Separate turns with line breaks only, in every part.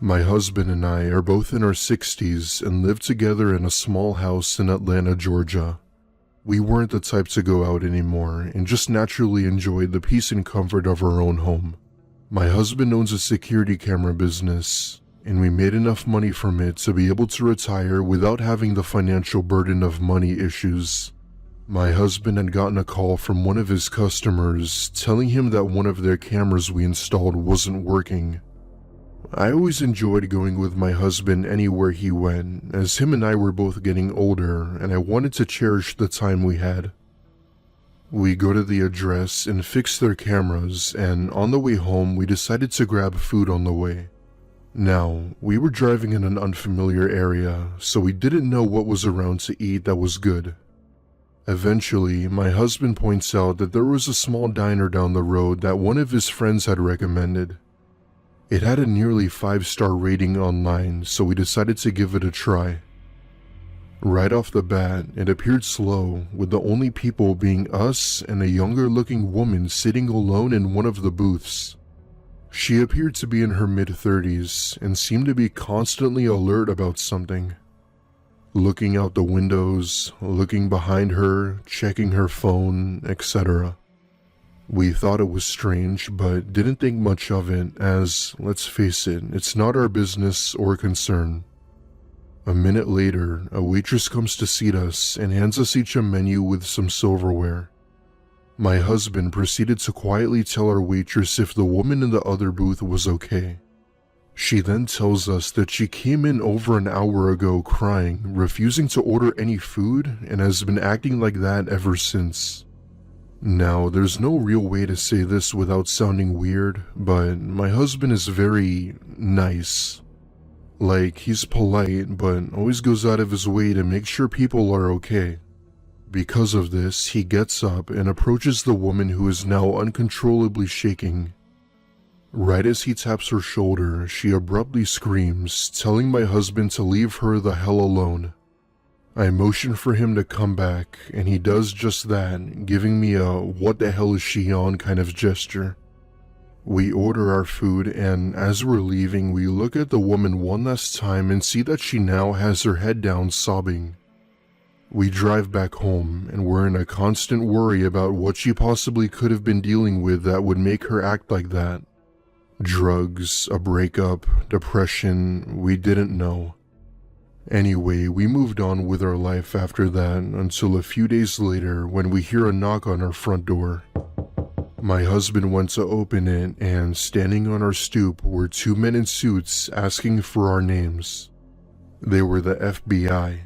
My husband and I are both in our 60s and live together in a small house in Atlanta, Georgia. We weren't the type to go out anymore and just naturally enjoyed the peace and comfort of our own home. My husband owns a security camera business, and we made enough money from it to be able to retire without having the financial burden of money issues. My husband had gotten a call from one of his customers telling him that one of their cameras we installed wasn't working. I always enjoyed going with my husband anywhere he went, as him and I were both getting older and I wanted to cherish the time we had. We go to the address and fix their cameras, and on the way home we decided to grab food on the way. Now, we were driving in an unfamiliar area, so we didn't know what was around to eat that was good. Eventually, my husband points out that there was a small diner down the road that one of his friends had recommended. It had a nearly 5-star rating online, so we decided to give it a try. Right off the bat, it appeared slow, with the only people being us and a younger-looking woman sitting alone in one of the booths. She appeared to be in her mid-30s and seemed to be constantly alert about something. Looking out the windows, looking behind her, checking her phone, etc. We thought it was strange, but didn't think much of it as, let's face it, it's not our business or concern. A minute later, a waitress comes to seat us and hands us each a menu with some silverware. My husband proceeded to quietly tell our waitress if the woman in the other booth was okay. She then tells us that she came in over an hour ago crying, refusing to order any food, and has been acting like that ever since. Now, there's no real way to say this without sounding weird, but my husband is very nice. Like, he's polite, but always goes out of his way to make sure people are okay. Because of this, he gets up and approaches the woman who is now uncontrollably shaking. Right as he taps her shoulder, she abruptly screams, telling my husband to leave her the hell alone. I motion for him to come back, and he does just that, giving me a "what the hell is she on" kind of gesture. We order our food, and as we're leaving, we look at the woman one last time and see that she now has her head down sobbing. We drive back home, and we're in a constant worry about what she possibly could have been dealing with that would make her act like that. Drugs, a breakup, depression, we didn't know. Anyway, we moved on with our life after that until a few days later when we hear a knock on our front door. My husband went to open it, and standing on our stoop were 2 men in suits asking for our names. They were the FBI.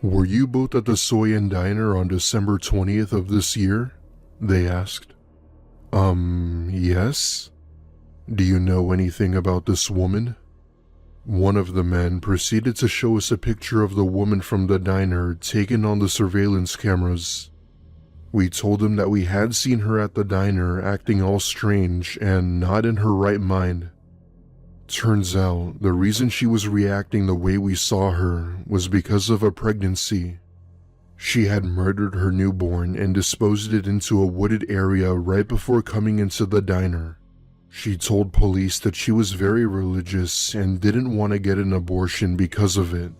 "Were you both at the Soy & Diner on December 20th of this year?" they asked. Yes. "Do you know anything about this woman?" One of the men proceeded to show us a picture of the woman from the diner taken on the surveillance cameras. We told him that we had seen her at the diner acting all strange and not in her right mind. Turns out, the reason she was reacting the way we saw her was because of a pregnancy. She had murdered her newborn and disposed it into a wooded area right before coming into the diner. She told police that she was very religious and didn't want to get an abortion because of it.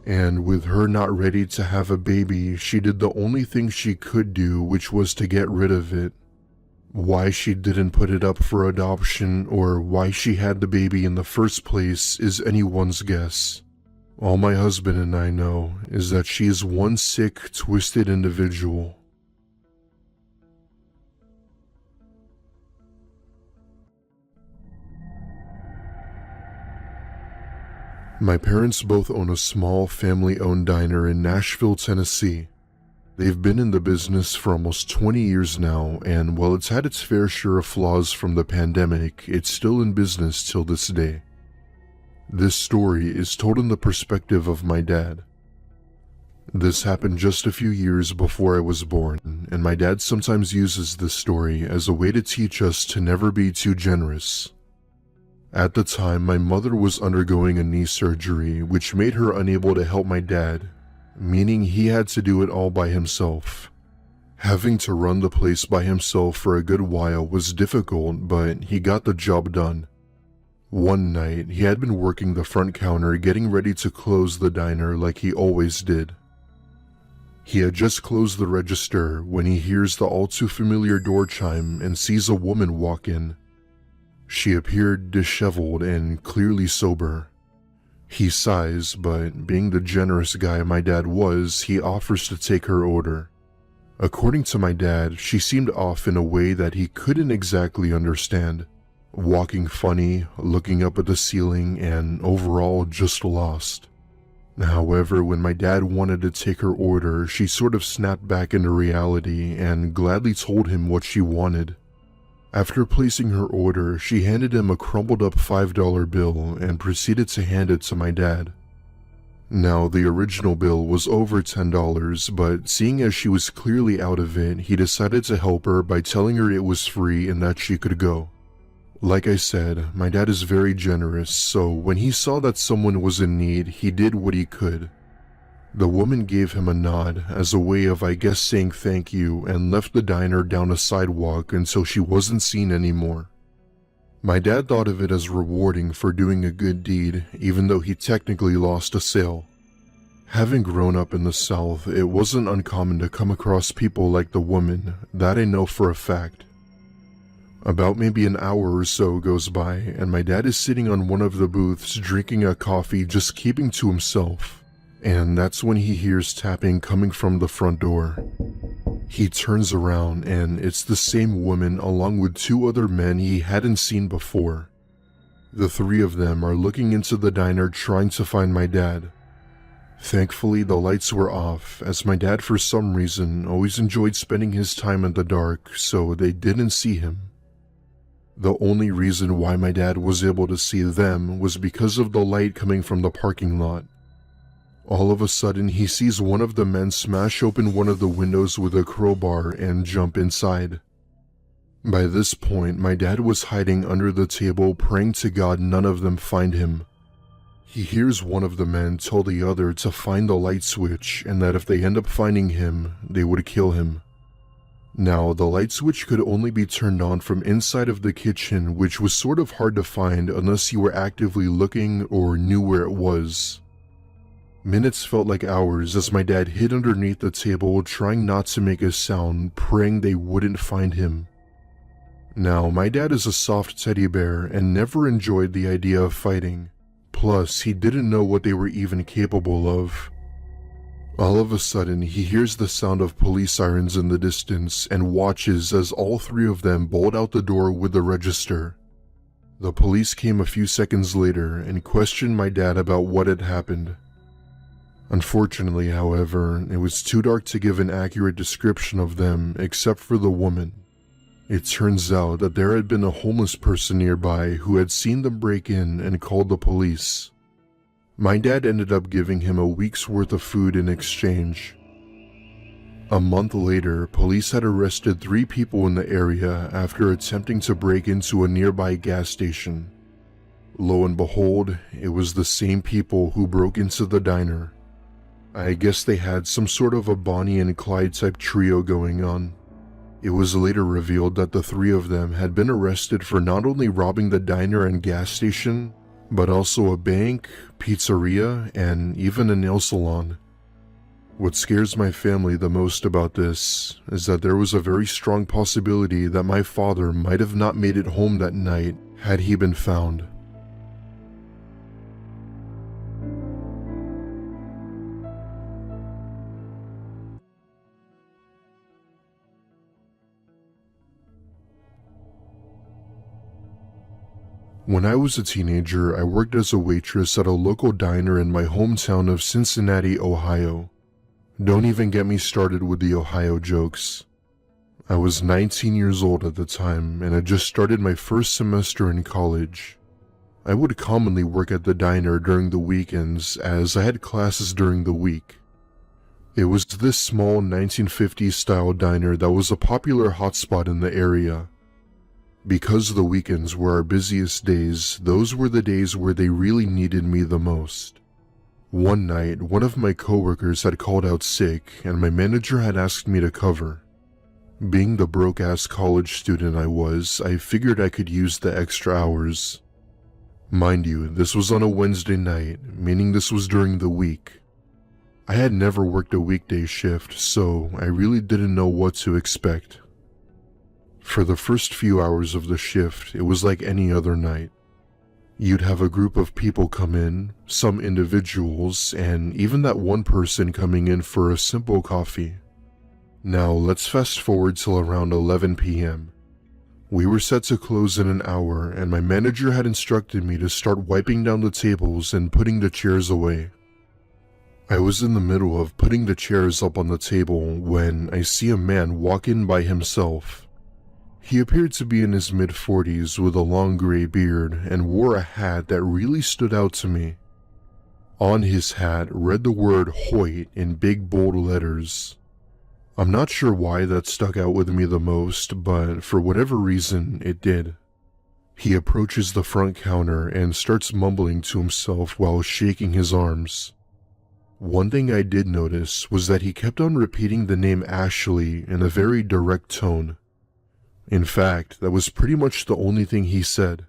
And with her not ready to have a baby, she did the only thing she could do, which was to get rid of it. Why she didn't put it up for adoption or why she had the baby in the first place is anyone's guess. All my husband and I know is that she is one sick, twisted individual. My parents both own a small family-owned diner in Nashville, Tennessee. They've been in the business for almost 20 years now, and while it's had its fair share of flaws from the pandemic, it's still in business till this day. This story is told in the perspective of my dad. This happened just a few years before I was born, and my dad sometimes uses this story as a way to teach us to never be too generous. At the time, my mother was undergoing a knee surgery, which made her unable to help my dad, meaning he had to do it all by himself. Having to run the place by himself for a good while was difficult, but he got the job done. One night, he had been working the front counter getting ready to close the diner like he always did. He had just closed the register when he hears the all too familiar door chime and sees a woman walk in. She appeared disheveled and clearly sober. He sighs, but being the generous guy my dad was, he offers to take her order. According to my dad, she seemed off in a way that he couldn't exactly understand. Walking funny, looking up at the ceiling, and overall just lost. However, when my dad wanted to take her order, she sort of snapped back into reality and gladly told him what she wanted. After placing her order, she handed him a crumpled up $5 bill and proceeded to hand it to my dad. Now, the original bill was over $10, but seeing as she was clearly out of it, he decided to help her by telling her it was free and that she could go. Like I said, my dad is very generous, so when he saw that someone was in need, he did what he could. The woman gave him a nod as a way of, I guess, saying thank you and left the diner down a sidewalk until she wasn't seen anymore. My dad thought of it as rewarding for doing a good deed, even though he technically lost a sale. Having grown up in the South, it wasn't uncommon to come across people like the woman, that I know for a fact. About maybe an hour or so goes by, and my dad is sitting on one of the booths drinking a coffee, just keeping to himself. And that's when he hears tapping coming from the front door. He turns around, and it's the same woman along with two other men he hadn't seen before. The three of them are looking into the diner trying to find my dad. Thankfully, the lights were off, as my dad for some reason always enjoyed spending his time in the dark, so they didn't see him. The only reason why my dad was able to see them was because of the light coming from the parking lot. All of a sudden, he sees one of the men smash open one of the windows with a crowbar and jump inside. By this point, my dad was hiding under the table, praying to God none of them find him. He hears one of the men tell the other to find the light switch and that if they end up finding him, they would kill him. Now, the light switch could only be turned on from inside of the kitchen, which was sort of hard to find unless you were actively looking or knew where it was. Minutes felt like hours as my dad hid underneath the table, trying not to make a sound, praying they wouldn't find him. Now, my dad is a soft teddy bear and never enjoyed the idea of fighting. Plus, he didn't know what they were even capable of. All of a sudden, he hears the sound of police sirens in the distance and watches as all three of them bolt out the door with the register. The police came a few seconds later and questioned my dad about what had happened. Unfortunately, however, it was too dark to give an accurate description of them except for the woman. It turns out that there had been a homeless person nearby who had seen them break in and called the police. My dad ended up giving him a week's worth of food in exchange. A month later, police had arrested 3 people in the area after attempting to break into a nearby gas station. Lo and behold, it was the same people who broke into the diner. I guess they had some sort of a Bonnie and Clyde type trio going on. It was later revealed that the 3 of them had been arrested for not only robbing the diner and gas station, but also a bank, pizzeria, and even a nail salon. What scares my family the most about this is that there was a very strong possibility that my father might have not made it home that night had he been found. When I was a teenager, I worked as a waitress at a local diner in my hometown of Cincinnati, Ohio. Don't even get me started with the Ohio jokes. I was 19 years old at the time and had just started my first semester in college. I would commonly work at the diner during the weekends as I had classes during the week. It was this small 1950s style diner that was a popular hotspot in the area. Because the weekends were our busiest days, those were the days where they really needed me the most. One night, one of my coworkers had called out sick and my manager had asked me to cover. Being the broke-ass college student I was, I figured I could use the extra hours. Mind you, this was on a Wednesday night, meaning this was during the week. I had never worked a weekday shift, so I really didn't know what to expect. For the first few hours of the shift, it was like any other night. You'd have a group of people come in, some individuals, and even that one person coming in for a simple coffee. Now, let's fast forward till around 11 p.m. We were set to close in an hour, and my manager had instructed me to start wiping down the tables and putting the chairs away. I was in the middle of putting the chairs up on the table when I see a man walk in by himself. He appeared to be in his mid-40s with a long gray beard and wore a hat that really stood out to me. On his hat read the word Hoyt in big bold letters. I'm not sure why that stuck out with me the most, but for whatever reason, it did. He approaches the front counter and starts mumbling to himself while shaking his arms. One thing I did notice was that he kept on repeating the name Ashley in a very direct tone. In fact, that was pretty much the only thing he said.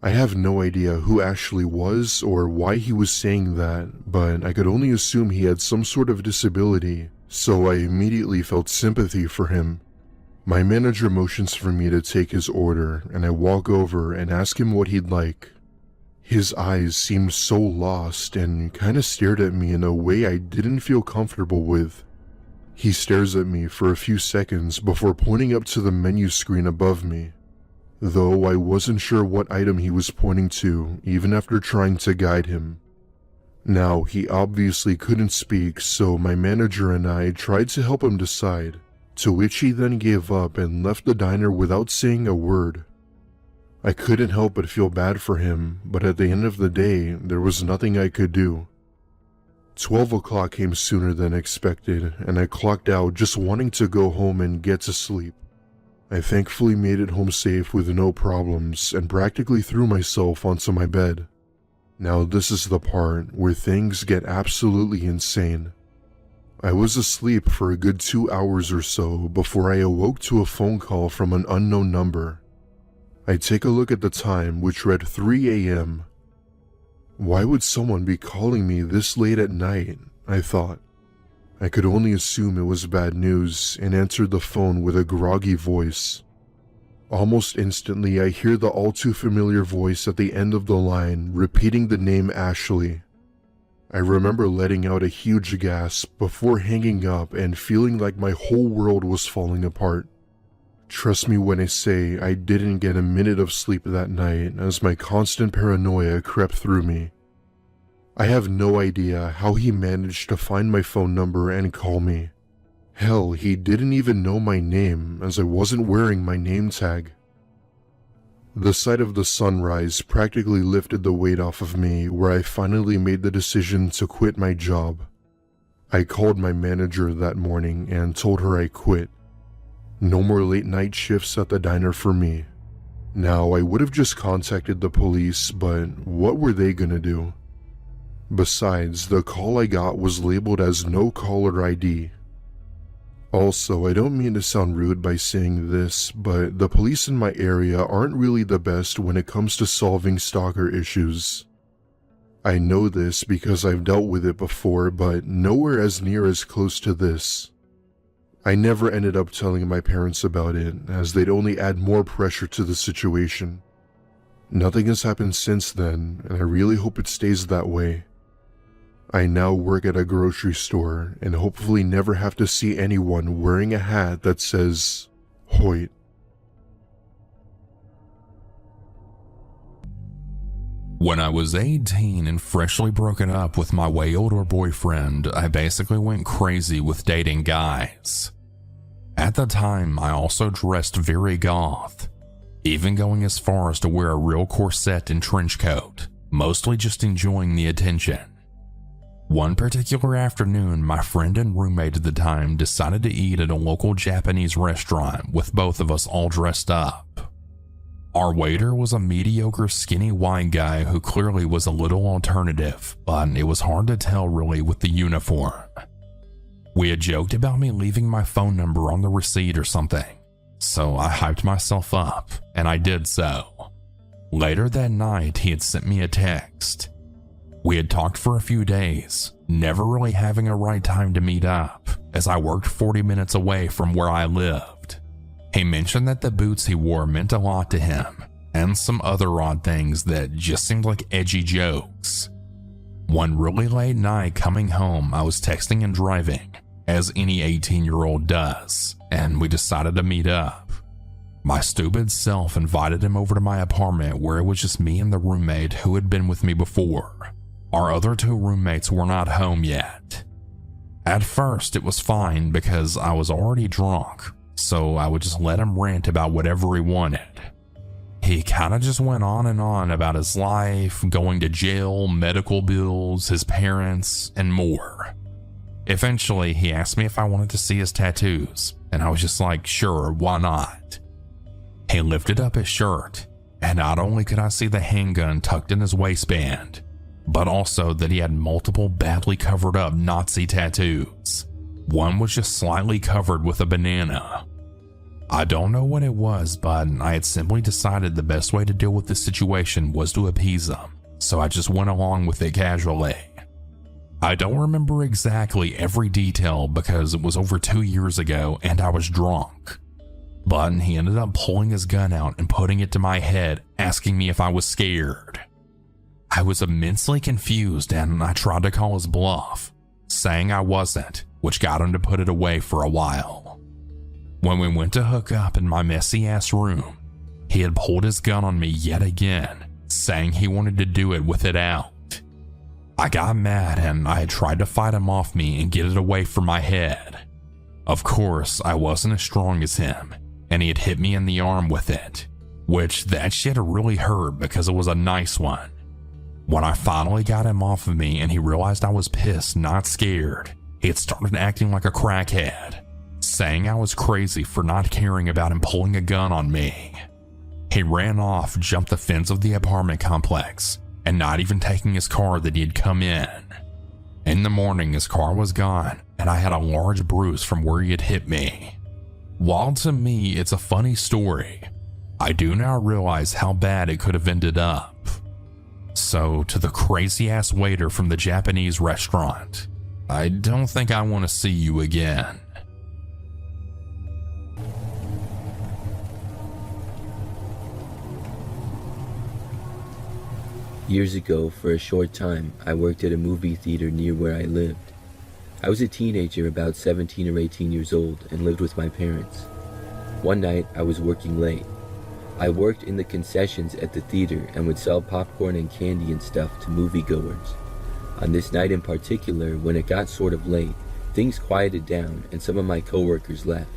I have no idea who Ashley was or why he was saying that, but I could only assume he had some sort of disability, so I immediately felt sympathy for him. My manager motions for me to take his order, and I walk over and ask him what he'd like. His eyes seemed so lost and kinda stared at me in a way I didn't feel comfortable with. He stares at me for a few seconds before pointing up to the menu screen above me, though I wasn't sure what item he was pointing to even after trying to guide him. Now, he obviously couldn't speak, so my manager and I tried to help him decide, to which he then gave up and left the diner without saying a word. I couldn't help but feel bad for him, but at the end of the day, there was nothing I could do. 12 o'clock came sooner than expected, and I clocked out just wanting to go home and get to sleep. I thankfully made it home safe with no problems and practically threw myself onto my bed. Now this is the part where things get absolutely insane. I was asleep for a good 2 hours or so before I awoke to a phone call from an unknown number. I take a look at the time, which read 3 a.m. Why would someone be calling me this late at night? I thought. I could only assume it was bad news and answered the phone with a groggy voice. Almost instantly, I hear the all too familiar voice at the end of the line repeating the name Ashley. I remember letting out a huge gasp before hanging up and feeling like my whole world was falling apart. Trust me when I say I didn't get a minute of sleep that night as my constant paranoia crept through me. I have no idea how he managed to find my phone number and call me. Hell, he didn't even know my name as I wasn't wearing my name tag. The sight of the sunrise practically lifted the weight off of me, where I finally made the decision to quit my job. I called my manager that morning and told her I quit. No more late night shifts at the diner for me. Now, I would have just contacted the police, but what were they gonna do? Besides, the call I got was labeled as no caller ID. Also, I don't mean to sound rude by saying this, but the police in my area aren't really the best when it comes to solving stalker issues. I know this because I've dealt with it before, but nowhere as near as close to this. I never ended up telling my parents about it, as they'd only add more pressure to the situation. Nothing has happened since then, and I really hope it stays that way. I now work at a grocery store and hopefully never have to see anyone wearing a hat that says Hoyt.
When I was 18 and freshly broken up with my way older boyfriend, I basically went crazy with dating guys. At the time, I also dressed very goth, even going as far as to wear a real corset and trench coat, mostly just enjoying the attention. One particular afternoon, my friend and roommate at the time decided to eat at a local Japanese restaurant with both of us all dressed up. Our waiter was a mediocre skinny white guy who clearly was a little alternative, but it was hard to tell really with the uniform. We had joked about me leaving my phone number on the receipt or something, so I hyped myself up, and I did so. Later that night, he had sent me a text. We had talked for a few days, never really having a right time to meet up, as I worked 40 minutes away from where I lived. He mentioned that the boots he wore meant a lot to him, and some other odd things that just seemed like edgy jokes. One really late night coming home, I was texting and driving, as any 18-year-old does, and we decided to meet up. My stupid self invited him over to my apartment where it was just me and the roommate who had been with me before. Our other two roommates were not home yet. At first, it was fine because I was already drunk, so I would just let him rant about whatever he wanted. He kind of just went on and on about his life, going to jail, medical bills, his parents, and more. Eventually, he asked me if I wanted to see his tattoos, and I was just like, sure, why not? He lifted up his shirt, and not only could I see the handgun tucked in his waistband, but also that he had multiple badly covered up Nazi tattoos. One was just slightly covered with a banana. I don't know what it was, but I had simply decided the best way to deal with this situation was to appease him, so I just went along with it casually. I don't remember exactly every detail because it was over 2 years ago and I was drunk. But he ended up pulling his gun out and putting it to my head, asking me if I was scared. I was immensely confused and I tried to call his bluff, saying I wasn't, which got him to put it away for a while. When we went to hook up in my messy ass room, he had pulled his gun on me yet again, saying he wanted to do it with it out. I got mad and I had tried to fight him off me and get it away from my head. Of course, I wasn't as strong as him, and he had hit me in the arm with it, which that shit really hurt because it was a nice one. When I finally got him off of me and he realized I was pissed, not scared, he had started acting like a crackhead, saying I was crazy for not caring about him pulling a gun on me. He ran off, jumped the fence of the apartment complex, and not even taking his car that he had come in. In the morning, his car was gone, and I had a large bruise from where he had hit me. While to me it's a funny story, I do now realize how bad it could have ended up. So, to the crazy-ass waiter from the Japanese restaurant, I don't think I want to see you again.
Years ago, for a short time, I worked at a movie theater near where I lived. I was a teenager, about 17 or 18 years old, and lived with my parents. One night, I was working late. I worked in the concessions at the theater and would sell popcorn and candy and stuff to moviegoers. On this night in particular, when it got sort of late, things quieted down and some of my coworkers left.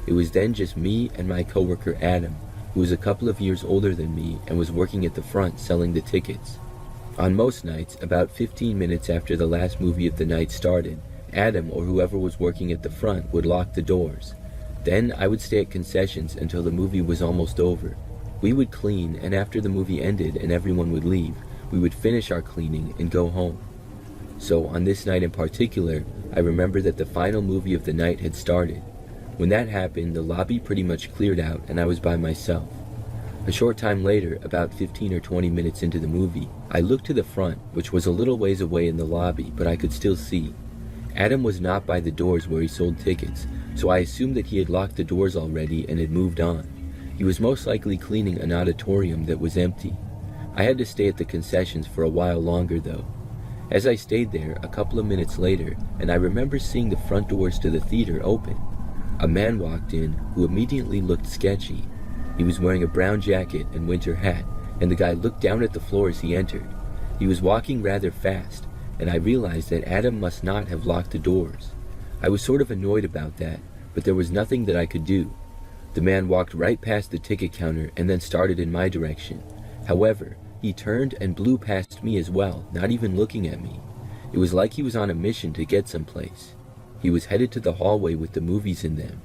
It was then just me and my coworker Adam, who was a couple of years older than me and was working at the front selling the tickets. On most nights, about 15 minutes after the last movie of the night started, Adam or whoever was working at the front would lock the doors. Then I would stay at concessions until the movie was almost over. We would clean, and after the movie ended and everyone would leave, we would finish our cleaning and go home. So on this night in particular, I remember that the final movie of the night had started. When that happened, the lobby pretty much cleared out and I was by myself. A short time later, about 15 or 20 minutes into the movie, I looked to the front, which was a little ways away in the lobby, but I could still see. Adam was not by the doors where he sold tickets, so I assumed that he had locked the doors already and had moved on. He was most likely cleaning an auditorium that was empty. I had to stay at the concessions for a while longer though. As I stayed there, a couple of minutes later, and I remember seeing the front doors to the theater open. A man walked in who immediately looked sketchy. He was wearing a brown jacket and winter hat, and the guy looked down at the floor as he entered. He was walking rather fast, and I realized that Adam must not have locked the doors. I was sort of annoyed about that, but there was nothing that I could do. The man walked right past the ticket counter and then started in my direction. However, he turned and blew past me as well, not even looking at me. It was like he was on a mission to get someplace. He was headed to the hallway with the movies in them.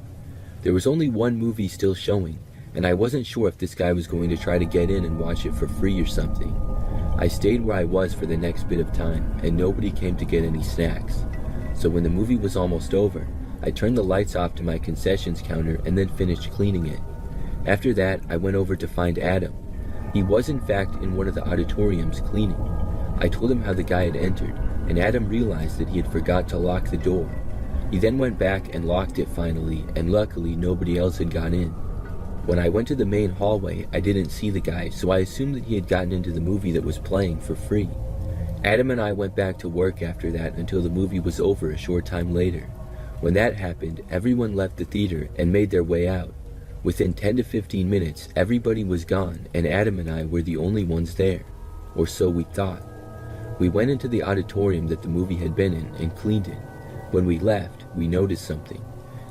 There was only one movie still showing, and I wasn't sure if this guy was going to try to get in and watch it for free or something. I stayed where I was for the next bit of time, and nobody came to get any snacks. So when the movie was almost over, I turned the lights off to my concessions counter and then finished cleaning it. After that, I went over to find Adam. He was in fact in one of the auditoriums cleaning. I told him how the guy had entered, and Adam realized that he had forgot to lock the door. He then went back and locked it finally, and luckily nobody else had gone in. When I went to the main hallway, I didn't see the guy, so I assumed that he had gotten into the movie that was playing for free. Adam and I went back to work after that until the movie was over a short time later. When that happened, everyone left the theater and made their way out. Within 10 to 15 minutes, everybody was gone, and Adam and I were the only ones there. Or so we thought. We went into the auditorium that the movie had been in and cleaned it. When we left, we noticed something.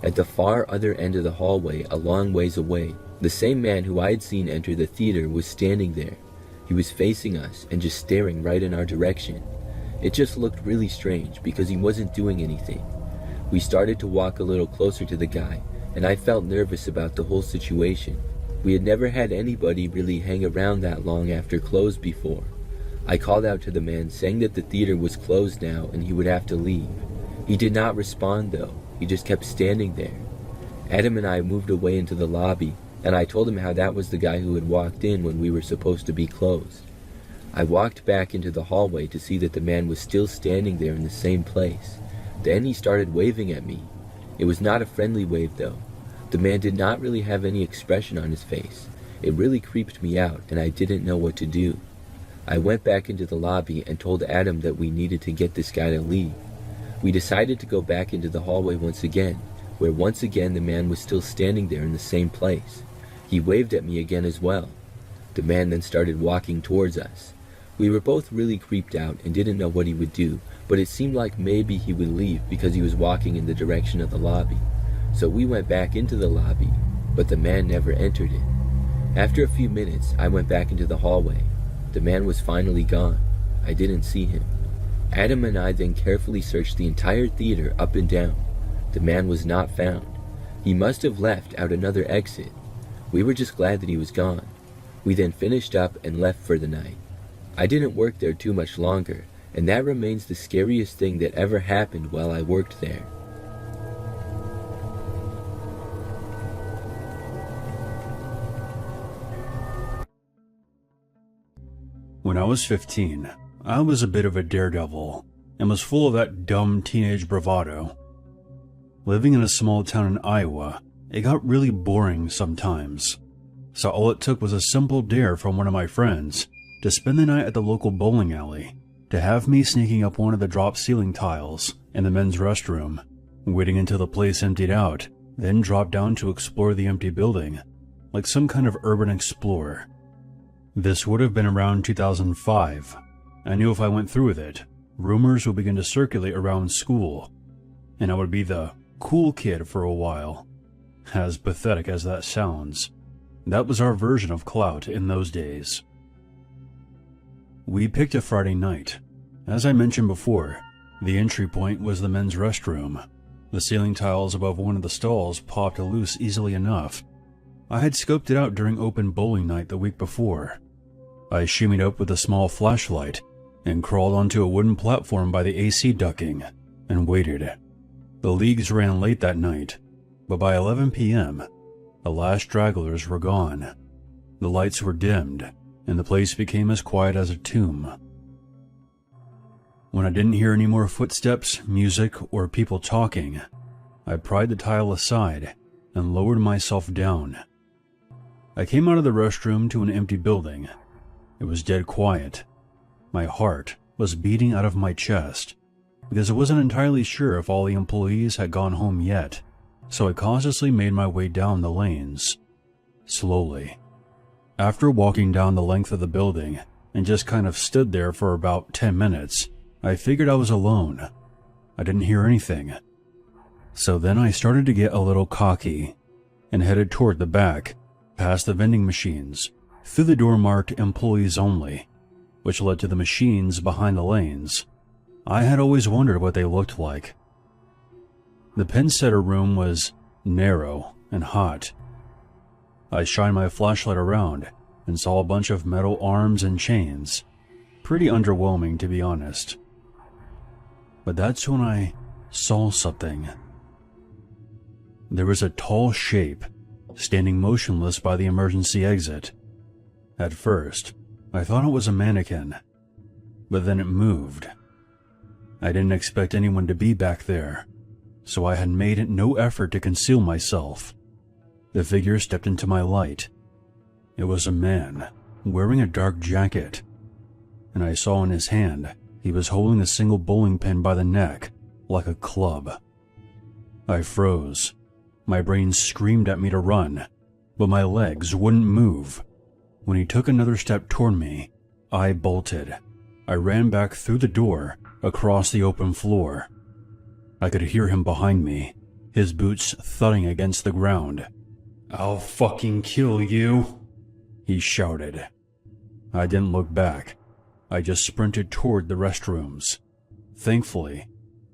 At the far other end of the hallway, a long ways away, the same man who I had seen enter the theater was standing there. He was facing us and just staring right in our direction. It just looked really strange because he wasn't doing anything. We started to walk a little closer to the guy, and I felt nervous about the whole situation. We had never had anybody really hang around that long after close before. I called out to the man saying that the theater was closed now and he would have to leave. He did not respond though. He just kept standing there. Adam and I moved away into the lobby, and I told him how that was the guy who had walked in when we were supposed to be closed. I walked back into the hallway to see that the man was still standing there in the same place. Then he started waving at me. It was not a friendly wave though. The man did not really have any expression on his face. It really creeped me out, and I didn't know what to do. I went back into the lobby and told Adam that we needed to get this guy to leave. We decided to go back into the hallway once again, where once again the man was still standing there in the same place. He waved at me again as well. The man then started walking towards us. We were both really creeped out and didn't know what he would do, but it seemed like maybe he would leave because he was walking in the direction of the lobby. So we went back into the lobby, but the man never entered it. After a few minutes, I went back into the hallway. The man was finally gone. I didn't see him. Adam and I then carefully searched the entire theater up and down. The man was not found. He must have left out another exit. We were just glad that he was gone. We then finished up and left for the night. I didn't work there too much longer, and that remains the scariest thing that ever happened while I worked there.
When I was 15, I was a bit of a daredevil and was full of that dumb teenage bravado. Living in a small town in Iowa, it got really boring sometimes, so all it took was a simple dare from one of my friends to spend the night at the local bowling alley, to have me sneaking up one of the drop ceiling tiles in the men's restroom, waiting until the place emptied out, then drop down to explore the empty building, like some kind of urban explorer. This would have been around 2005. I knew if I went through with it, rumors would begin to circulate around school, and I would be the cool kid for a while. As pathetic as that sounds, that was our version of clout in those days. We picked a Friday night. As I mentioned before, the entry point was the men's restroom. The ceiling tiles above one of the stalls popped loose easily enough. I had scoped it out during open bowling night the week before. I shimmied up with a small flashlight and crawled onto a wooden platform by the AC ducting and waited. The leagues ran late that night, but by 11 p.m., the last stragglers were gone. The lights were dimmed, and the place became as quiet as a tomb. When I didn't hear any more footsteps, music, or people talking, I pried the tile aside and lowered myself down. I came out of the restroom to an empty building. It was dead quiet. My heart was beating out of my chest because I wasn't entirely sure if all the employees had gone home yet, so I cautiously made my way down the lanes, slowly. After walking down the length of the building and just kind of stood there for about 10 minutes, I figured I was alone. I didn't hear anything. So then I started to get a little cocky and headed toward the back, past the vending machines, through the door marked employees only, which led to the machines behind the lanes. I had always wondered what they looked like. The pin setter room was narrow and hot. I shined my flashlight around and saw a bunch of metal arms and chains. Pretty underwhelming, to be honest. But that's when I saw something. There was a tall shape standing motionless by the emergency exit. At first, I thought it was a mannequin, but then it moved. I didn't expect anyone to be back there, so I had made no effort to conceal myself. The figure stepped into my light. It was a man, wearing a dark jacket, and I saw in his hand he was holding a single bowling pin by the neck, like a club. I froze. My brain screamed at me to run, but my legs wouldn't move. When he took another step toward me, I bolted. I ran back through the door, across the open floor. I could hear him behind me, his boots thudding against the ground. "I'll fucking kill you," he shouted. I didn't look back. I just sprinted toward the restrooms. Thankfully,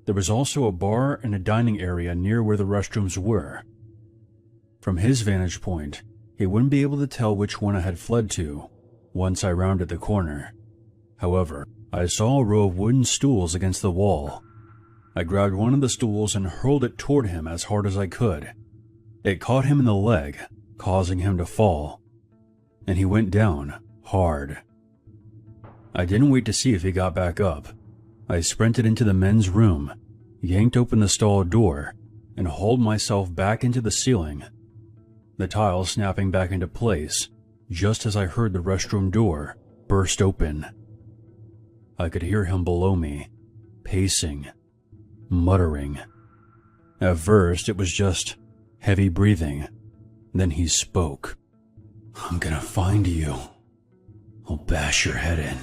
there was also a bar and a dining area near where the restrooms were. From his vantage point, he wouldn't be able to tell which one I had fled to once I rounded the corner. However, I saw a row of wooden stools against the wall. I grabbed one of the stools and hurled it toward him as hard as I could. It caught him in the leg, causing him to fall, and he went down hard. I didn't wait to see if he got back up. I sprinted into the men's room, yanked open the stall door, and hauled myself back into the ceiling, the tile snapping back into place just as I heard the restroom door burst open. I could hear him below me, pacing, muttering. At first, it was just heavy breathing. Then he spoke. "I'm gonna find you. I'll bash your head in."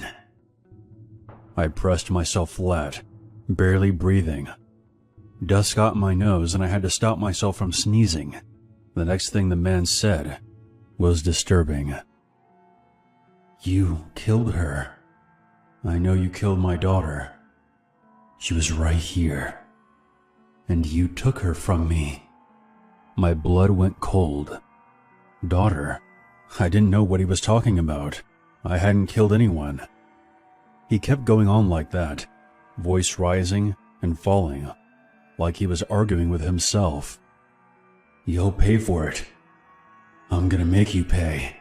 I pressed myself flat, barely breathing. Dust got in my nose and I had to stop myself from sneezing. The next thing the man said was disturbing. "You killed her. I know you killed my daughter. She was right here. And you took her from me." My blood went cold. Daughter? I didn't know what he was talking about. I hadn't killed anyone. He kept going on like that, voice rising and falling, like he was arguing with himself. "You'll pay for it. I'm gonna make you pay."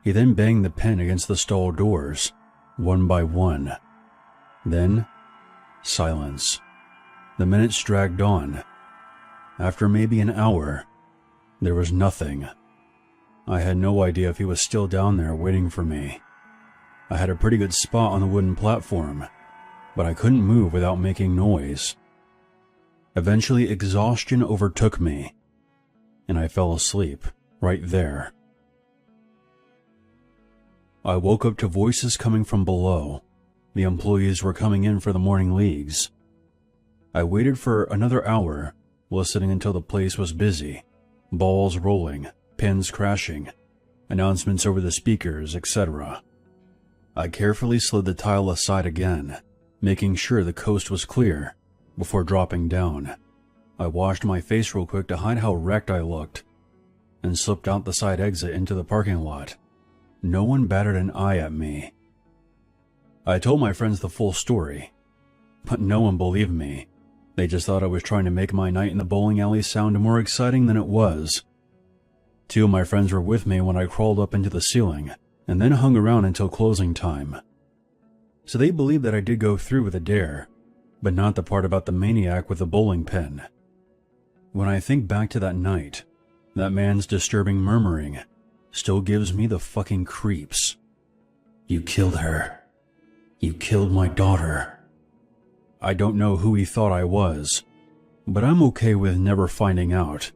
He then banged the pen against the stall doors, one by one. Then, silence. The minutes dragged on. After maybe an hour, there was nothing. I had no idea if he was still down there waiting for me. I had a pretty good spot on the wooden platform, but I couldn't move without making noise. Eventually, exhaustion overtook me, and I fell asleep right there. I woke up to voices coming from below. The employees were coming in for the morning leagues. I waited for another hour, listening until the place was busy, balls rolling, pins crashing, announcements over the speakers, etc. I carefully slid the tile aside again, making sure the coast was clear, before dropping down. I washed my face real quick to hide how wrecked I looked, and slipped out the side exit into the parking lot. No one batted an eye at me. I told my friends the full story, but no one believed me. They just thought I was trying to make my night in the bowling alley sound more exciting than it was. Two of my friends were with me when I crawled up into the ceiling, and then hung around until closing time. So they believed that I did go through with the dare, but not the part about the maniac with the bowling pin. When I think back to that night, that man's disturbing murmuring still gives me the fucking creeps. "You killed her. You killed my daughter." I don't know who he thought I was, but I'm okay with never finding out.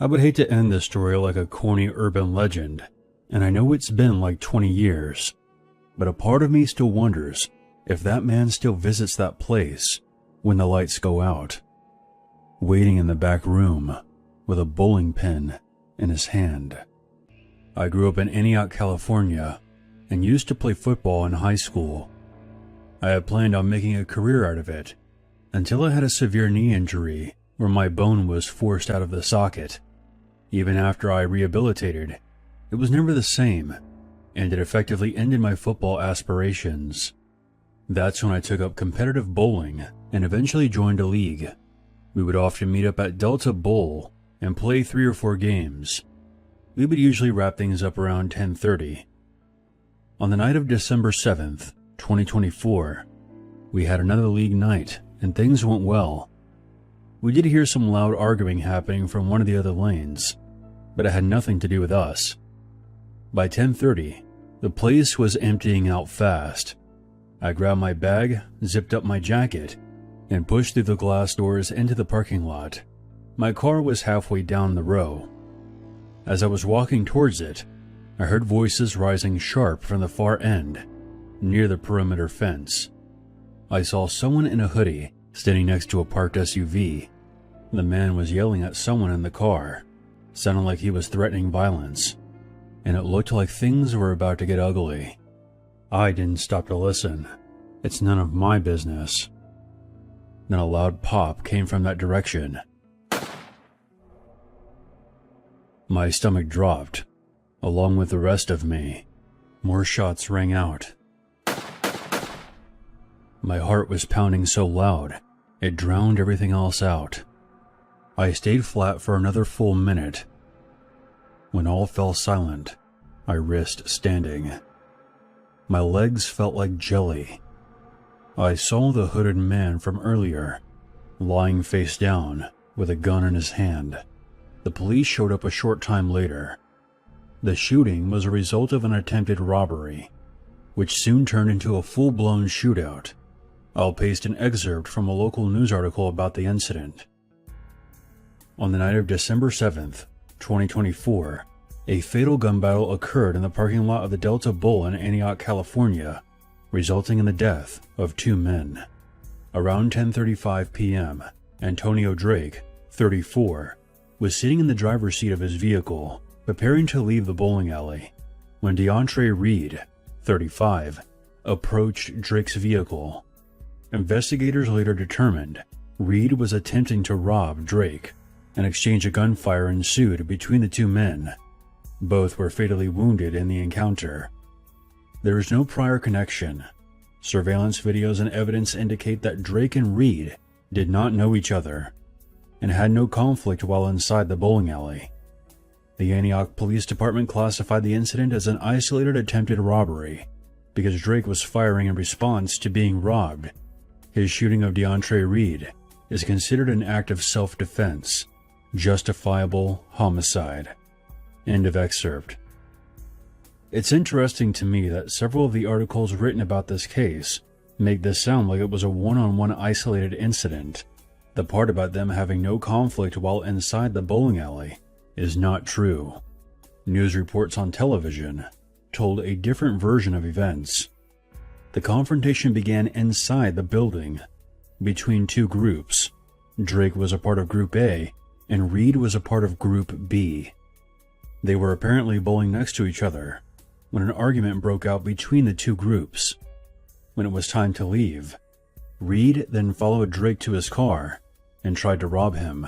I would hate to end this story like a corny urban legend, and I know it's been like 20 years, but a part of me still wonders if that man still visits that place when the lights go out, waiting in the back room with a bowling pin in his hand. I grew up in Antioch, California, and used to play football in high school. I had planned on making a career out of it, until I had a severe knee injury where my bone was forced out of the socket. Even after I rehabilitated, it was never the same, and it effectively ended my football aspirations. That's when I took up competitive bowling and eventually joined a league. We would often meet up at Delta Bowl and play 3 or 4 games. we would usually wrap things up around 10:30. On the night of December 7th, 2024, we had another league night and things went well. We did hear some loud arguing happening from one of the other lanes, but it had nothing to do with us. By 10:30, the place was emptying out fast. I grabbed my bag, zipped up my jacket, and pushed through the glass doors into the parking lot. My car was halfway down the row. As I was walking towards it, I heard voices rising sharp from the far end, near the perimeter fence. I saw someone in a hoodie standing next to a parked SUV. The man was yelling at someone in the car, sounding like he was threatening violence, and it looked like things were about to get ugly. I didn't stop to listen. It's none of my business. Then a loud pop came from that direction. My stomach dropped, along with the rest of me. More shots rang out. My heart was pounding so loud, it drowned everything else out. I stayed flat for another full minute. When all fell silent, I risked standing. My legs felt like jelly. I saw the hooded man from earlier, lying face down with a gun in his hand. The police showed up a short time later. The shooting was a result of an attempted robbery, which soon turned into a full-blown shootout. I'll paste an excerpt from a local news article about the incident. On the night of December 7th, 2024, a fatal gun battle occurred in the parking lot of the Delta Bowl in Antioch, California, resulting in the death of 2 men. Around 10:35 p.m., Antonio Drake, 34, was sitting in the driver's seat of his vehicle, preparing to leave the bowling alley, when DeAndre Reed, 35, approached Drake's vehicle. Investigators later determined Reed was attempting to rob Drake. An exchange of gunfire ensued between the 2 men. Both were fatally wounded in the encounter. There is no prior connection. Surveillance videos and evidence indicate that Drake and Reed did not know each other and had no conflict while inside the bowling alley. The Antioch Police Department classified the incident as an isolated attempted robbery because Drake was firing in response to being robbed. His shooting of DeAndre Reed is considered an act of self-defense, justifiable homicide. End of excerpt. It's interesting to me that several of the articles written about this case make this sound like it was a one-on-one isolated incident. The part about them having no conflict while inside the bowling alley is not true. News reports on television told a different version of events. The confrontation began inside the building, between 2 groups. Drake was a part of Group A, and Reed was a part of Group B. They were apparently bowling next to each other, when an argument broke out between the 2 groups. When it was time to leave, Reed then followed Drake to his car and tried to rob him.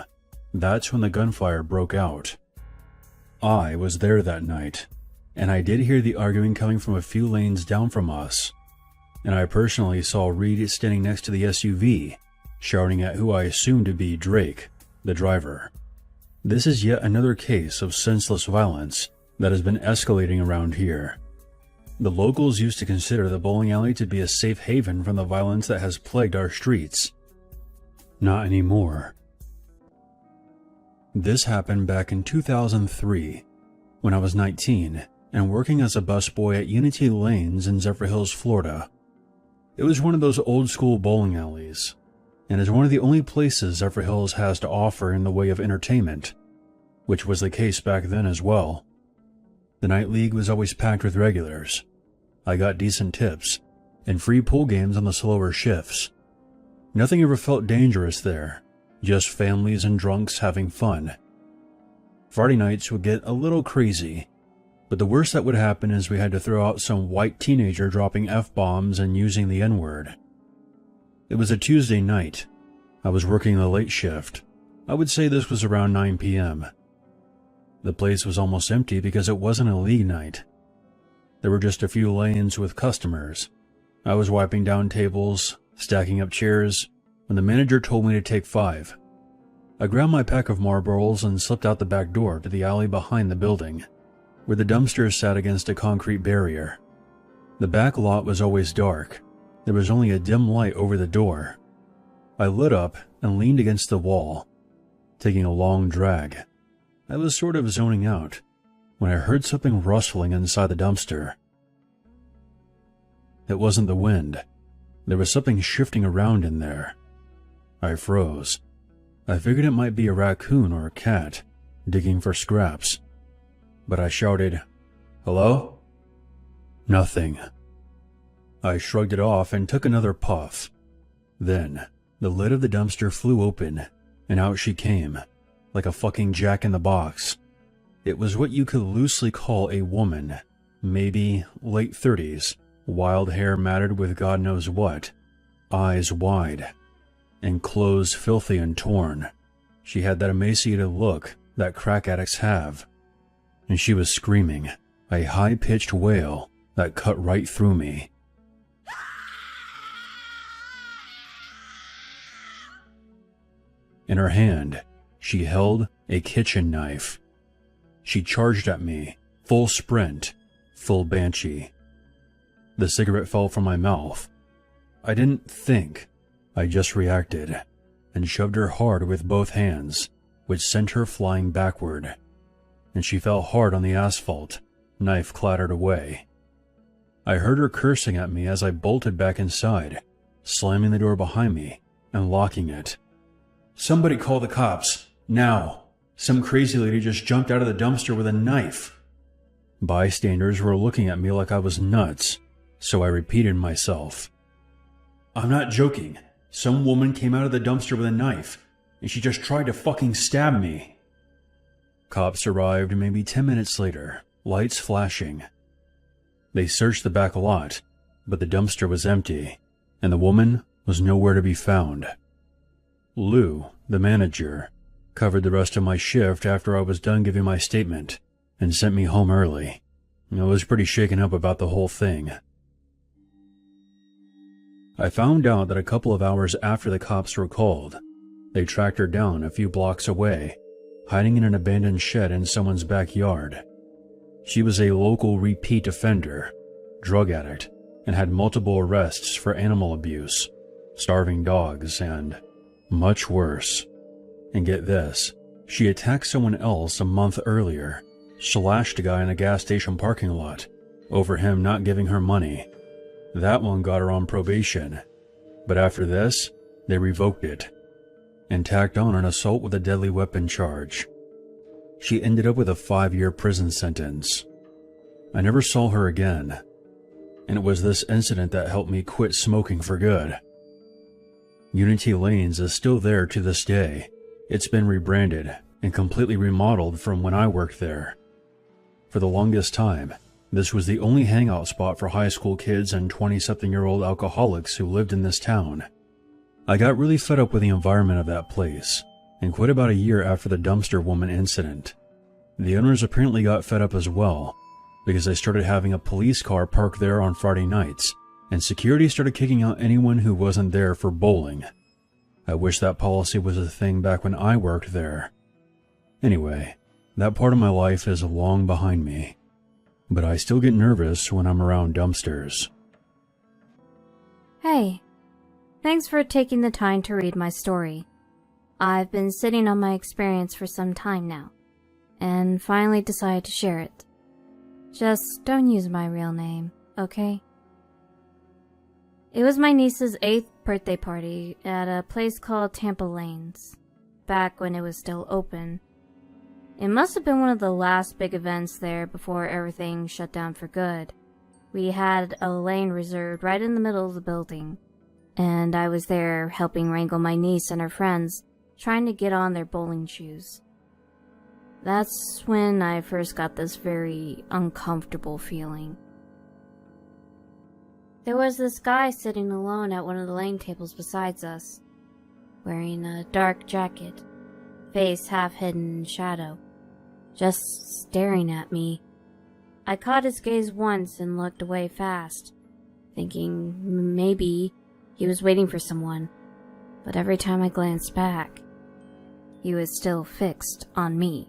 That's when the gunfire broke out. I was there that night, and I did hear the arguing coming from a few lanes down from us. And I personally saw Reed standing next to the SUV, shouting at who I assumed to be Drake, the driver. This is yet another case of senseless violence that has been escalating around here. The locals used to consider the bowling alley to be a safe haven from the violence that has plagued our streets. Not anymore. This happened back in 2003, when I was 19 and working as a busboy at Unity Lanes in Zephyrhills, Florida. It was one of those old-school bowling alleys, and is one of the only places Zephyrhills has to offer in the way of entertainment, which was the case back then as well. The night league was always packed with regulars. I got decent tips, and free pool games on the slower shifts. Nothing ever felt dangerous there, just families and drunks having fun. Friday nights would get a little crazy, but the worst that would happen is we had to throw out some white teenager dropping F-bombs and using the N-word. It was a Tuesday night. I was working the late shift. I would say this was around 9 p.m. The place was almost empty because it wasn't a league night. There were just a few lanes with customers. I was wiping down tables, stacking up chairs, when the manager told me to take 5. I grabbed my pack of Marlboros and slipped out the back door to the alley behind the building. where the dumpster sat against a concrete barrier. The back lot was always dark. There was only a dim light over the door. I lit up and leaned against the wall, taking a long drag. I was sort of zoning out when I heard something rustling inside the dumpster. It wasn't the wind. There was something shifting around in there. I froze. I figured it might be a raccoon or a cat digging for scraps. But I shouted, "Hello?" Nothing. I shrugged it off and took another puff. Then, the lid of the dumpster flew open, and out she came, like a fucking jack-in-the-box. It was what you could loosely call a woman, maybe late 30s, wild hair matted with God knows what, eyes wide, and clothes filthy and torn. She had that emaciated look that crack addicts have, and she was screaming, a high-pitched wail that cut right through me. In her hand, she held a kitchen knife. She charged at me, full sprint, full banshee. The cigarette fell from my mouth. I didn't think, I just reacted, and shoved her hard with both hands, which sent her flying backward. And she fell hard on the asphalt, knife clattered away. I heard her cursing at me as I bolted back inside, slamming the door behind me and locking it. "Somebody call the cops, now. Some crazy lady just jumped out of the dumpster with a knife." Bystanders were looking at me like I was nuts, so I repeated myself. "I'm not joking. Some woman came out of the dumpster with a knife, and she just tried to fucking stab me." Cops arrived maybe 10 minutes later, lights flashing. They searched the back lot, but the dumpster was empty, and the woman was nowhere to be found. Lou, the manager, covered the rest of my shift after I was done giving my statement, and sent me home early. I was pretty shaken up about the whole thing. I found out that a couple of hours after the cops were called, they tracked her down a few blocks away, hiding in an abandoned shed in someone's backyard. She was a local repeat offender, drug addict, and had multiple arrests for animal abuse, starving dogs, and much worse. And get this, she attacked someone else a month earlier, slashed a guy in a gas station parking lot, over him not giving her money. That one got her on probation, but after this, they revoked it, and tacked on an assault with a deadly weapon charge. She ended up with a 5-year prison sentence. I never saw her again, and it was this incident that helped me quit smoking for good. Unity Lanes is still there to this day. It's been rebranded and completely remodeled from when I worked there. For the longest time, this was the only hangout spot for high school kids and 20-something-year-old alcoholics who lived in this town. I got really fed up with the environment of that place, and quit about a year after the dumpster woman incident. The owners apparently got fed up as well, because they started having a police car parked there on Friday nights, and security started kicking out anyone who wasn't there for bowling. I wish that policy was a thing back when I worked there. Anyway, that part of my life is long behind me, but I still get nervous when I'm around dumpsters.
Hey, thanks for taking the time to read my story. I've been sitting on my experience for some time now, and finally decided to share it. Just don't use my real name, okay? It was my niece's 8th birthday party at a place called Tampa Lanes, back when it was still open. It must have been one of the last big events there before everything shut down for good. We had a lane reserved right in the middle of the building, and I was there helping wrangle my niece and her friends, trying to get on their bowling shoes. That's when I first got this very uncomfortable feeling. There was this guy sitting alone at one of the lane tables besides us, wearing a dark jacket, face half hidden in shadow, just staring at me. I caught his gaze once and looked away fast, thinking maybe he was waiting for someone, but every time I glanced back, he was still fixed on me.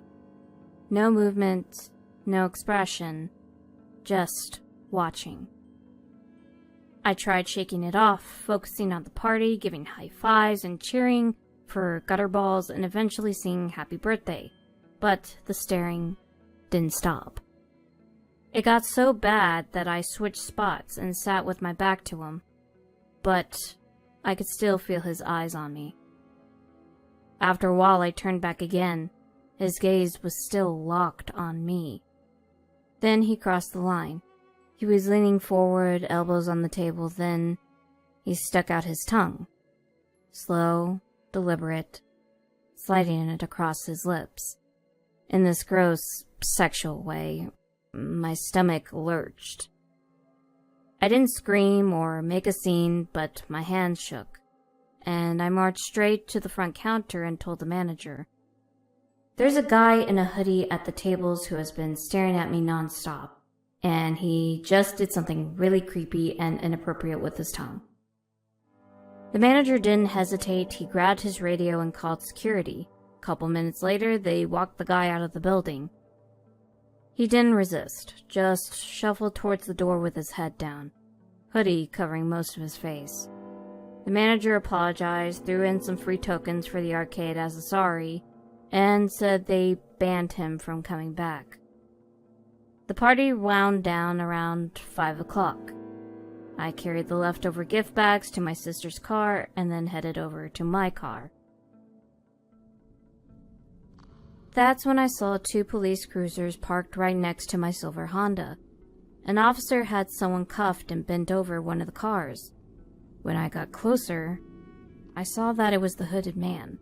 No movement, No expression, just watching. I tried shaking it off, focusing on the party, giving high fives and cheering for gutter balls and eventually singing happy birthday. But the staring didn't stop. It got so bad that I switched spots and sat with my back to him. But I could still feel his eyes on me. After a while I turned back again. His gaze was still locked on me. Then he crossed the line. He was leaning forward, elbows on the table, then he stuck out his tongue. Slow, deliberate, sliding it across his lips. In this gross, sexual way, my stomach lurched. I didn't scream or make a scene, but my hands shook, and I marched straight to the front counter and told the manager, "There's a guy in a hoodie at the tables who has been staring at me nonstop, and he just did something really creepy and inappropriate with his tongue." The manager didn't hesitate. He grabbed his radio and called security. A couple minutes later, they walked the guy out of the building. He didn't resist, just shuffled towards the door with his head down, hoodie covering most of his face. The manager apologized, threw in some free tokens for the arcade as a sorry, and said they banned him from coming back. The party wound down around 5 o'clock. I carried the leftover gift bags to my sister's car and then headed over to my car. That's when I saw 2 police cruisers parked right next to my silver Honda. An officer had someone cuffed and bent over one of the cars. When I got closer, I saw that it was the hooded man,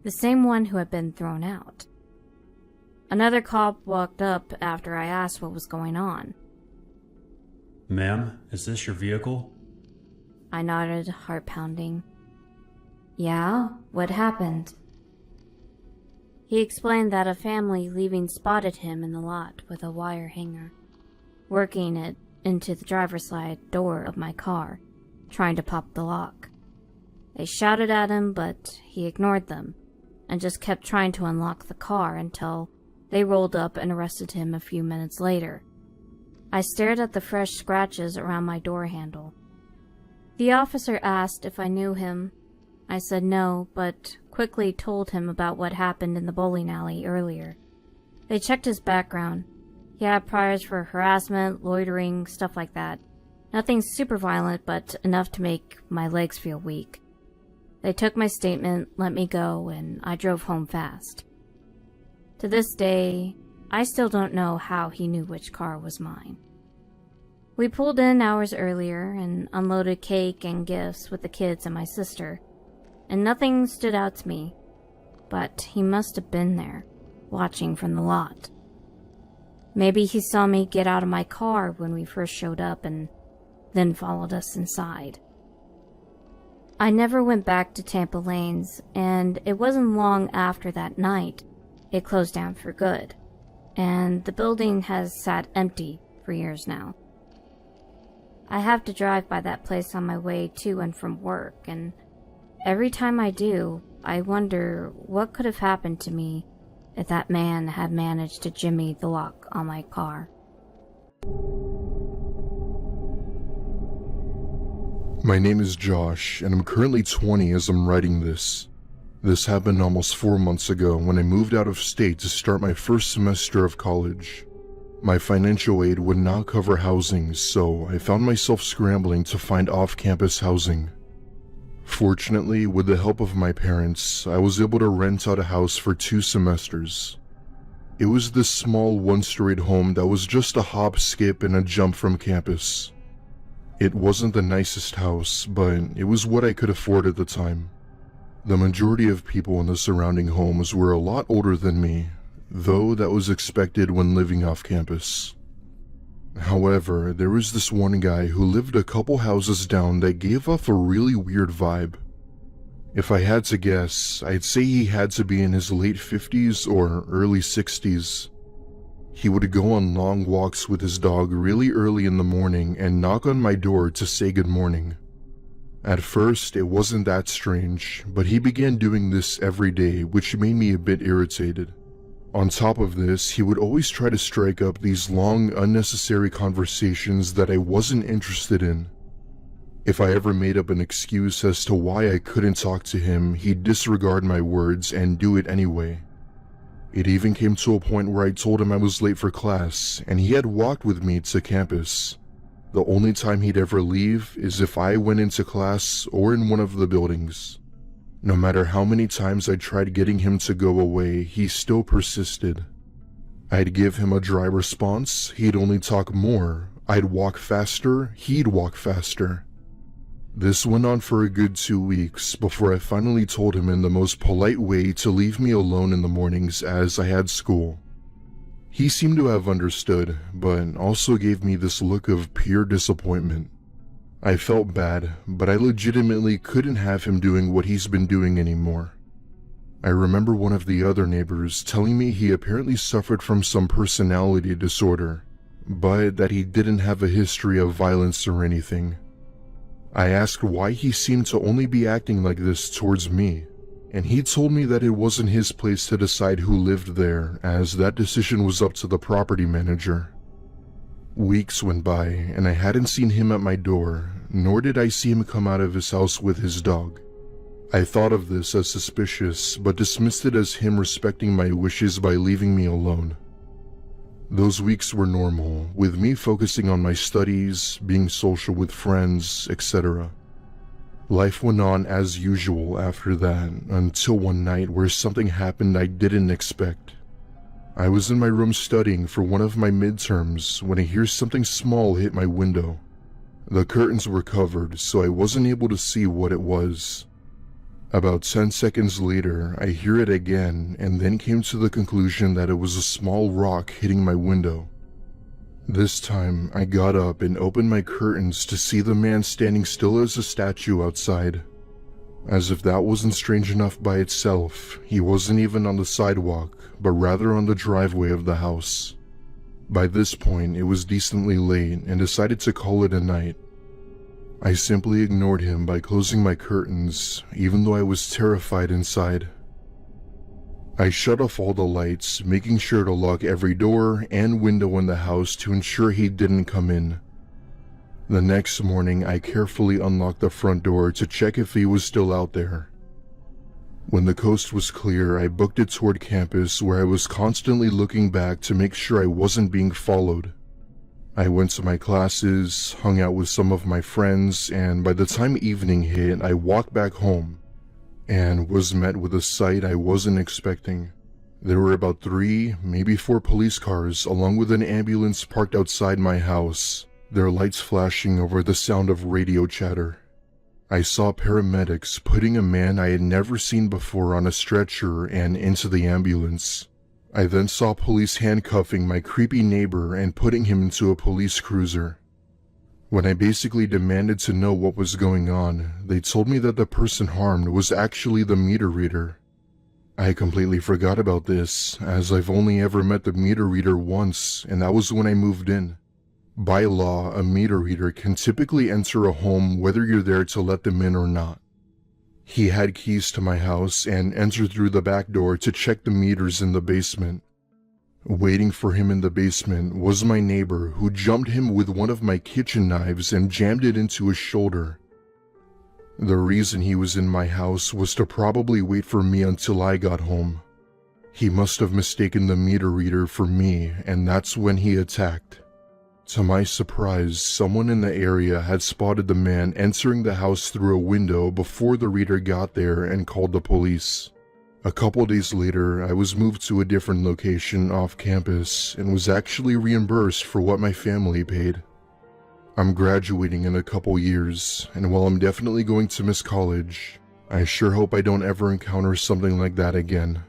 the same one who had been thrown out. Another cop walked up after I asked what was going on.
"Ma'am, is this your vehicle?"
I nodded, heart pounding. "Yeah, what happened?" He explained that a family leaving spotted him in the lot with a wire hanger, working it into the driver's side door of my car, trying to pop the lock. They shouted at him, but he ignored them, and just kept trying to unlock the car until they rolled up and arrested him a few minutes later. I stared at the fresh scratches around my door handle. The officer asked if I knew him. I said no, but quickly told him about what happened in the bowling alley earlier. They checked his background. He had priors for harassment, loitering, stuff like that. Nothing super violent, but enough to make my legs feel weak. They took my statement, let me go, and I drove home fast. To this day, I still don't know how he knew which car was mine. We pulled in hours earlier and unloaded cake and gifts with the kids and my sister, and nothing stood out to me, but he must have been there, watching from the lot. Maybe he saw me get out of my car when we first showed up and then followed us inside. I never went back to Tampa Lanes, and it wasn't long after that night it closed down for good, and the building has sat empty for years now. I have to drive by that place on my way to and from work, and every time I do, I wonder what could have happened to me if that man had managed to jimmy the lock on my car.
My name is Josh, and I'm currently 20 as I'm writing this. This happened almost 4 months ago when I moved out of state to start my first semester of college. My financial aid would not cover housing, so I found myself scrambling to find off-campus housing. Fortunately, with the help of my parents, I was able to rent out a house for 2 semesters. It was this small one-storied home that was just a hop, skip, and a jump from campus. It wasn't the nicest house, but it was what I could afford at the time. The majority of people in the surrounding homes were a lot older than me, though that was expected when living off campus. However, there was this one guy who lived a couple houses down that gave off a really weird vibe. If I had to guess, I'd say he had to be in his late 50s or early 60s. He would go on long walks with his dog really early in the morning and knock on my door to say good morning. At first, it wasn't that strange, but he began doing this every day, which made me a bit irritated. On top of this, he would always try to strike up these long, unnecessary conversations that I wasn't interested in. If I ever made up an excuse as to why I couldn't talk to him, he'd disregard my words and do it anyway. It even came to a point where I told him I was late for class, and he had walked with me to campus. The only time he'd ever leave is if I went into class or in one of the buildings. No matter how many times I tried getting him to go away, he still persisted. I'd give him a dry response, he'd only talk more. I'd walk faster, he'd walk faster. This went on for a good 2 weeks before I finally told him in the most polite way to leave me alone in the mornings as I had school. He seemed to have understood, but also gave me this look of pure disappointment. I felt bad, but I legitimately couldn't have him doing what he's been doing anymore. I remember one of the other neighbors telling me he apparently suffered from some personality disorder, but that he didn't have a history of violence or anything. I asked why he seemed to only be acting like this towards me, and he told me that it wasn't his place to decide who lived there, as that decision was up to the property manager. Weeks went by, and I hadn't seen him at my door, nor did I see him come out of his house with his dog. I thought of this as suspicious, but dismissed it as him respecting my wishes by leaving me alone. Those weeks were normal, with me focusing on my studies, being social with friends, etc. Life went on as usual after that, until one night where something happened I didn't expect. I was in my room studying for one of my midterms when I hear something small hit my window. The curtains were covered, so I wasn't able to see what it was. About 10 seconds later, I hear it again and then came to the conclusion that it was a small rock hitting my window. This time, I got up and opened my curtains to see the man standing still as a statue outside. As if that wasn't strange enough by itself, he wasn't even on the sidewalk, but rather on the driveway of the house. By this point, it was decently late and decided to call it a night. I simply ignored him by closing my curtains, even though I was terrified inside. I shut off all the lights, making sure to lock every door and window in the house to ensure he didn't come in. The next morning, I carefully unlocked the front door to check if he was still out there. When the coast was clear, I booked it toward campus where I was constantly looking back to make sure I wasn't being followed. I went to my classes, hung out with some of my friends, and by the time evening hit, I walked back home and was met with a sight I wasn't expecting. There were about 3, maybe 4 police cars along with an ambulance parked outside my house, their lights flashing over the sound of radio chatter. I saw paramedics putting a man I had never seen before on a stretcher and into the ambulance. I then saw police handcuffing my creepy neighbor and putting him into a police cruiser. When I basically demanded to know what was going on, they told me that the person harmed was actually the meter reader. I completely forgot about this, as I've only ever met the meter reader once, and that was when I moved in. By law, a meter reader can typically enter a home whether you're there to let them in or not. He had keys to my house and entered through the back door to check the meters in the basement. Waiting for him in the basement was my neighbor, who jumped him with one of my kitchen knives and jammed it into his shoulder. The reason he was in my house was to probably wait for me until I got home. He must have mistaken the meter reader for me, and that's when he attacked. To my surprise, someone in the area had spotted the man entering the house through a window before the reader got there and called the police. A couple days later, I was moved to a different location off campus and was actually reimbursed for what my family paid. I'm graduating in a couple years, and while I'm definitely going to miss college, I sure hope I don't ever encounter something like that again.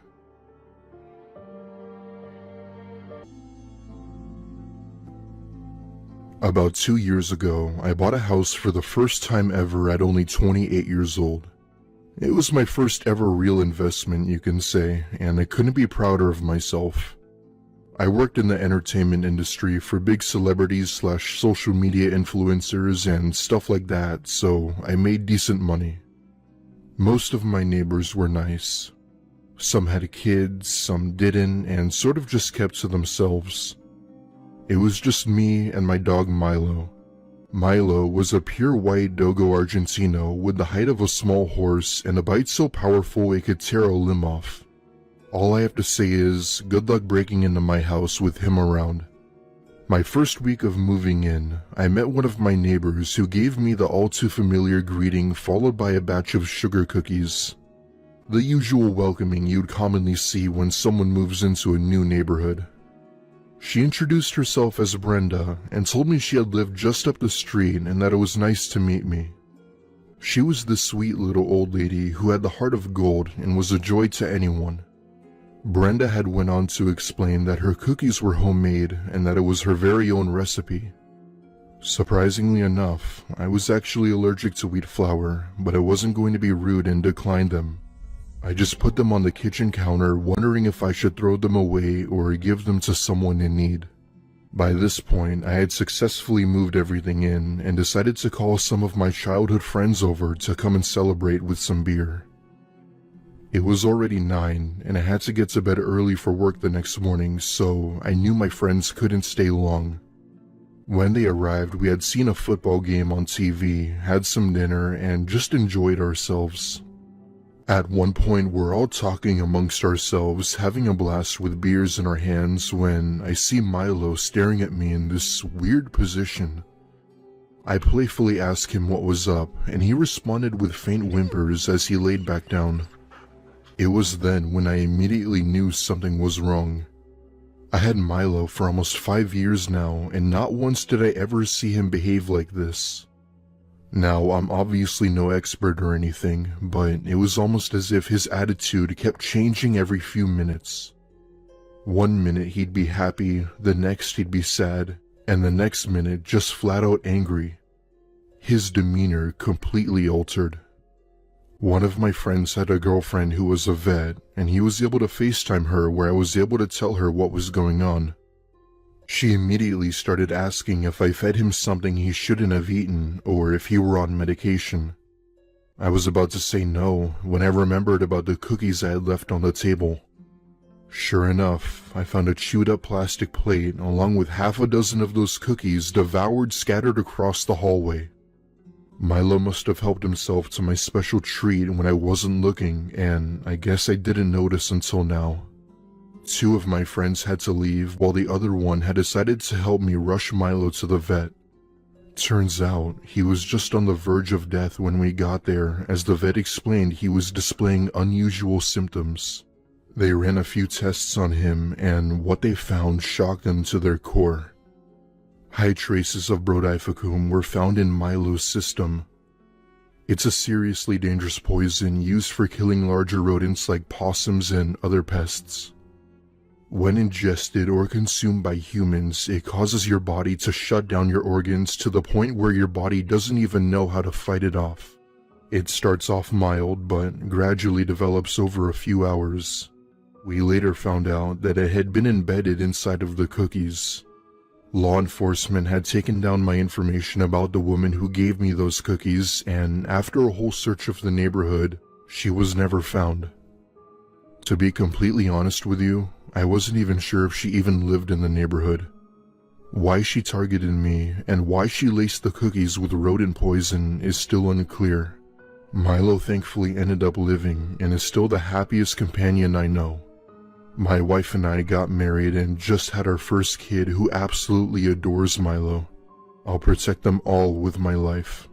About 2 years ago, I bought a house for the first time ever at only 28 years old. It was my first ever real investment, you can say, and I couldn't be prouder of myself. I worked in the entertainment industry for big celebrities/social media influencers and stuff like that, so I made decent money. Most of my neighbors were nice. Some had kids, some didn't, and sort of just kept to themselves. It was just me and my dog Milo. Milo was a pure white Dogo Argentino with the height of a small horse and a bite so powerful it could tear a limb off. All I have to say is, good luck breaking into my house with him around. My first week of moving in, I met one of my neighbors who gave me the all too familiar greeting followed by a batch of sugar cookies. The usual welcoming you'd commonly see when someone moves into a new neighborhood. She introduced herself as Brenda and told me she had lived just up the street and that it was nice to meet me. She was the sweet little old lady who had the heart of gold and was a joy to anyone. Brenda had went on to explain that her cookies were homemade and that it was her very own recipe. Surprisingly enough, I was actually allergic to wheat flour, but I wasn't going to be rude and decline them. I just put them on the kitchen counter, wondering if I should throw them away or give them to someone in need. By this point, I had successfully moved everything in and decided to call some of my childhood friends over to come and celebrate with some beer. It was already 9, and I had to get to bed early for work the next morning, so I knew my friends couldn't stay long. When they arrived, we had seen a football game on TV, had some dinner, and just enjoyed ourselves. At one point, we're all talking amongst ourselves, having a blast with beers in our hands, when I see Milo staring at me in this weird position. I playfully asked him what was up, and he responded with faint whimpers as he laid back down. It was then when I immediately knew something was wrong. I had Milo for almost 5 years now, and not once did I ever see him behave like this. Now, I'm obviously no expert or anything, but it was almost as if his attitude kept changing every few minutes. One minute he'd be happy, the next he'd be sad, and the next minute just flat out angry. His demeanor completely altered. One of my friends had a girlfriend who was a vet, and he was able to FaceTime her where I was able to tell her what was going on. She immediately started asking if I fed him something he shouldn't have eaten or if he were on medication. I was about to say no when I remembered about the cookies I had left on the table. Sure enough, I found a chewed up plastic plate along with half a dozen of those cookies devoured scattered across the hallway. Milo must have helped himself to my special treat when I wasn't looking, and I guess I didn't notice until now. 2 of my friends had to leave while the other one had decided to help me rush Milo to the vet. Turns out, he was just on the verge of death when we got there. As the vet explained, he was displaying unusual symptoms. They ran a few tests on him, and what they found shocked them to their core. High traces of brodifacoum were found in Milo's system. It's a seriously dangerous poison used for killing larger rodents like possums and other pests. When ingested or consumed by humans, it causes your body to shut down your organs to the point where your body doesn't even know how to fight it off. It starts off mild, but gradually develops over a few hours. We later found out that it had been embedded inside of the cookies. Law enforcement had taken down my information about the woman who gave me those cookies, and after a whole search of the neighborhood, she was never found. To be completely honest with you, I wasn't even sure if she even lived in the neighborhood. Why she targeted me and why she laced the cookies with rodent poison is still unclear. Milo thankfully ended up living and is still the happiest companion I know. My wife and I got married and just had our first kid who absolutely adores Milo. I'll protect them all with my life.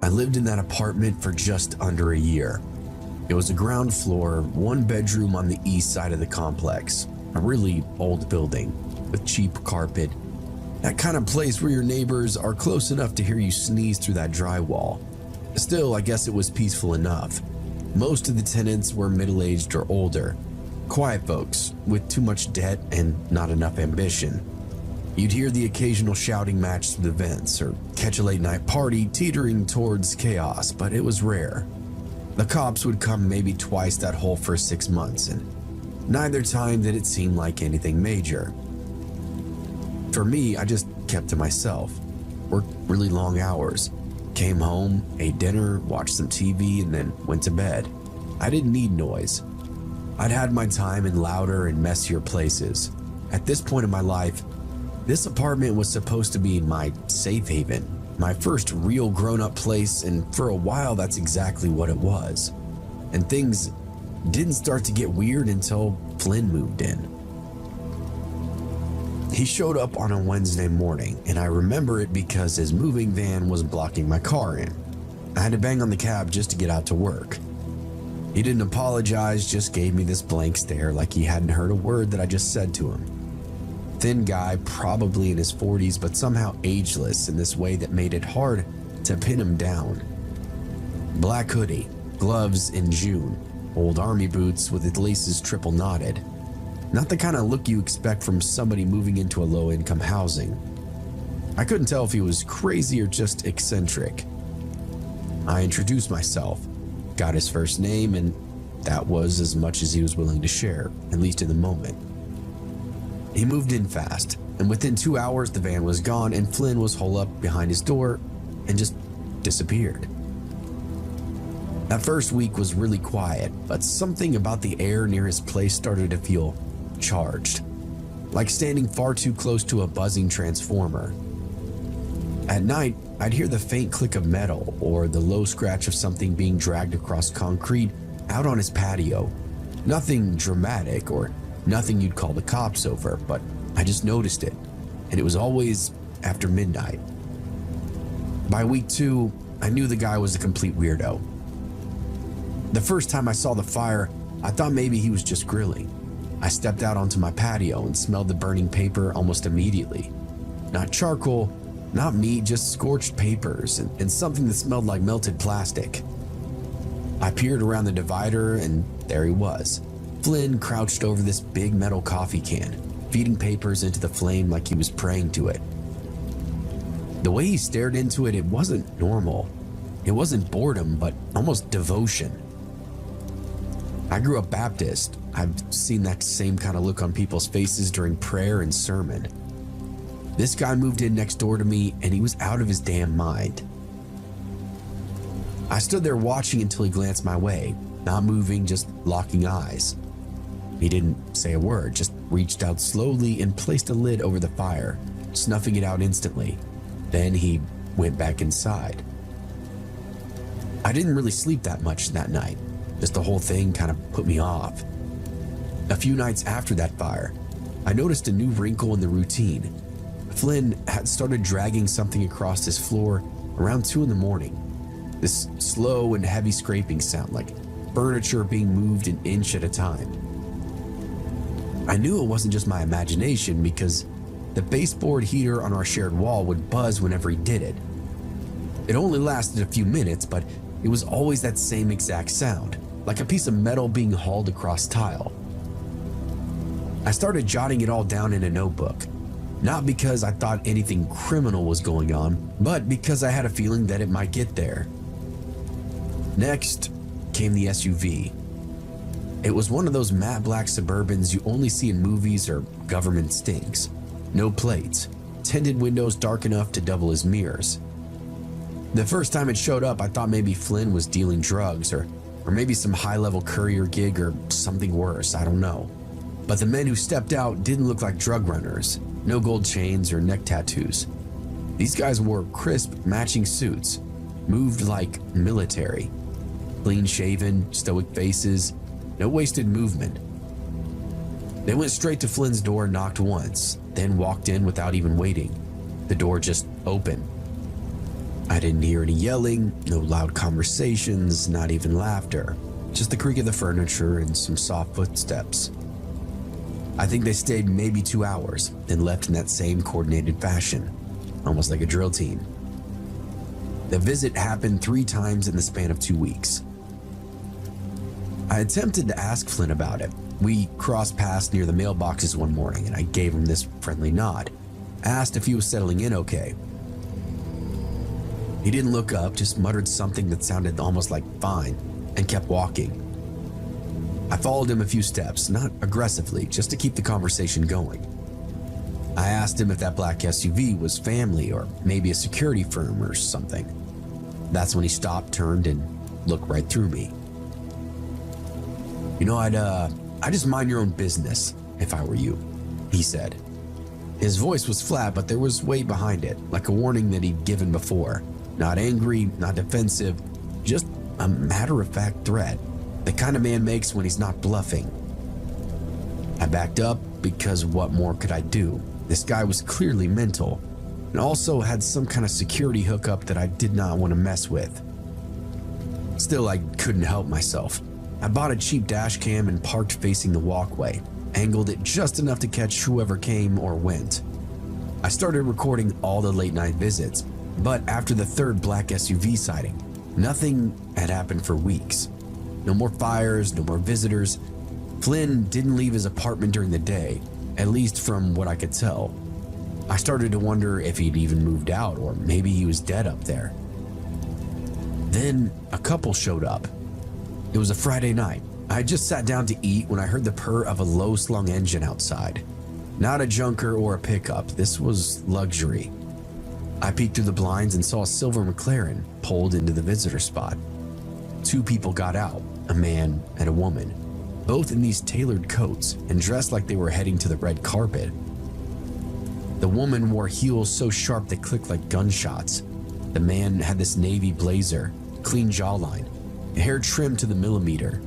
I lived in that apartment for just under a year. It was a ground floor, 1 bedroom on the east side of the complex. A really old building with cheap carpet. That kind of place where your neighbors are close enough to hear you sneeze through that drywall. Still, I guess it was peaceful enough. Most of the tenants were middle-aged or older. Quiet folks with too much debt and not enough ambition. You'd hear the occasional shouting match through the vents or catch a late-night party teetering towards chaos, but it was rare. The cops would come maybe twice that whole first 6 months, and neither time did it seem like anything major. For me, I just kept to myself, worked really long hours, Came home, ate dinner, watched some TV, and then went to bed. I didn't need noise. I'd had my time in louder and messier places. At this point in my life, this apartment was supposed to be my safe haven, my first real grown-up place, and for a while that's exactly what it was. And things didn't start to get weird until Flynn moved in. He showed up on a Wednesday morning, and I remember it because his moving van was blocking my car in. I had to bang on the cab just to get out to work. He didn't apologize, just gave me this blank stare like he hadn't heard a word that I just said to him. Thin guy, probably in his 40s, but somehow ageless in this way that made it hard to pin him down. Black hoodie, gloves in June, old army boots with its laces triple knotted. Not the kind of look you expect from somebody moving into a low-income housing. I couldn't tell if he was crazy or just eccentric. I introduced myself, got his first name, and that was as much as he was willing to share, at least in the moment. He moved in fast, and within 2 hours the van was gone and Flynn was holed up behind his door and just disappeared. That first week was really quiet, but something about the air near his place started to feel charged, like standing far too close to a buzzing transformer. At night, I'd hear the faint click of metal or the low scratch of something being dragged across concrete out on his patio. Nothing dramatic or nothing you'd call the cops over, but I just noticed it, and it was always after midnight. By week 2, I knew the guy was a complete weirdo. The first time I saw the fire, I thought maybe he was just grilling. I stepped out onto my patio and smelled the burning paper almost immediately. Not charcoal, not meat, just scorched papers and something that smelled like melted plastic. I peered around the divider and there he was. Flynn crouched over this big metal coffee can, feeding papers into the flame like he was praying to it. The way he stared into it, it wasn't normal. It wasn't boredom, but almost devotion. I grew up Baptist. I've seen that same kind of look on people's faces during prayer and sermon. This guy moved in next door to me and he was out of his damn mind. I stood there watching until he glanced my way, not moving, just locking eyes. He didn't say a word, just reached out slowly and placed a lid over the fire, snuffing it out instantly. Then he went back inside. I didn't really sleep that much that night. Just the whole thing kind of put me off. A few nights after that fire, I noticed a new wrinkle in the routine. Flynn had started dragging something across his floor around 2 a.m. This slow and heavy scraping sound, like furniture being moved an inch at a time. I knew it wasn't just my imagination because the baseboard heater on our shared wall would buzz whenever he did it. It only lasted a few minutes, but it was always that same exact sound, like a piece of metal being hauled across tile. I started jotting it all down in a notebook, not because I thought anything criminal was going on, but because I had a feeling that it might get there. Next came the SUV. It was one of those matte black Suburbans you only see in movies or government stings. No plates, tinted windows dark enough to double as mirrors. The first time it showed up, I thought maybe Flynn was dealing drugs or maybe some high-level courier gig or something worse, I don't know. But the men who stepped out didn't look like drug runners, no gold chains or neck tattoos. These guys wore crisp, matching suits, moved like military. Clean-shaven, stoic faces, no wasted movement. They went straight to Flynn's door, knocked once, then walked in without even waiting. The door just opened. I didn't hear any yelling, no loud conversations, not even laughter, just the creak of the furniture and some soft footsteps. I think they stayed maybe 2 hours, then left in that same coordinated fashion, almost like a drill team. The visit happened 3 times in the span of 2 weeks. I attempted to ask Flynn about it. We crossed paths near the mailboxes one morning and I gave him this friendly nod, asked if he was settling in okay. He didn't look up, just muttered something that sounded almost like fine and kept walking. I followed him a few steps, not aggressively, just to keep the conversation going. I asked him if that black SUV was family or maybe a security firm or something. That's when he stopped, turned, and looked right through me. "You know, I'd just mind your own business if I were you," he said. His voice was flat, but there was weight behind it, like a warning that he'd given before. Not angry, not defensive, just a matter-of-fact threat. The kind of man makes when he's not bluffing. I backed up because what more could I do? This guy was clearly mental and also had some kind of security hookup that I did not want to mess with. Still, I couldn't help myself. I bought a cheap dash cam and parked facing the walkway, angled it just enough to catch whoever came or went. I started recording all the late night visits, but after the third black SUV sighting, nothing had happened for weeks. No more fires, no more visitors. Flynn didn't leave his apartment during the day, at least from what I could tell. I started to wonder if he'd even moved out or maybe he was dead up there. Then a couple showed up. It was a Friday night. I had just sat down to eat when I heard the purr of a low-slung engine outside. Not a junker or a pickup, this was luxury. I peeked through the blinds and saw a silver McLaren pulled into the visitor spot. Two people got out, a man and a woman, both in these tailored coats and dressed like they were heading to the red carpet. The woman wore heels so sharp they clicked like gunshots. The man had this navy blazer, clean jawline, hair trimmed to the millimeter.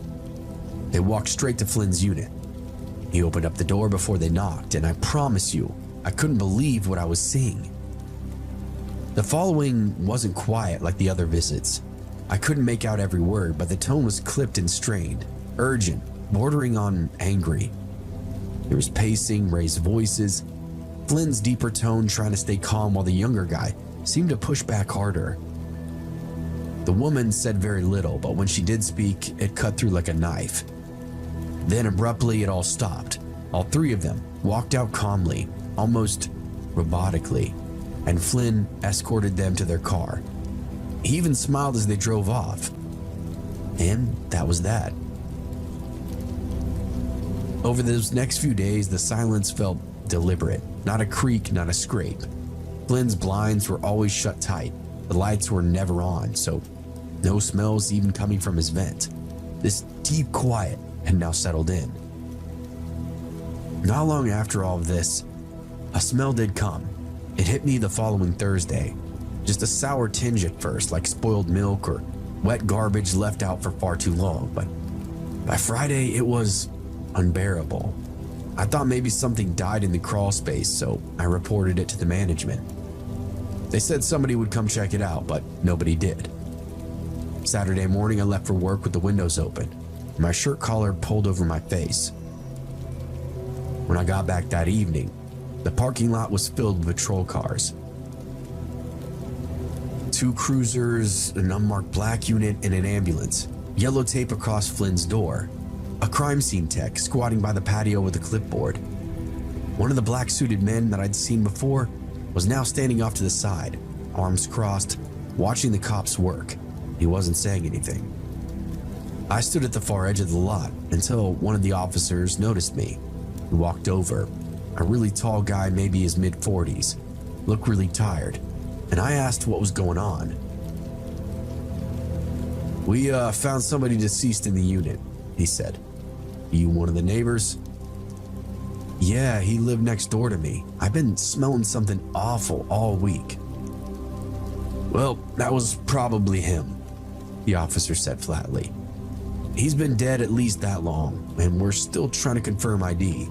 They walked straight to Flynn's unit. He opened up the door before they knocked, and I promise you, I couldn't believe what I was seeing. The following wasn't quiet like the other visits. I couldn't make out every word, but the tone was clipped and strained, urgent, bordering on angry. There was pacing, raised voices, Flynn's deeper tone trying to stay calm while the younger guy seemed to push back harder. The woman said very little, but when she did speak, it cut through like a knife. Then abruptly it all stopped. All three of them walked out calmly, almost robotically, and Flynn escorted them to their car. He even smiled as they drove off. And that was that. Over those next few days, the silence felt deliberate. Not a creak, not a scrape. Flynn's blinds were always shut tight. The lights were never on, so no smells even coming from his vent. This deep quiet had now settled in. Not long after all of this, a smell did come. It hit me the following Thursday. Just a sour tinge at first, like spoiled milk or wet garbage left out for far too long, but by Friday it was unbearable. I thought maybe something died in the crawl space, so I reported it to the management. They said somebody would come check it out, but nobody did. Saturday morning I left for work with the windows open, my shirt collar pulled over my face. When I got back that evening, the parking lot was filled with patrol cars. 2 cruisers, an unmarked black unit, and an ambulance. Yellow tape across Flynn's door. A crime scene tech squatting by the patio with a clipboard. One of the black suited men that I'd seen before was now standing off to the side, arms crossed, watching the cops work. He wasn't saying anything. I stood at the far edge of the lot until one of the officers noticed me. He walked over, a really tall guy, maybe his mid-40s, looked really tired, and I asked what was going on. "We found somebody deceased in the unit," he said. "You one of the neighbors?" "Yeah, he lived next door to me. I've been smelling something awful all week." "Well, that was probably him," the officer said flatly. "He's been dead at least that long, and we're still trying to confirm ID."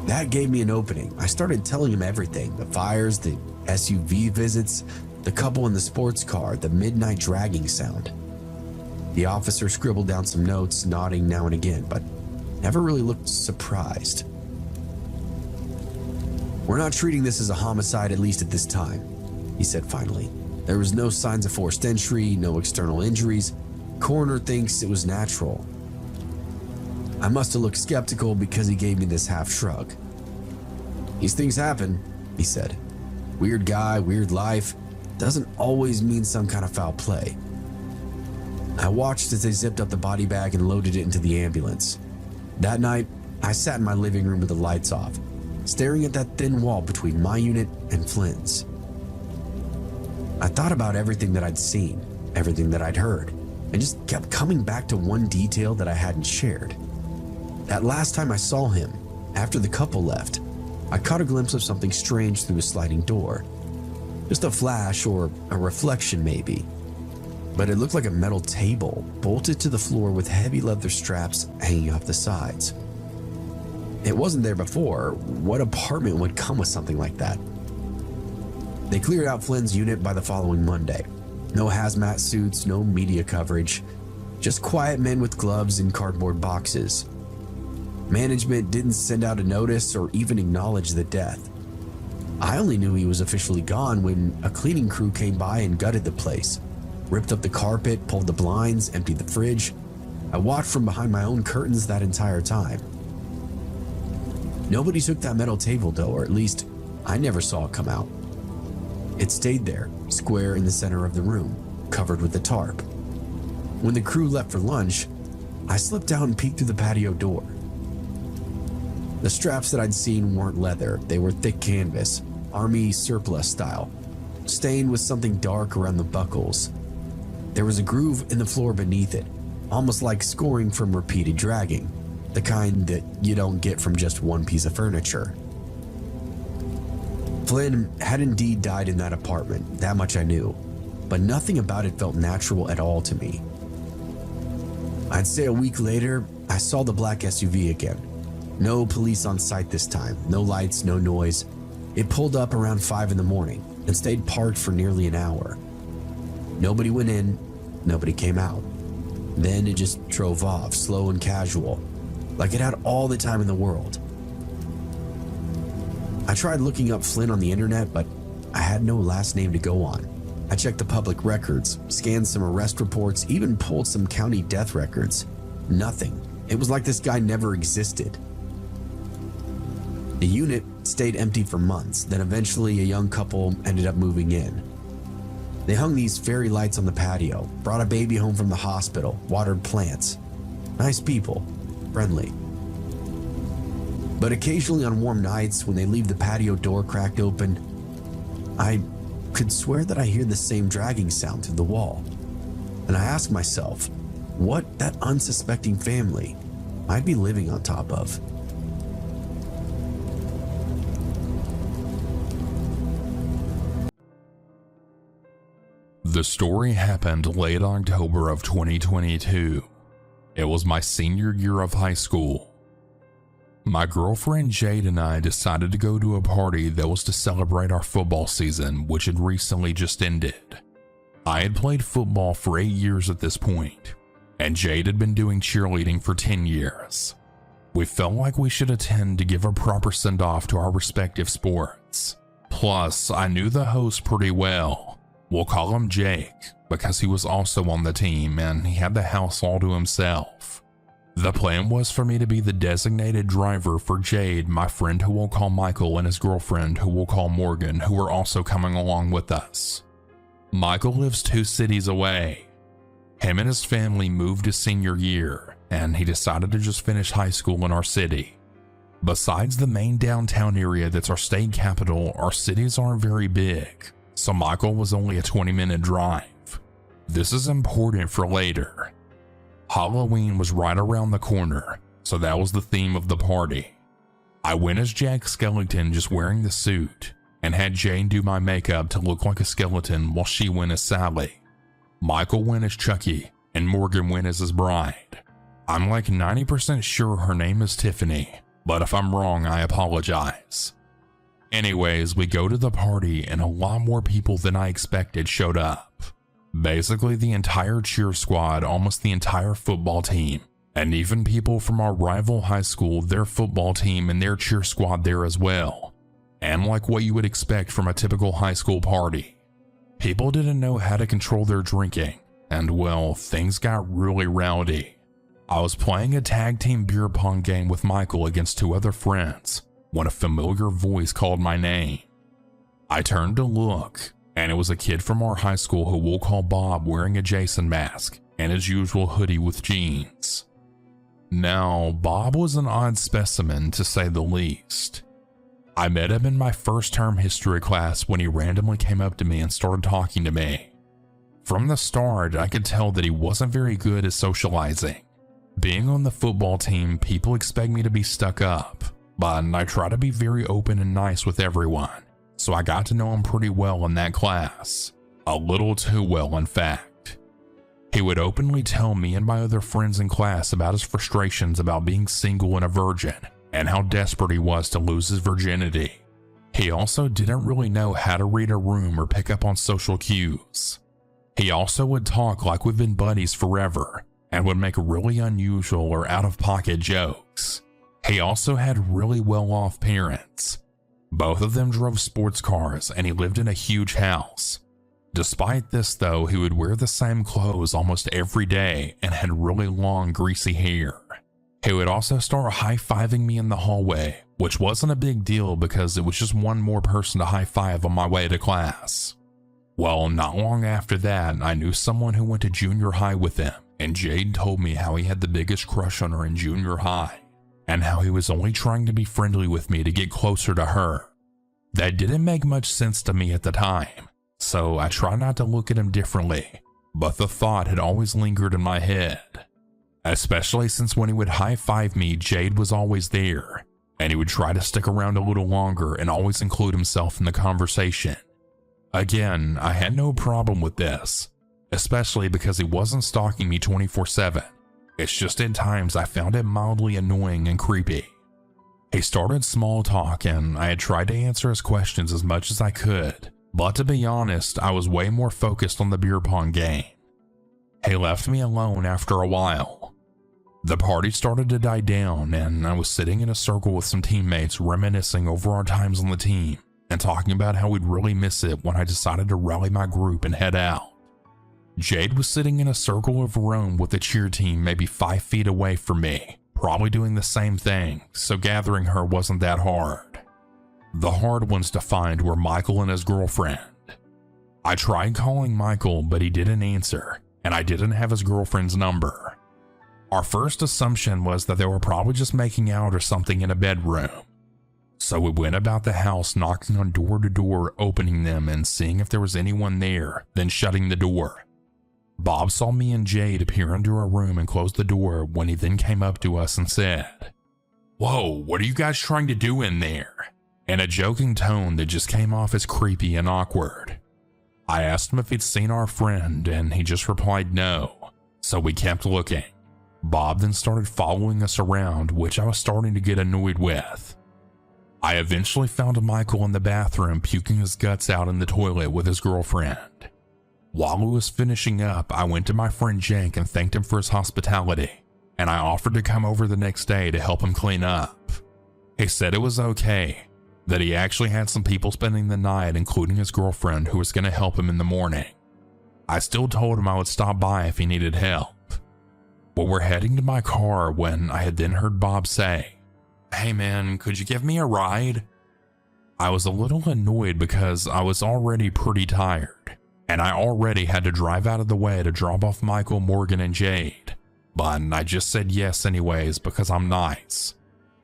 That gave me an opening. I started telling him everything: the fires, the SUV visits, the couple in the sports car, the midnight dragging sound. The officer scribbled down some notes, nodding now and again, but never really looked surprised. "We're not treating this as a homicide, at least at this time," he said finally. "There was no signs of forced entry, no external injuries. Coroner thinks it was natural." I must have looked skeptical because he gave me this half shrug. "These things happen," he said. "Weird guy, weird life. Doesn't always mean some kind of foul play." I watched as they zipped up the body bag and loaded it into the ambulance. That night, I sat in my living room with the lights off, staring at that thin wall between my unit and Flynn's. I thought about everything that I'd seen, everything that I'd heard, and just kept coming back to one detail that I hadn't shared. That last time I saw him, after the couple left, I caught a glimpse of something strange through a sliding door. Just a flash or a reflection maybe. But it looked like a metal table bolted to the floor with heavy leather straps hanging off the sides. It wasn't there before. What apartment would come with something like that? They cleared out Flynn's unit by the following Monday. No hazmat suits, no media coverage, just quiet men with gloves and cardboard boxes. Management didn't send out a notice or even acknowledge the death. I only knew he was officially gone when a cleaning crew came by and gutted the place, ripped up the carpet, pulled the blinds, emptied the fridge. I watched from behind my own curtains that entire time. Nobody took that metal table though, or at least I never saw it come out. It stayed there, square in the center of the room, covered with a tarp. When the crew left for lunch, I slipped out and peeked through the patio door. The straps that I'd seen weren't leather, they were thick canvas, army surplus style, stained with something dark around the buckles. There was a groove in the floor beneath it, almost like scoring from repeated dragging, the kind that you don't get from just one piece of furniture. Flynn had indeed died in that apartment, that much I knew, but nothing about it felt natural at all to me. I'd say a week later, I saw the black SUV again. No police on site this time, no lights, no noise. It pulled up around 5 in the morning and stayed parked for nearly an hour. Nobody went in, nobody came out. Then it just drove off, slow and casual, like it had all the time in the world. I tried looking up Flynn on the internet, but I had no last name to go on. I checked the public records, scanned some arrest reports, even pulled some county death records. Nothing. It was like this guy never existed. The unit stayed empty for months, then eventually a young couple ended up moving in. They hung these fairy lights on the patio, brought a baby home from the hospital, watered plants. Nice people, friendly. But occasionally on warm nights, when they leave the patio door cracked open, I could swear that I hear the same dragging sound through the wall. And I ask myself, what that unsuspecting family might be living on top of.
The story happened late October of 2022. It was my senior year of high school. My girlfriend Jade and I decided to go to a party that was to celebrate our football season, which had recently just ended. I had played football for 8 years at this point, and Jade had been doing cheerleading for 10 years. We felt like we should attend to give a proper send-off to our respective sports. Plus, I knew the host pretty well. We'll call him Jake, because he was also on the team and he had the house all to himself. The plan was for me to be the designated driver for Jade, my friend who we'll call Michael, and his girlfriend who we'll call Morgan, who were also coming along with us. Michael lives 2 cities away. Him and his family moved his senior year, and he decided to just finish high school in our city. Besides the main downtown area that's our state capital, our cities aren't very big, so Michael was only a 20-minute drive. This is important for later. Halloween was right around the corner, so that was the theme of the party. I went as Jack Skellington, just wearing the suit, and had Jane do my makeup to look like a skeleton while she went as Sally. Michael went as Chucky, and Morgan went as his bride. I'm like 90% sure her name is Tiffany, but if I'm wrong, I apologize. Anyways, we go to the party and a lot more people than I expected showed up. Basically the entire cheer squad, almost the entire football team, and even people from our rival high school, their football team and their cheer squad there as well. And like what you would expect from a typical high school party. People didn't know how to control their drinking, and well, things got really rowdy. I was playing a tag team beer pong game with Michael against 2 other friends when a familiar voice called my name. I turned to look, and it was a kid from our high school who we'll call Bob, wearing a Jason mask and his usual hoodie with jeans. Now, Bob was an odd specimen to say the least. I met him in my first term history class when he randomly came up to me and started talking to me. From the start, I could tell that he wasn't very good at socializing. Being on the football team, people expect me to be stuck up, but I try to be very open and nice with everyone, so I got to know him pretty well in that class. A little too well, in fact. He would openly tell me and my other friends in class about his frustrations about being single and a virgin, and how desperate he was to lose his virginity. He also didn't really know how to read a room or pick up on social cues. He also would talk like we've been buddies forever, and would make really unusual or out-of-pocket jokes. He also had really well-off parents. Both of them drove sports cars, and he lived in a huge house. Despite this though, he would wear the same clothes almost every day and had really long, greasy hair. He would also start high-fiving me in the hallway, which wasn't a big deal because it was just one more person to high-five on my way to class. Well, not long after that, I knew someone who went to junior high with him, and Jade told me how he had the biggest crush on her in junior high, and how he was only trying to be friendly with me to get closer to her. That didn't make much sense to me at the time, so I tried not to look at him differently, but the thought had always lingered in my head. Especially since when he would high-five me, Jade was always there, and he would try to stick around a little longer and always include himself in the conversation. Again, I had no problem with this, especially because he wasn't stalking me 24/7. It's just at times I found it mildly annoying and creepy. He started small talk, and I had tried to answer his questions as much as I could, but to be honest, I was way more focused on the beer pong game. He left me alone after a while. The party started to die down, and I was sitting in a circle with some teammates reminiscing over our times on the team and talking about how we'd really miss it when I decided to rally my group and head out. Jade was sitting in a circle of her own with the cheer team maybe 5 feet away from me, probably doing the same thing, so gathering her wasn't that hard. The hard ones to find were Michael and his girlfriend. I tried calling Michael, but he didn't answer, and I didn't have his girlfriend's number. Our first assumption was that they were probably just making out or something in a bedroom. So we went about the house knocking on door to door, opening them and seeing if there was anyone there, then shutting the door. Bob saw me and Jade appear into our room and close the door when he then came up to us and said, "Whoa, what are you guys trying to do in there?" in a joking tone that just came off as creepy and awkward. I asked him if he'd seen our friend, and he just replied no, so we kept looking. Bob then started following us around, which I was starting to get annoyed with. I eventually found Michael in the bathroom puking his guts out in the toilet with his girlfriend. While he was finishing up, I went to my friend Jank and thanked him for his hospitality, and I offered to come over the next day to help him clean up. He said it was okay, that he actually had some people spending the night, including his girlfriend, who was going to help him in the morning. I still told him I would stop by if he needed help. But we're heading to my car when I had then heard Bob say, "Hey man, could you give me a ride?" I was a little annoyed because I was already pretty tired, and I already had to drive out of the way to drop off Michael, Morgan, and Jade, but I just said yes anyways because I'm nice.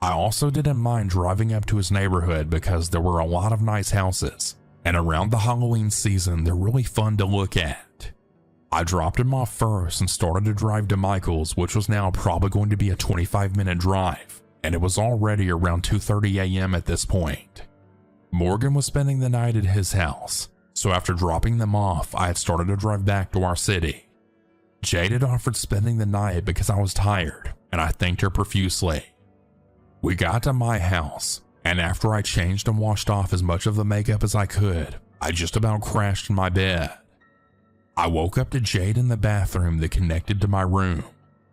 I also didn't mind driving up to his neighborhood because there were a lot of nice houses, and around the Halloween season they're really fun to look at. I dropped him off first and started to drive to Michael's, which was now probably going to be a 25-minute drive, and it was already around 2:30 a.m. at this point. Morgan was spending the night at his house, so after dropping them off, I had started to drive back to our city. Jade had offered spending the night because I was tired, and I thanked her profusely. We got to my house, and after I changed and washed off as much of the makeup as I could, I just about crashed in my bed. I woke up to Jade in the bathroom that connected to my room.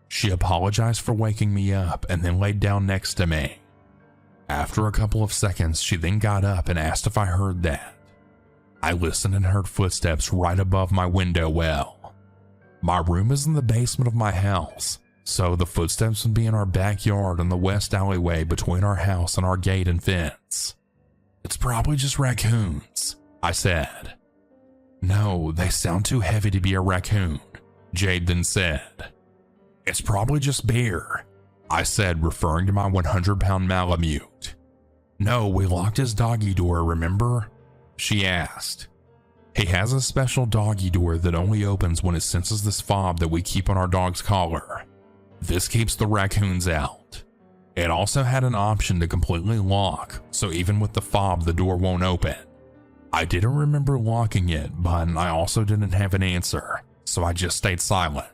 She apologized for waking me up and then laid down next to me. After a couple of seconds, she then got up and asked if I heard that. I listened and heard footsteps right above my window well. My room is in the basement of my house, so the footsteps would be in our backyard in the west alleyway between our house and our gate and fence. "It's probably just raccoons," I said. "No, they sound too heavy to be a raccoon," Jade then said. "It's probably just bear," I said, referring to my 100-pound Malamute. No, we locked his doggy door, remember? She asked. He has a special doggy door that only opens when it senses this fob that we keep on our dog's collar. This keeps the raccoons out. It also had an option to completely lock, so even with the fob, the door won't open. I didn't remember locking it, but I also didn't have an answer, so I just stayed silent.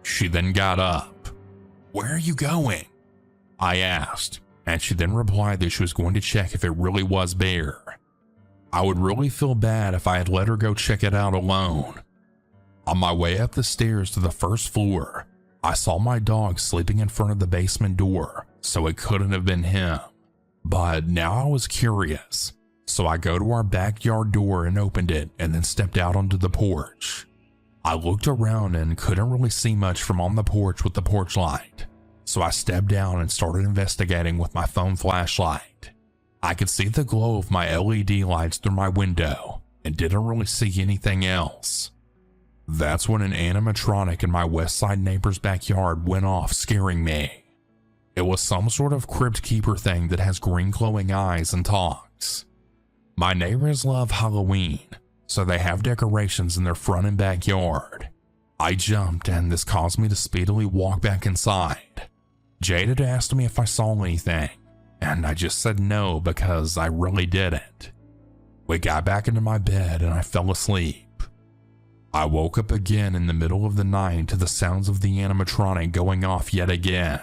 She then got up. Where are you going? I asked, and she then replied that she was going to check if it really was Bear. I would really feel bad if I had let her go check it out alone. On my way up the stairs to the first floor, I saw my dog sleeping in front of the basement door, so it couldn't have been him. But now I was curious, so I go to our backyard door and opened it and then stepped out onto the porch. I looked around and couldn't really see much from on the porch with the porch light, so I stepped down and started investigating with my phone flashlight. I could see the glow of my LED lights through my window and didn't really see anything else. That's when an animatronic in my west side neighbor's backyard went off, scaring me. It was some sort of crypt keeper thing that has green glowing eyes and talks. My neighbors love Halloween, so they have decorations in their front and backyard. I jumped and this caused me to speedily walk back inside. Jade had asked me if I saw anything, and I just said no because I really didn't. We got back into my bed and I fell asleep. I woke up again in the middle of the night to the sounds of the animatronic going off yet again.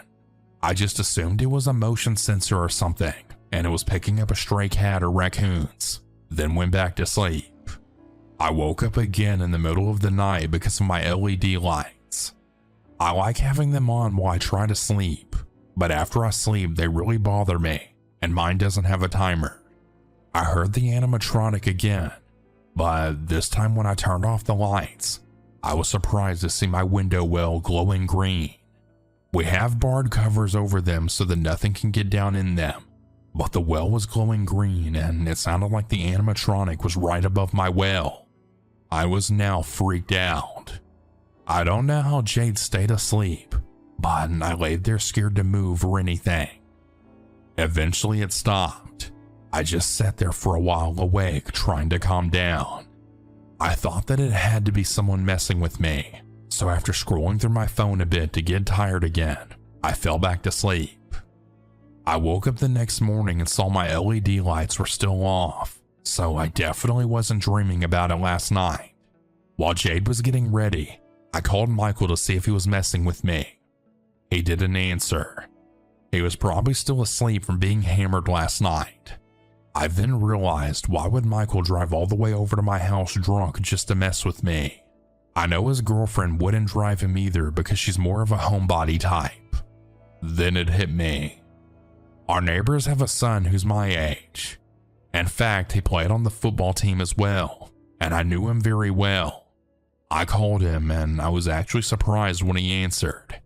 I just assumed it was a motion sensor or something, and it was picking up a stray cat or raccoons, then went back to sleep. I woke up again in the middle of the night because of my LED lights. I like having them on while I try to sleep, but after I sleep they really bother me, and mine doesn't have a timer. I heard the animatronic again, but this time when I turned off the lights, I was surprised to see my window well glowing green. We have barred covers over them so that nothing can get down in them, but the well was glowing green and it sounded like the animatronic was right above my well. I was now freaked out. I don't know how Jade stayed asleep, but I laid there scared to move or anything. Eventually it stopped. I just sat there for a while awake, trying to calm down. I thought that it had to be someone messing with me, so after scrolling through my phone a bit to get tired again, I fell back to sleep. I woke up the next morning and saw my LED lights were still off, so I definitely wasn't dreaming about it last night. While Jade was getting ready, I called Michael to see if he was messing with me. He didn't answer. He was probably still asleep from being hammered last night. I then realized, why would Michael drive all the way over to my house drunk just to mess with me? I know his girlfriend wouldn't drive him either because she's more of a homebody type. Then it hit me. Our neighbors have a son who's my age. In fact, he played on the football team as well, and I knew him very well. I called him and I was actually surprised when he answered.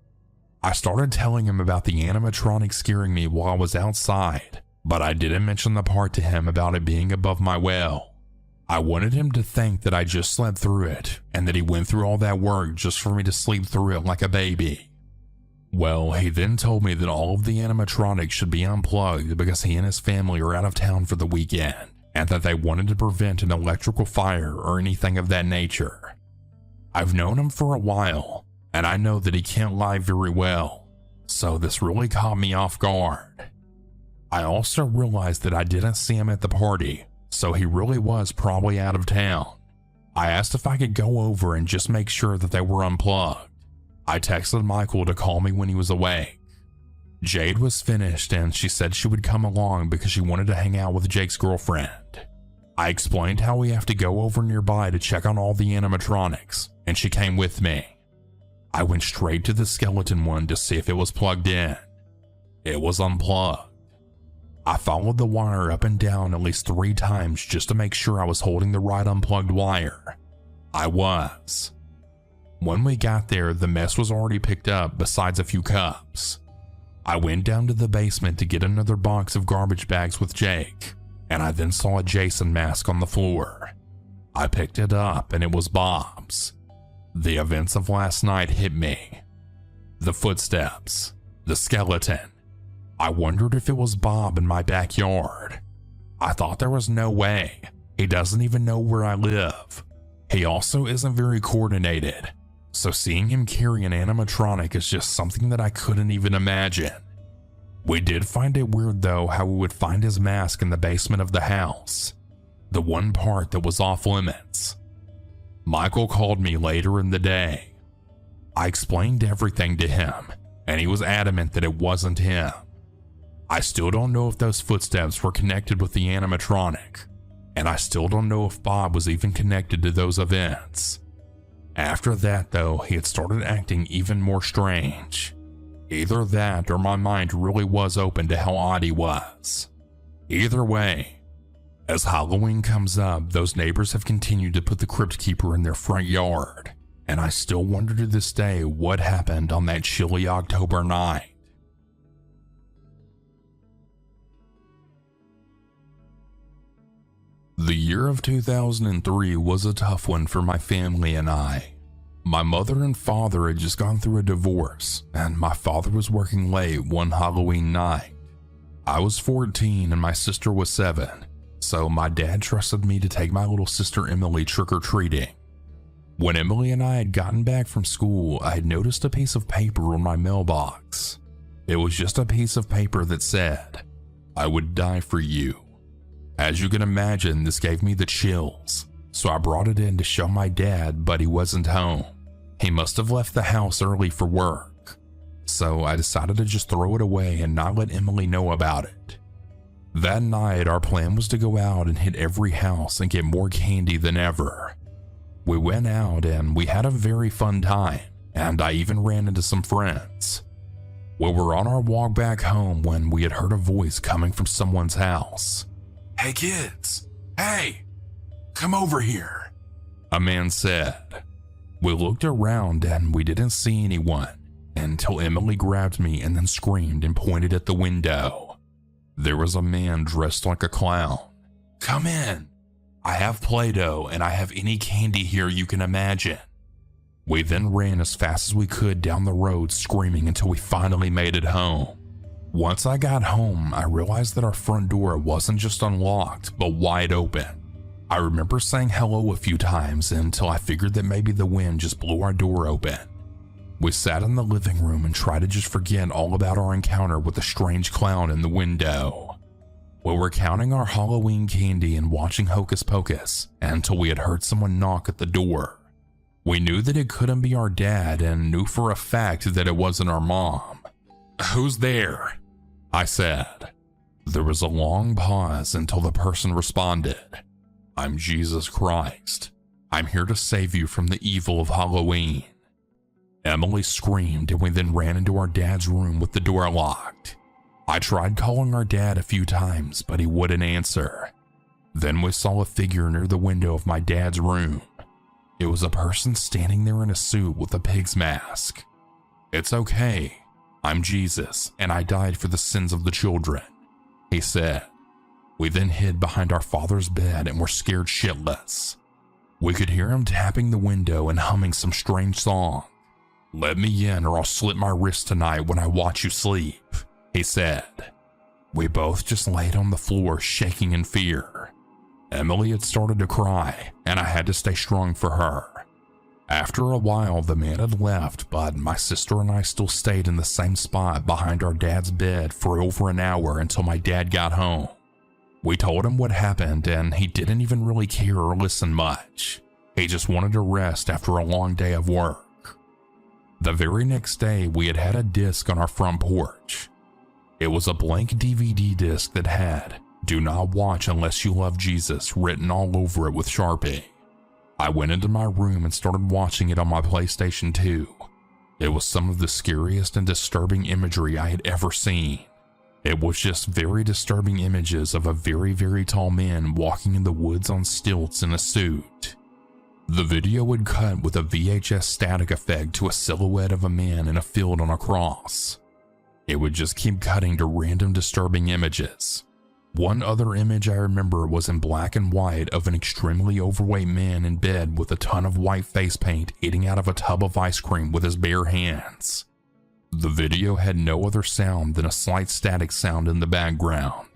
I started telling him about the animatronic scaring me while I was outside, but I didn't mention the part to him about it being above my well. I wanted him to think that I just slept through it and that he went through all that work just for me to sleep through it like a baby. Well, he then told me that all of the animatronics should be unplugged because he and his family are out of town for the weekend and that they wanted to prevent an electrical fire or anything of that nature. I've known him for a while, and I know that he can't lie very well, so this really caught me off guard. I also realized that I didn't see him at the party, so he really was probably out of town. I asked if I could go over and just make sure that they were unplugged. I texted Michael to call me when he was awake. Jade was finished and she said she would come along because she wanted to hang out with Jake's girlfriend. I explained how we have to go over nearby to check on all the animatronics, and she came with me. I went straight to the skeleton one to see if it was plugged in. It was unplugged. I followed the wire up and down at least 3 times just to make sure I was holding the right unplugged wire. I was. When we got there, the mess was already picked up besides a few cups. I went down to the basement to get another box of garbage bags with Jake, and I then saw a Jason mask on the floor. I picked it up and it was Bob's. The events of last night hit me. The footsteps, the skeleton. I wondered if it was Bob in my backyard. I thought there was no way. He doesn't even know where I live. He also isn't very coordinated, so seeing him carry an animatronic is just something that I couldn't even imagine. We did find it weird though how we would find his mask in the basement of the house, the one part that was off limits. Michael called me later in the day. I explained everything to him, and he was adamant that it wasn't him. I still don't know if those footsteps were connected with the animatronic, and I still don't know if Bob was even connected to those events. After that though, he had started acting even more strange. Either that or my mind really was open to how odd he was. Either way, as Halloween comes up, those neighbors have continued to put the Crypt Keeper in their front yard, and I still wonder to this day what happened on that chilly October night. The year of 2003 was a tough one for my family and I. My mother and father had just gone through a divorce, and my father was working late one Halloween night. I was 14 and my sister was 7, so my dad trusted me to take my little sister Emily trick-or-treating. When Emily and I had gotten back from school, I had noticed a piece of paper on my mailbox. It was just a piece of paper that said, "I would die for you." As you can imagine, this gave me the chills, so I brought it in to show my dad, but he wasn't home. He must have left the house early for work, so I decided to just throw it away and not let Emily know about it. That night, our plan was to go out and hit every house and get more candy than ever. We went out and we had a very fun time, and I even ran into some friends. We were on our walk back home when we had heard a voice coming from someone's house. "Hey kids, hey, come over here," a man said. We looked around and we didn't see anyone until Emily grabbed me and then screamed and pointed at the window. There was a man dressed like a clown. "Come in. I have Play-Doh and I have any candy here you can imagine." We then ran as fast as we could down the road screaming until we finally made it home. Once I got home, I realized that our front door wasn't just unlocked, but wide open. I remember saying hello a few times until I figured that maybe the wind just blew our door open. We sat in the living room and tried to just forget all about our encounter with the strange clown in the window. We were counting our Halloween candy and watching Hocus Pocus until we had heard someone knock at the door. We knew that it couldn't be our dad and knew for a fact that it wasn't our mom. "Who's there?" I said. There was a long pause until the person responded. "I'm Jesus Christ. I'm here to save you from the evil of Halloween." Emily screamed and we then ran into our dad's room with the door locked. I tried calling our dad a few times, but he wouldn't answer. Then we saw a figure near the window of my dad's room. It was a person standing there in a suit with a pig's mask. "It's okay. I'm Jesus, and I died for the sins of the children," he said. We then hid behind our father's bed and were scared shitless. We could hear him tapping the window and humming some strange song. "Let me in or I'll slit my wrist tonight when I watch you sleep," he said. We both just laid on the floor shaking in fear. Emily had started to cry, and I had to stay strong for her. After a while, the man had left, but my sister and I still stayed in the same spot behind our dad's bed for over an hour until my dad got home. We told him what happened, and he didn't even really care or listen much. He just wanted to rest after a long day of work. The very next day, we had had a disc on our front porch. It was a blank DVD disc that had "Do not watch unless you love Jesus" written all over it with Sharpie. I went into my room and started watching it on my PlayStation 2. It was some of the scariest and disturbing imagery I had ever seen. It was just very disturbing images of a very, very tall man walking in the woods on stilts in a suit. The video would cut with a VHS static effect to a silhouette of a man in a field on a cross. It would just keep cutting to random disturbing images. One other image I remember was in black and white of an extremely overweight man in bed with a ton of white face paint eating out of a tub of ice cream with his bare hands. The video had no other sound than a slight static sound in the background.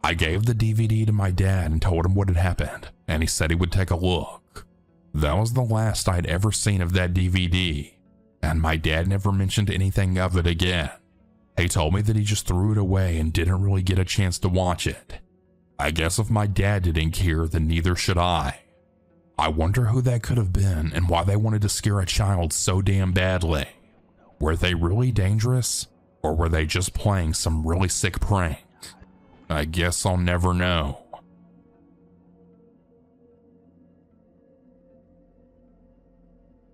I gave the DVD to my dad and told him what had happened, and he said he would take a look. That was the last I'd ever seen of that DVD, and my dad never mentioned anything of it again. He told me that he just threw it away and didn't really get a chance to watch it. I guess if my dad didn't care, then neither should I. I wonder who that could have been and why they wanted to scare a child so damn badly. Were they really dangerous, or were they just playing some really sick prank? I guess I'll never know.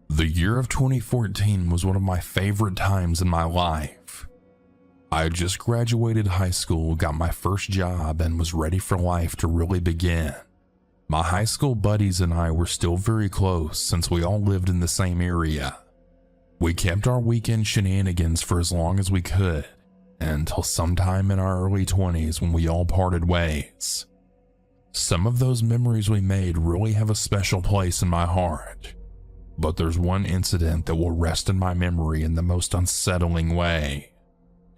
The year of 2014 was one of my favorite times in my life. I had just graduated high school, got my first job, and was ready for life to really begin. My high school buddies and I were still very close since we all lived in the same area. We kept our weekend shenanigans for as long as we could, until sometime in our early 20s when we all parted ways. Some of those memories we made really have a special place in my heart, but there's one incident that will rest in my memory in the most unsettling way.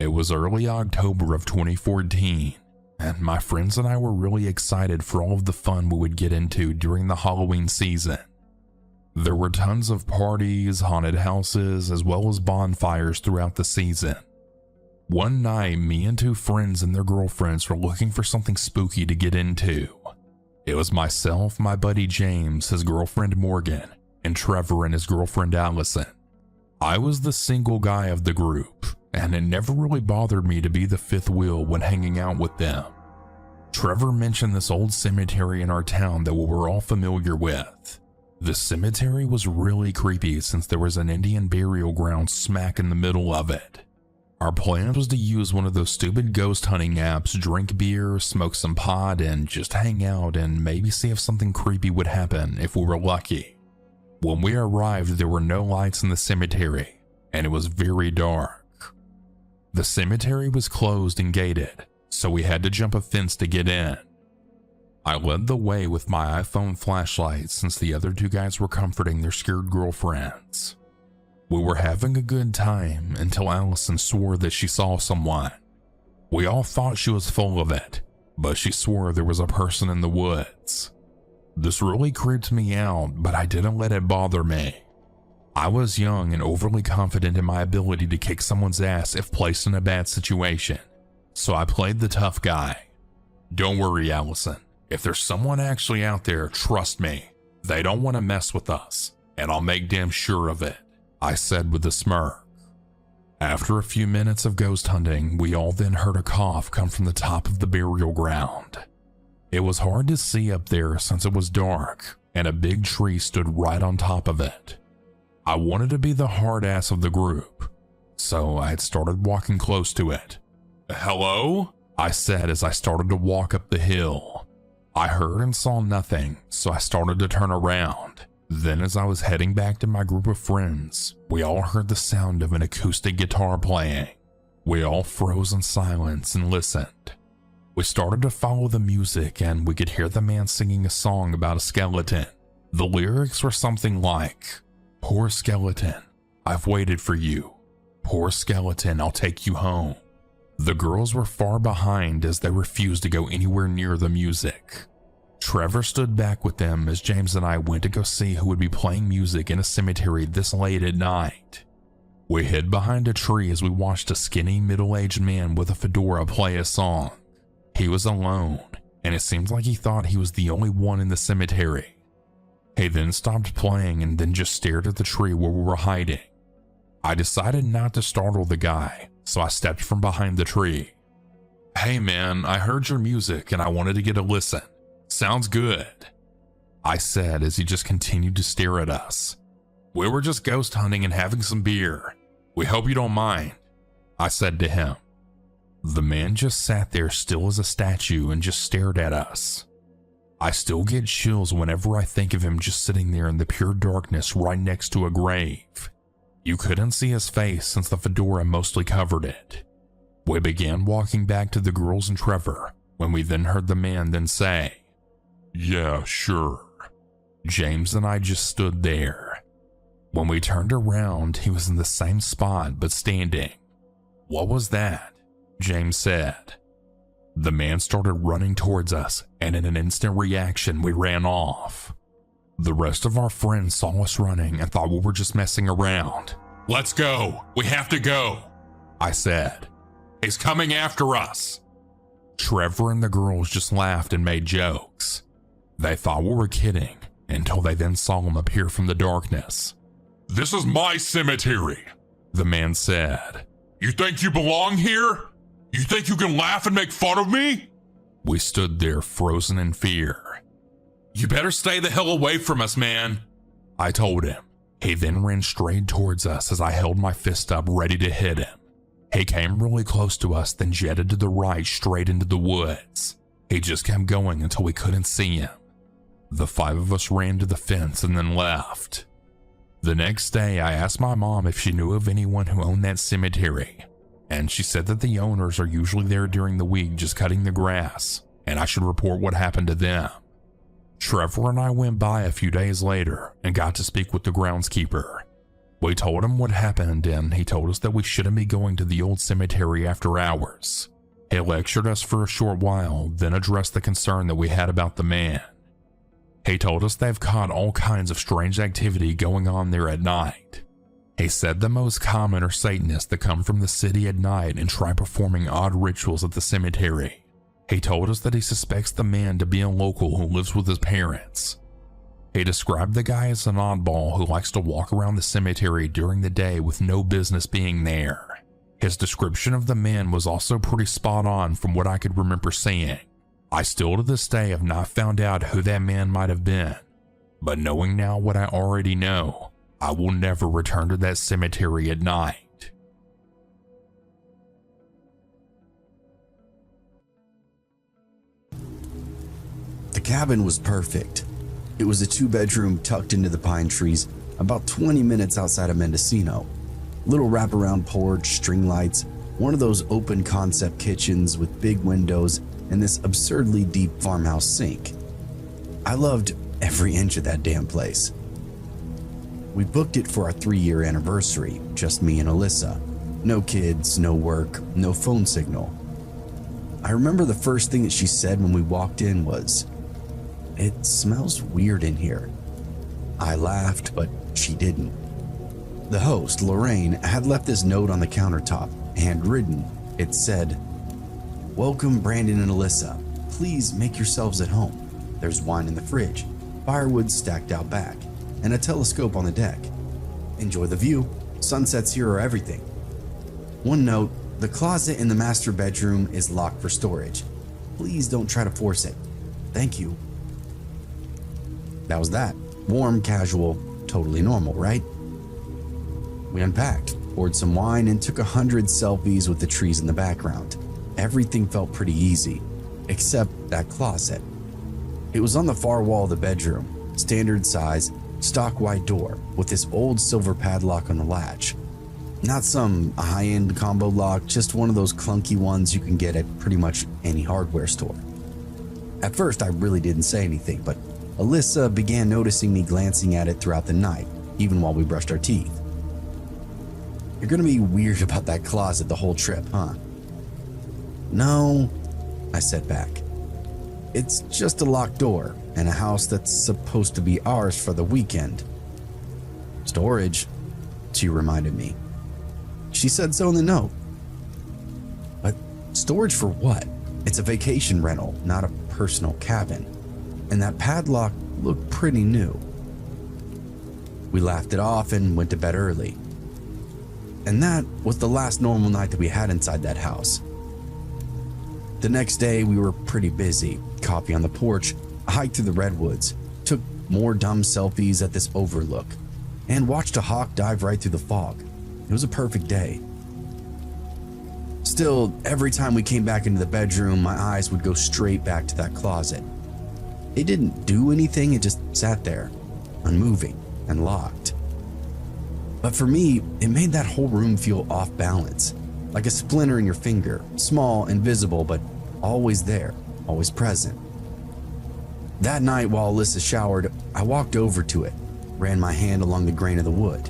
It was early October of 2014, and my friends and I were really excited for all of the fun we would get into during the Halloween season. There were tons of parties, haunted houses, as well as bonfires throughout the season. One night, me and two friends and their girlfriends were looking for something spooky to get into. It was myself, my buddy James, his girlfriend Morgan, and Trevor and his girlfriend Allison. I was the single guy of the group, and it never really bothered me to be the fifth wheel when hanging out with them. Trevor mentioned this old cemetery in our town that we were all familiar with. The cemetery was really creepy since there was an Indian burial ground smack in the middle of it. Our plan was to use one of those stupid ghost hunting apps, drink beer, smoke some pot, and just hang out and maybe see if something creepy would happen if we were lucky. When we arrived, there were no lights in the cemetery, and it was very dark. The cemetery was closed and gated, so we had to jump a fence to get in. I led the way with my iPhone flashlight since the other two guys were comforting their scared girlfriends. We were having a good time until Allison swore that she saw someone. We all thought she was full of it, but she swore there was a person in the woods. This really creeped me out, but I didn't let it bother me. I was young and overly confident in my ability to kick someone's ass if placed in a bad situation, so I played the tough guy. Don't worry, Allison. If there's someone actually out there, trust me, they don't want to mess with us, and I'll make damn sure of it, I said with a smirk. After a few minutes of ghost hunting, we all then heard a cough come from the top of the burial ground. It was hard to see up there since it was dark, and a big tree stood right on top of it. I wanted to be the hard ass of the group, so I had started walking close to it. "Hello?" I said as I started to walk up the hill. I heard and saw nothing, so I started to turn around. Then as I was heading back to my group of friends, we all heard the sound of an acoustic guitar playing. We all froze in silence and listened. We started to follow the music and we could hear the man singing a song about a skeleton. The lyrics were something like, "Poor skeleton, I've waited for you. Poor skeleton, I'll take you home." The girls were far behind as they refused to go anywhere near the music. Trevor stood back with them as James and I went to go see who would be playing music in a cemetery this late at night. We hid behind a tree as we watched a skinny middle-aged man with a fedora play a song. He was alone, and it seemed like he thought he was the only one in the cemetery. He then stopped playing and then just stared at the tree where we were hiding. I decided not to startle the guy, so I stepped from behind the tree. "Hey man, I heard your music and I wanted to get a listen. Sounds good," I said as he just continued to stare at us. "We were just ghost hunting and having some beer. We hope you don't mind," I said to him. The man just sat there still as a statue and just stared at us. I still get chills whenever I think of him just sitting there in the pure darkness right next to a grave. You couldn't see his face since the fedora mostly covered it. We began walking back to the girls and Trevor when we then heard the man then say, "Yeah, sure." James and I just stood there. When we turned around, he was in the same spot but standing. "What was that?" James said. The man started running towards us, and in an instant reaction, we ran off. The rest of our friends saw us running and thought we were just messing around. "Let's go. We have to go," I said. "He's coming after us." Trevor and the girls just laughed and made jokes. They thought we were kidding until they then saw him appear from the darkness. "This is my cemetery," the man said. "You think you belong here? You think you can laugh and make fun of me?" We stood there frozen in fear. "You better stay the hell away from us, man," I told him. He then ran straight towards us as I held my fist up ready to hit him. He came really close to us, then jetted to the right straight into the woods. He just kept going until we couldn't see him. The 5 of us ran to the fence and then left. The next day, I asked my mom if she knew of anyone who owned that cemetery, and she said that the owners are usually there during the week just cutting the grass, and I should report what happened to them. Trevor and I went by a few days later and got to speak with the groundskeeper. We told him what happened, and he told us that we shouldn't be going to the old cemetery after hours. He lectured us for a short while, then addressed the concern that we had about the man. He told us they've caught all kinds of strange activity going on there at night. He said the most common are Satanists that come from the city at night and try performing odd rituals at the cemetery. He told us that he suspects the man to be a local who lives with his parents. He described the guy as an oddball who likes to walk around the cemetery during the day with no business being there. His description of the man was also pretty spot on from what I could remember seeing. I still to this day have not found out who that man might have been, but knowing now what I already know, I will never return to that cemetery at night.
The cabin was perfect. It was a 2-bedroom tucked into the pine trees, about 20 minutes outside of Mendocino. Little wraparound porch, string lights, one of those open concept kitchens with big windows, and this absurdly deep farmhouse sink. I loved every inch of that damn place. We booked it for our 3-year anniversary, just me and Alyssa. No kids, no work, no phone signal. I remember the first thing that she said when we walked in was, "It smells weird in here." I laughed, but she didn't. The host, Lorraine, had left this note on the countertop, handwritten. It said, "Welcome Brandon and Alyssa. Please make yourselves at home. There's wine in the fridge, firewood stacked out back, and a telescope on the deck. Enjoy the view. Sunsets here are everything. One note, the closet in the master bedroom is locked for storage. Please don't try to force it. Thank you." That was that. Warm, casual, totally normal, right? We unpacked, poured some wine, and took 100 selfies with the trees in the background. Everything felt pretty easy, except that closet. It was on the far wall of the bedroom, standard size, stock wide door with this old silver padlock on the latch. Not some high-end combo lock, just one of those clunky ones you can get at pretty much any hardware store. At first, I really didn't say anything, but Alyssa began noticing me glancing at it throughout the night, even while we brushed our teeth. "You're gonna be weird about that closet the whole trip, huh?" "No," I said back. "It's just a locked door and a house that's supposed to be ours for the weekend." "Storage," she reminded me. She said so in the note. But storage for what? It's a vacation rental, not a personal cabin. And that padlock looked pretty new. We laughed it off and went to bed early. And that was the last normal night that we had inside that house. The next day we were pretty busy. Coffee on the porch, a hike through the redwoods, took more dumb selfies at this overlook, and watched a hawk dive right through the fog. It was a perfect day. Still, every time we came back into the bedroom, my eyes would go straight back to that closet. It didn't do anything, it just sat there, unmoving and locked. But for me, it made that whole room feel off balance, like a splinter in your finger, small and visible, but always there, always present. That night while Alyssa showered, I walked over to it, ran my hand along the grain of the wood.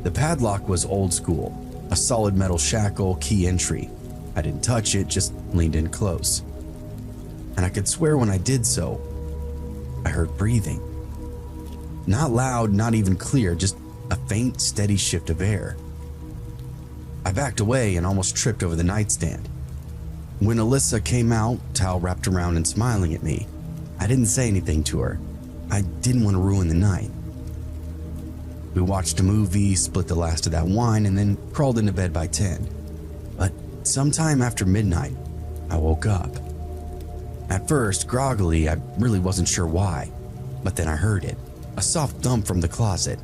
The padlock was old school, a solid metal shackle, key entry. I didn't touch it, just leaned in close. And I could swear when I did so, I heard breathing. Not loud, not even clear, just a faint, steady shift of air. I backed away and almost tripped over the nightstand. When Alyssa came out, towel wrapped around and smiling at me, I didn't say anything to her. I didn't want to ruin the night. We watched a movie, split the last of that wine, and then crawled into bed by 10. But sometime after midnight, I woke up. At first, groggily, I really wasn't sure why, but then I heard it, a soft thump from the closet.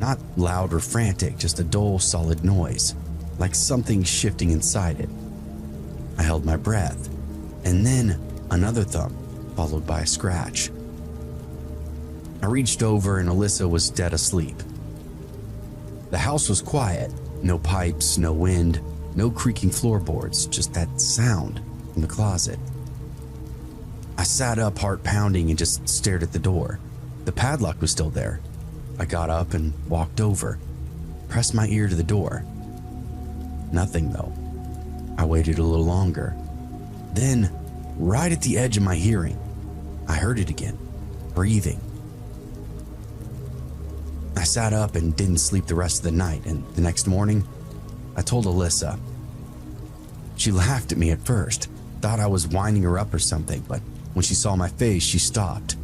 Not loud or frantic, just a dull, solid noise, like something shifting inside it. I held my breath, and then another thump, followed by a scratch. I reached over and Alyssa was dead asleep. The house was quiet, no pipes, no wind, no creaking floorboards, just that sound from the closet. I sat up, heart pounding, and just stared at the door. The padlock was still there. I got up and walked over, pressed my ear to the door. Nothing though. I waited a little longer. Then, right at the edge of my hearing, I heard it again, breathing. I sat up and didn't sleep the rest of the night, and the next morning, I told Alyssa. She laughed at me at first, thought I was winding her up or something, but when she saw my face, she stopped.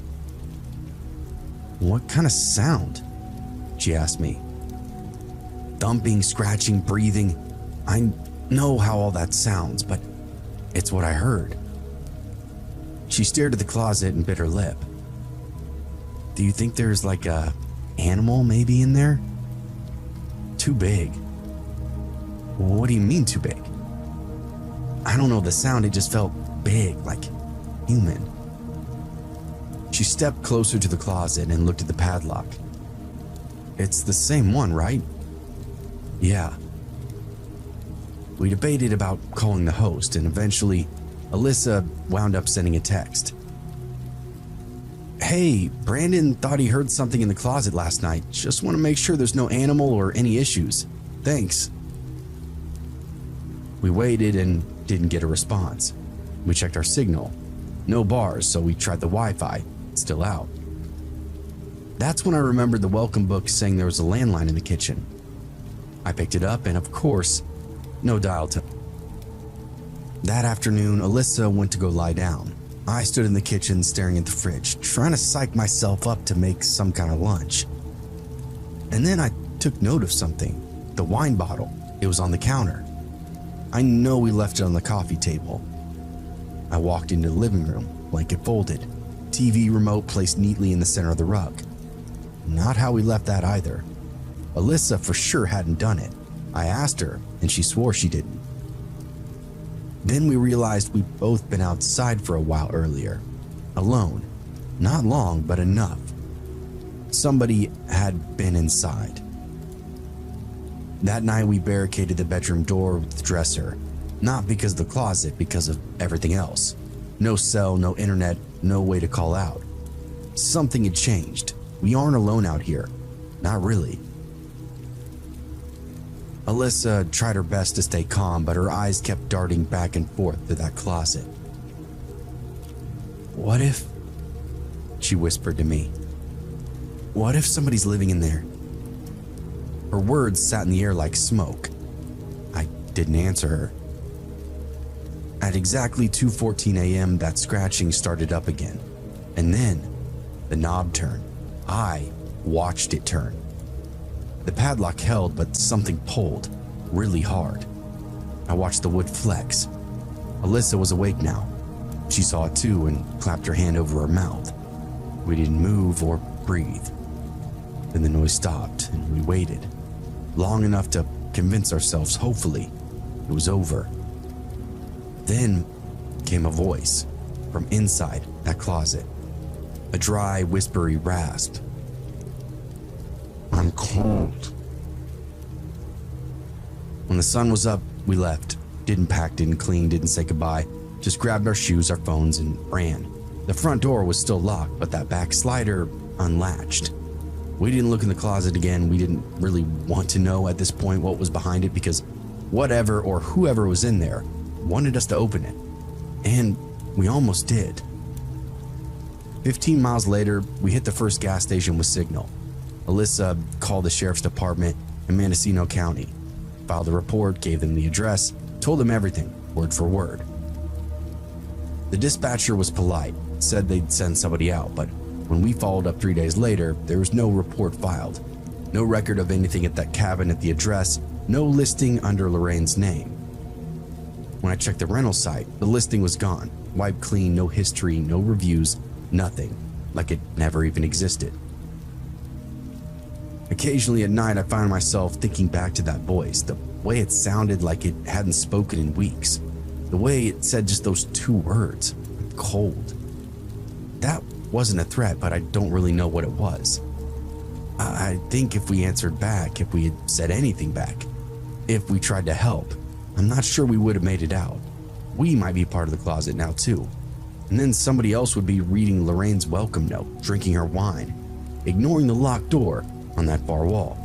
"What kind of sound?" she asked me. "Thumping, scratching, breathing. I know how all that sounds, but it's what I heard." She stared at the closet and bit her lip. "Do you think there's like a animal maybe in there?" "Too big." "What do you mean too big?" "I don't know the sound, it just felt big, like human." She stepped closer to the closet and looked at the padlock. "It's the same one, right?" "Yeah." We debated about calling the host, and eventually Alyssa wound up sending a text. "Hey, Brandon thought he heard something in the closet last night. Just want to make sure there's no animal or any issues. Thanks." We waited and didn't get a response. We checked our signal. No bars, so we tried the Wi-Fi. Still out. That's when I remembered the welcome book saying there was a landline in the kitchen. I picked it up and, of course, no dial tone. That afternoon, Alyssa went to go lie down. I stood in the kitchen staring at the fridge, trying to psych myself up to make some kind of lunch. And then I took note of something. The wine bottle. It was on the counter. I know we left it on the coffee table. I walked into the living room, blanket folded, TV remote placed neatly in the center of the rug. Not how we left that either. Alyssa for sure hadn't done it. I asked her, and she swore she didn't. Then we realized we'd both been outside for a while earlier. Alone. Not long, but enough. Somebody had been inside. That night we barricaded the bedroom door with the dresser. Not because of the closet, because of everything else. No cell, no internet, no way to call out. Something had changed. We aren't alone out here. Not really. Alyssa tried her best to stay calm, but her eyes kept darting back and forth to that closet. "What if," she whispered to me, "what if somebody's living in there?" Her words sat in the air like smoke. I didn't answer her. At exactly 2:14 a.m., that scratching started up again. And then, the knob turned. I watched it turn. The padlock held, but something pulled, really hard. I watched the wood flex. Alyssa was awake now. She saw it too and clapped her hand over her mouth. We didn't move or breathe. Then the noise stopped and we waited. Long enough to convince ourselves, hopefully, it was over. Then came a voice from inside that closet. A dry, whispery rasp. "I'm cold." When the sun was up, we left. Didn't pack, didn't clean, didn't say goodbye. Just grabbed our shoes, our phones, and ran. The front door was still locked, but that back slider unlatched. We didn't look in the closet again. We didn't really want to know at this point what was behind it because whatever or whoever was in there wanted us to open it. And we almost did. 15 miles later, we hit the first gas station with signal. Alyssa called the sheriff's department in Mendocino County, filed a report, gave them the address, told them everything, word for word. The dispatcher was polite, said they'd send somebody out, but when we followed up 3 days later, there was no report filed. No record of anything at that cabin at the address, no listing under Lorraine's name. When I checked the rental site, the listing was gone, wiped clean, no history, no reviews, nothing, like it never even existed. Occasionally at night, I found myself thinking back to that voice, the way it sounded like it hadn't spoken in weeks, the way it said just those 2 words, cold. That wasn't a threat, but I don't really know what it was. I think if we answered back, if we had said anything back, if we tried to help, I'm not sure we would have made it out. We might be part of the closet now too. And then somebody else would be reading Lorraine's welcome note, drinking her wine, ignoring the locked door on that far wall.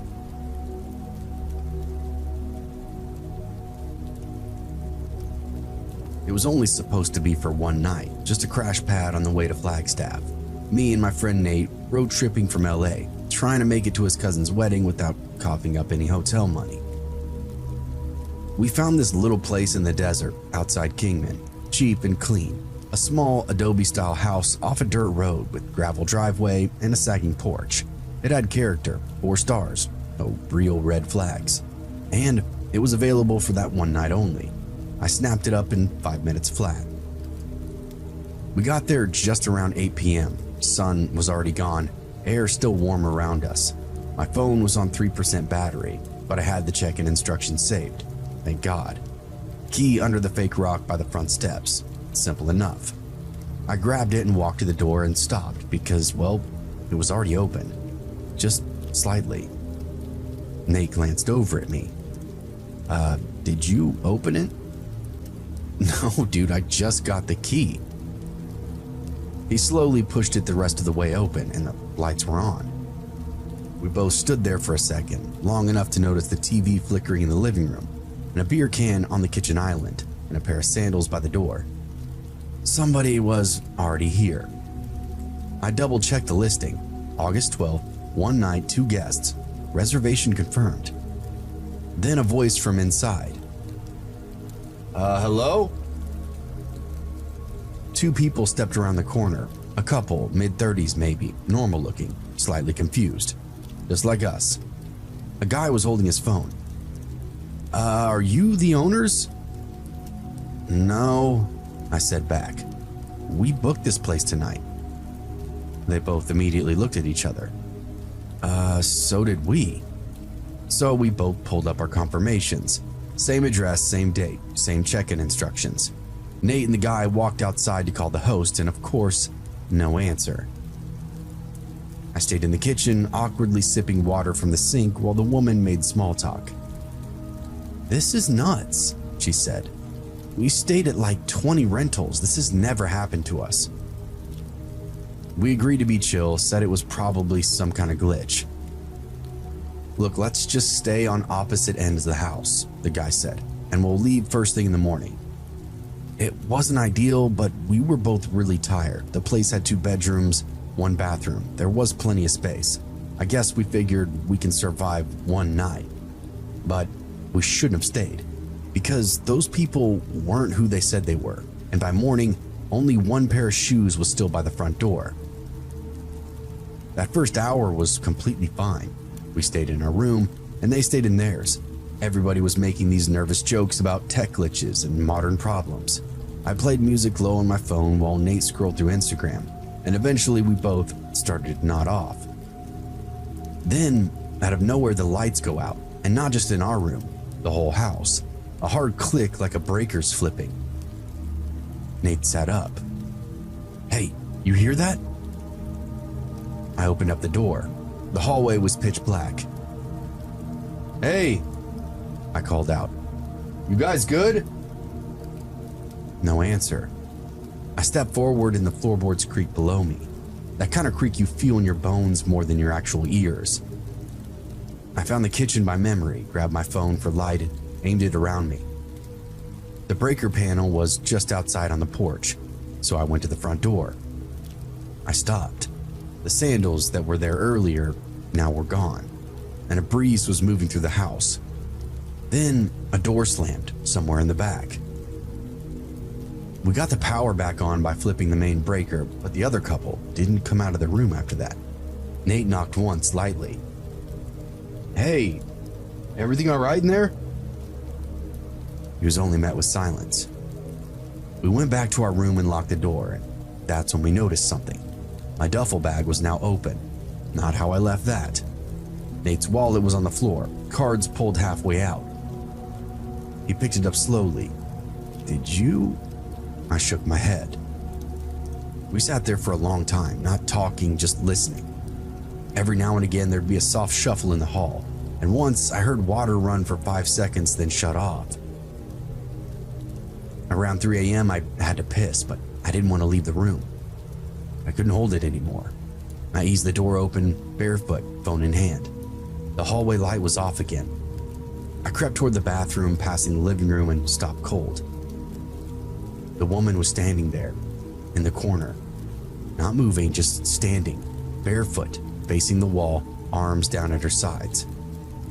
It was only supposed to be for one night, just a crash pad on the way to Flagstaff. Me and my friend Nate road tripping from LA, trying to make it to his cousin's wedding without coughing up any hotel money. We found this little place in the desert outside Kingman, cheap and clean. A small Adobe-style house off a dirt road with gravel driveway and a sagging porch. It had character, 4 stars, no real red flags. And it was available for that one night only. I snapped it up in 5 minutes flat. We got there just around 8 p.m. Sun was already gone, air still warm around us. My phone was on 3% battery, but I had the check-in instructions saved. Thank God. Key under the fake rock by the front steps. Simple enough. I grabbed it and walked to the door and stopped because, well, it was already open. Just slightly. Nate glanced over at me. Did you open it? No, dude, I just got the key. He slowly pushed it the rest of the way open and the lights were on. We both stood there for a second, long enough to notice the TV flickering in the living room, and a beer can on the kitchen island, and a pair of sandals by the door. Somebody was already here. I double-checked the listing. August 12th, 1 night, 2 guests. Reservation confirmed. Then a voice from inside. Hello? 2 people stepped around the corner. A couple, mid-30s maybe, normal looking, slightly confused. Just like us. A guy was holding his phone. Are you the owners? No, I said back. We booked this place tonight. They both immediately looked at each other. So did we. So we both pulled up our confirmations. Same address, same date, same check-in instructions. Nate and the guy walked outside to call the host, and of course, no answer. I stayed in the kitchen, awkwardly sipping water from the sink while the woman made small talk. This is nuts, she said. We stayed at like 20 rentals. This has never happened to us. We agreed to be chill, said it was probably some kind of glitch. Look, let's just stay on opposite ends of the house, the guy said, and we'll leave first thing in the morning. It wasn't ideal, but we were both really tired. The place had 2 bedrooms, 1 bathroom. There was plenty of space. I guess we figured we can survive 1 night. But we shouldn't have stayed, because those people weren't who they said they were, and by morning, only 1 pair of shoes was still by the front door. That first hour was completely fine. We stayed in our room, and they stayed in theirs. Everybody was making these nervous jokes about tech glitches and modern problems. I played music low on my phone while Nate scrolled through Instagram, and eventually we both started to nod off. Then, out of nowhere, the lights go out, and not just in our room, the whole house. A hard click like a breaker's flipping. Nate sat up. Hey, you hear that? I opened up the door. The hallway was pitch black. Hey, I called out. You guys good? No answer. I stepped forward and the floorboards creaked below me. That kind of creak you feel in your bones more than your actual ears. I found the kitchen by memory, grabbed my phone for light and aimed it around me. The breaker panel was just outside on the porch, so I went to the front door. I stopped. The sandals that were there earlier now were gone, and a breeze was moving through the house. Then a door slammed somewhere in the back. We got the power back on by flipping the main breaker, but the other couple didn't come out of the room after that. Nate knocked once lightly. "Hey, everything all right in there?" He was only met with silence. We went back to our room and locked the door, and that's when we noticed something. My duffel bag was now open. Not how I left that. Nate's wallet was on the floor, cards pulled halfway out. He picked it up slowly. "Did you?" I shook my head. We sat there for a long time, not talking, just listening. Every now and again, there'd be a soft shuffle in the hall, and once I heard water run for 5 seconds, then shut off. Around 3 a.m., I had to piss, but I didn't want to leave the room. I couldn't hold it anymore. I eased the door open, barefoot, phone in hand. The hallway light was off again. I crept toward the bathroom, passing the living room, and stopped cold. The woman was standing there, in the corner, not moving, just standing, barefoot, facing the wall, arms down at her sides.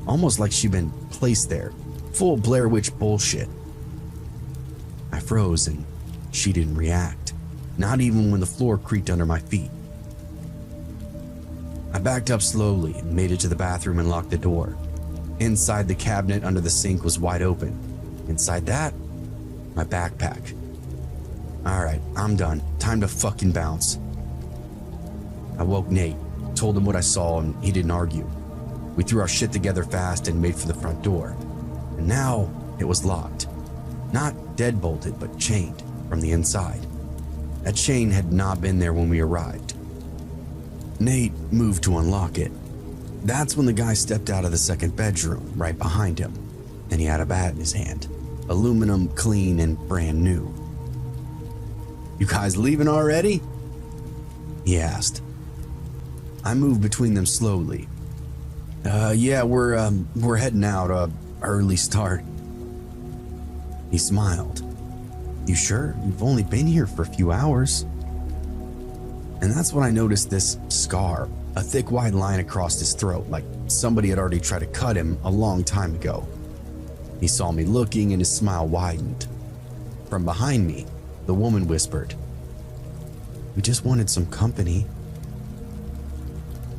Almost like she'd been placed there, full Blair Witch bullshit. I froze and she didn't react, not even when the floor creaked under my feet. I backed up slowly and made it to the bathroom and locked the door. Inside, the cabinet under the sink was wide open. Inside that, my backpack. All right, I'm done. Time to fucking bounce. I woke Nate, told him what I saw, and he didn't argue. We threw our shit together fast and made for the front door. And now it was locked. Not deadbolted, but chained from the inside. That chain had not been there when we arrived. Nate moved to unlock it. That's when the guy stepped out of the second bedroom, right behind him, and he had a bat in his hand. Aluminum, clean, and brand new. "You guys leaving already?" he asked. I moved between them slowly. Yeah, we're heading out, early start." He smiled. "You sure? You've only been here for a few hours." And that's when I noticed this scar, a thick white line across his throat, like somebody had already tried to cut him a long time ago. He saw me looking and his smile widened. From behind me, the woman whispered, "We just wanted some company."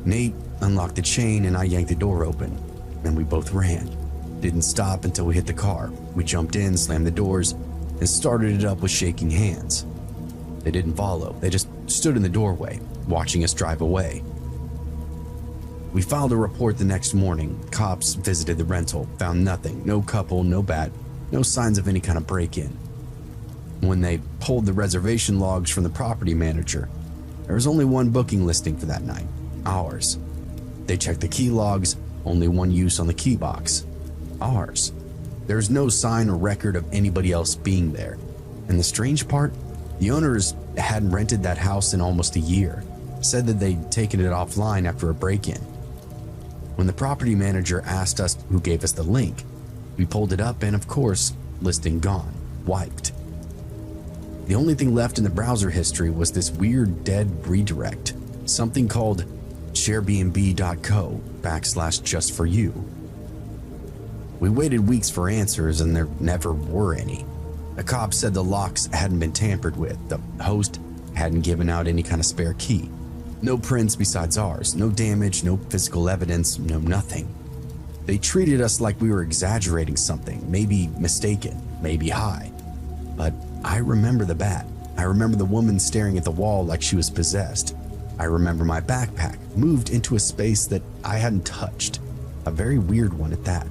Nate unlocked the chain and I yanked the door open, and we both ran. Didn't stop until we hit the car. We jumped in, slammed the doors, and started it up with shaking hands. They didn't follow. They just stood in the doorway, watching us drive away. We filed a report the next morning. Cops visited the rental, found nothing. No couple, no bat, no signs of any kind of break-in. When they pulled the reservation logs from the property manager, there was only one booking listing for that night, ours. They checked the key logs, only one use on the key box, ours. There's no sign or record of anybody else being there. And the strange part, the owners hadn't rented that house in almost a year, said that they'd taken it offline after a break-in. When the property manager asked us who gave us the link, we pulled it up and of course, listing gone, wiped. The only thing left in the browser history was this weird dead redirect, something called sharebnb.co/justforyou. We waited weeks for answers and there never were any. The cop said the locks hadn't been tampered with, the host hadn't given out any kind of spare key. No prints besides ours, no damage, no physical evidence, no nothing. They treated us like we were exaggerating something, maybe mistaken, maybe high. But I remember the bat. I remember the woman staring at the wall like she was possessed. I remember my backpack moved into a space that I hadn't touched, a very weird one at that.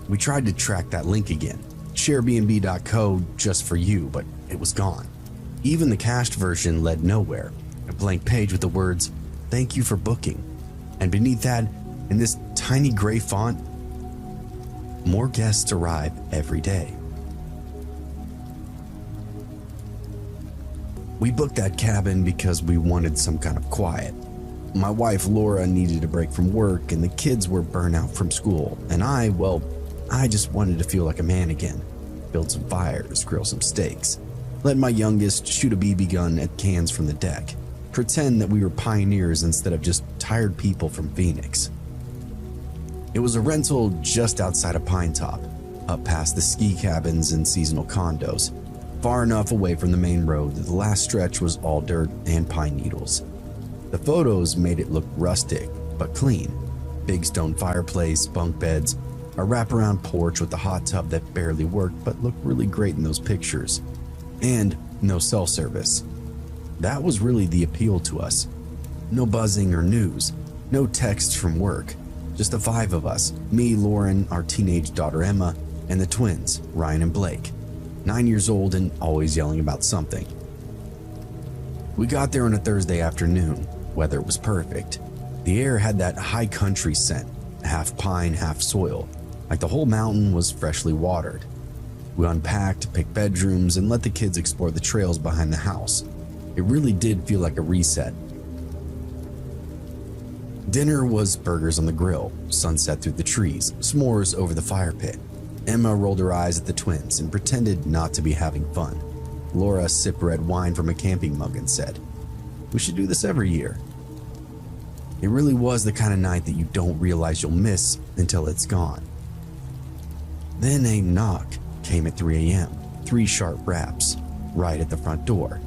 We tried to track that link again, sharebnb.co/justforyou, but it was gone. Even the cached version led nowhere, a blank page with the words, "Thank you for booking." And beneath that, in this tiny gray font, "More guests arrive every day." We booked that cabin because we wanted some kind of quiet. My wife Laura needed a break from work and the kids were burnt out from school, and I just wanted to feel like a man again. Build some fires, grill some steaks, let my youngest shoot a BB gun at cans from the deck, pretend that we were pioneers instead of just tired people from Phoenix. It was a rental just outside of Pine Top, up past the ski cabins and seasonal condos, far enough away from the main road that the last stretch was all dirt and pine needles. The photos made it look rustic, but clean. Big stone fireplace, bunk beds, a wraparound porch with a hot tub that barely worked but looked really great in those pictures. And no cell service. That was really the appeal to us. No buzzing or news, no texts from work. Just the 5 of us, me, Lauren, our teenage daughter Emma, and the twins, Ryan and Blake, 9 years old and always yelling about something. We got there on a Thursday afternoon. Weather was perfect. The air had that high country scent, half pine, half soil, like the whole mountain was freshly watered. We unpacked, picked bedrooms, and let the kids explore the trails behind the house. It really did feel like a reset. Dinner was burgers on the grill, sunset through the trees, s'mores over the fire pit. Emma rolled her eyes at the twins and pretended not to be having fun. Laura sipped red wine from a camping mug and said, "We should do this every year." It really was the kind of night that you don't realize you'll miss until it's gone. Then a knock came at 3 a.m., 3 sharp raps, right at the front door.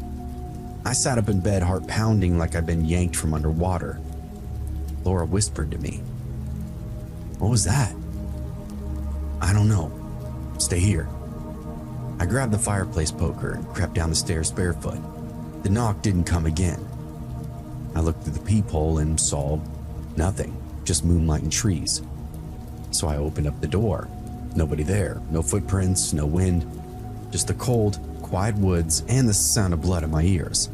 I sat up in bed, heart pounding like I'd been yanked from underwater. Laura whispered to me, "What was that?" "I don't know. Stay here." I grabbed the fireplace poker and crept down the stairs barefoot. The knock didn't come again. I looked through the peephole and saw nothing, just moonlight and trees. So I opened up the door. Nobody there, no footprints, no wind, just the cold, quiet woods and the sound of blood in my ears.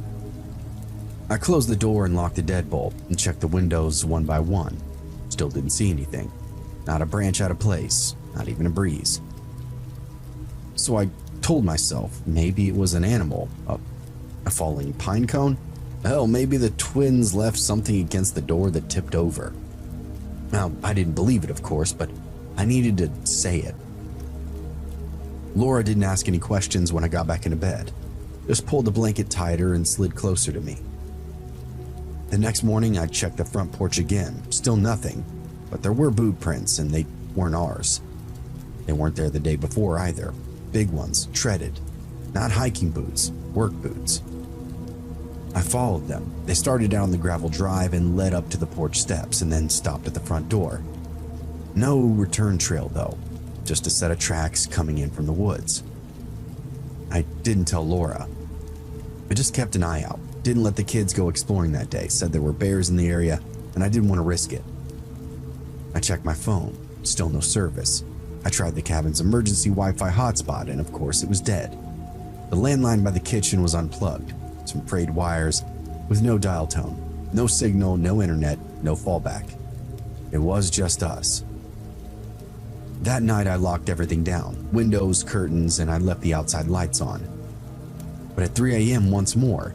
I closed the door and locked the deadbolt and checked the windows one by one. Still didn't see anything. Not a branch out of place, not even a breeze. So I told myself maybe it was an animal, a falling pine cone. Hell, maybe the twins left something against the door that tipped over. Now, I didn't believe it, of course, but I needed to say it. Laura didn't ask any questions when I got back into bed. Just pulled the blanket tighter and slid closer to me. The next morning, I checked the front porch again. Still nothing, but there were boot prints and they weren't ours. They weren't there the day before either. Big ones, treaded. Not hiking boots, work boots. I followed them. They started down the gravel drive and led up to the porch steps and then stopped at the front door. No return trail though, just a set of tracks coming in from the woods. I didn't tell Laura. I just kept an eye out. Didn't let the kids go exploring that day. Said there were bears in the area and I didn't want to risk it. I checked my phone. Still no service. I tried the cabin's emergency Wi-Fi hotspot and of course it was dead. The landline by the kitchen was unplugged. Some frayed wires with no dial tone. No signal, no internet, no fallback. It was just us. That night I locked everything down. Windows, curtains, and I left the outside lights on. But at 3 a.m. once more,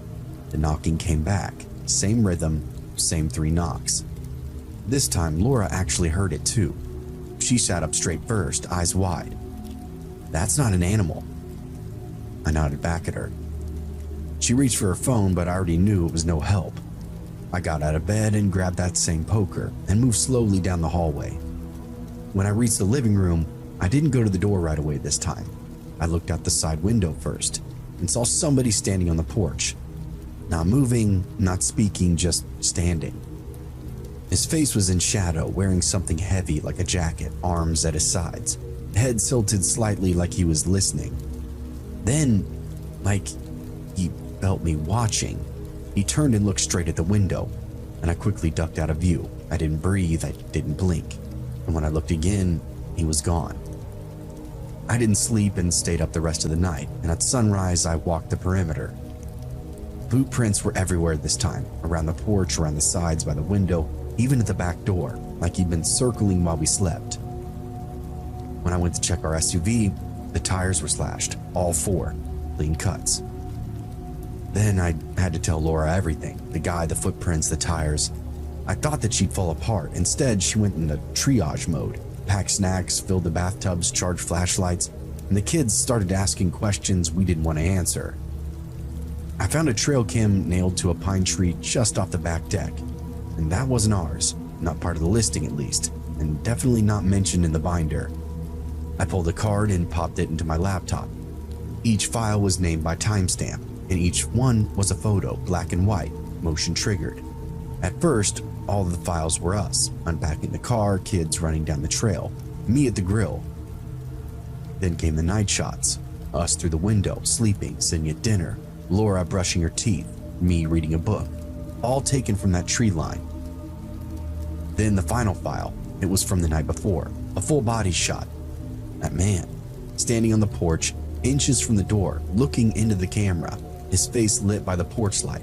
the knocking came back. Same rhythm, same 3 knocks. This time Laura actually heard it too. She sat up straight first, eyes wide. "That's not an animal." I nodded back at her. She reached for her phone, but I already knew it was no help. I got out of bed and grabbed that same poker and moved slowly down the hallway. When I reached the living room, I didn't go to the door right away this time. I looked out the side window first and saw somebody standing on the porch. Not moving, not speaking, just standing. His face was in shadow, wearing something heavy like a jacket, arms at his sides, head tilted slightly like he was listening. Then, like he felt me watching, he turned and looked straight at the window, and I quickly ducked out of view. I didn't breathe, I didn't blink, and when I looked again, he was gone. I didn't sleep and stayed up the rest of the night, and at sunrise I walked the perimeter. Boot prints were everywhere this time, around the porch, around the sides, by the window, even at the back door, like he'd been circling while we slept. When I went to check our SUV, the tires were slashed, all 4, clean cuts. Then I had to tell Laura everything, the guy, the footprints, the tires. I thought that she'd fall apart. Instead, she went into triage mode, packed snacks, filled the bathtubs, charged flashlights, and the kids started asking questions we didn't want to answer. I found a trail cam nailed to a pine tree just off the back deck, and that wasn't ours, not part of the listing at least, and definitely not mentioned in the binder. I pulled a card and popped it into my laptop. Each file was named by timestamp, and each one was a photo, black and white, motion triggered. At first, all of the files were us, unpacking the car, kids running down the trail, me at the grill. Then came the night shots, us through the window, sleeping, sitting at dinner, Laura brushing her teeth, me reading a book, all taken from that tree line. Then the final file, it was from the night before, a full body shot. That man, standing on the porch, inches from the door, looking into the camera, his face lit by the porch light.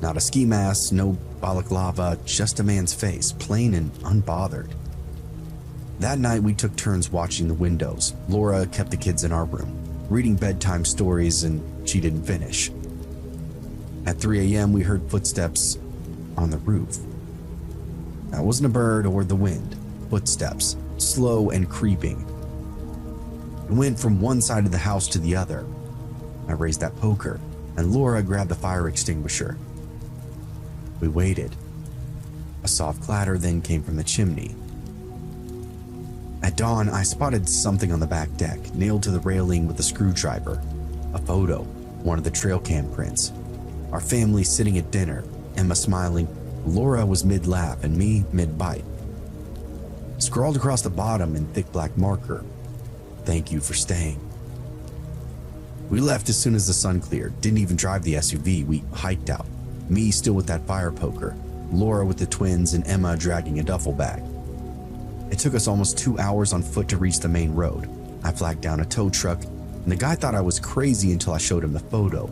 Not a ski mask, no balaclava, just a man's face, plain and unbothered. That night we took turns watching the windows. Laura kept the kids in our room, reading bedtime stories, and she didn't finish. At 3 a.m. we heard footsteps on the roof. That wasn't a bird or the wind. Footsteps, slow and creeping. It went from one side of the house to the other. I raised that poker, and Laura grabbed the fire extinguisher. We waited. A soft clatter then came from the chimney. At dawn, I spotted something on the back deck, nailed to the railing with a screwdriver. A photo, one of the trail cam prints. Our family sitting at dinner, Emma smiling, Laura was mid-laugh and me mid-bite. Scrawled across the bottom in thick black marker, "Thank you for staying." We left as soon as the sun cleared, didn't even drive the SUV, we hiked out. Me still with that fire poker, Laura with the twins, and Emma dragging a duffel bag. It took us almost 2 hours on foot to reach the main road. I flagged down a tow truck, and the guy thought I was crazy until I showed him the photo.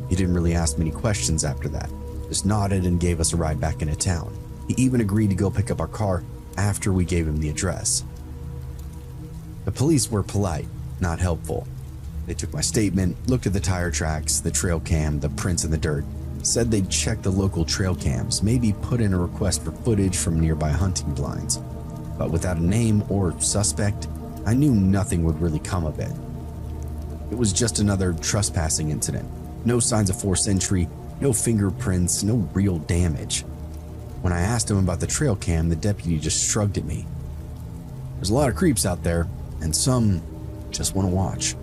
He didn't really ask many questions after that, just nodded and gave us a ride back into town. He even agreed to go pick up our car after we gave him the address. The police were polite, not helpful. They took my statement, looked at the tire tracks, the trail cam, the prints in the dirt, said they'd check the local trail cams, maybe put in a request for footage from nearby hunting blinds. But without a name or suspect, I knew nothing would really come of it. It was just another trespassing incident. No signs of forced entry, no fingerprints, no real damage. When I asked him about the trail cam, the deputy just shrugged at me. There's a lot of creeps out there, and some just want to watch.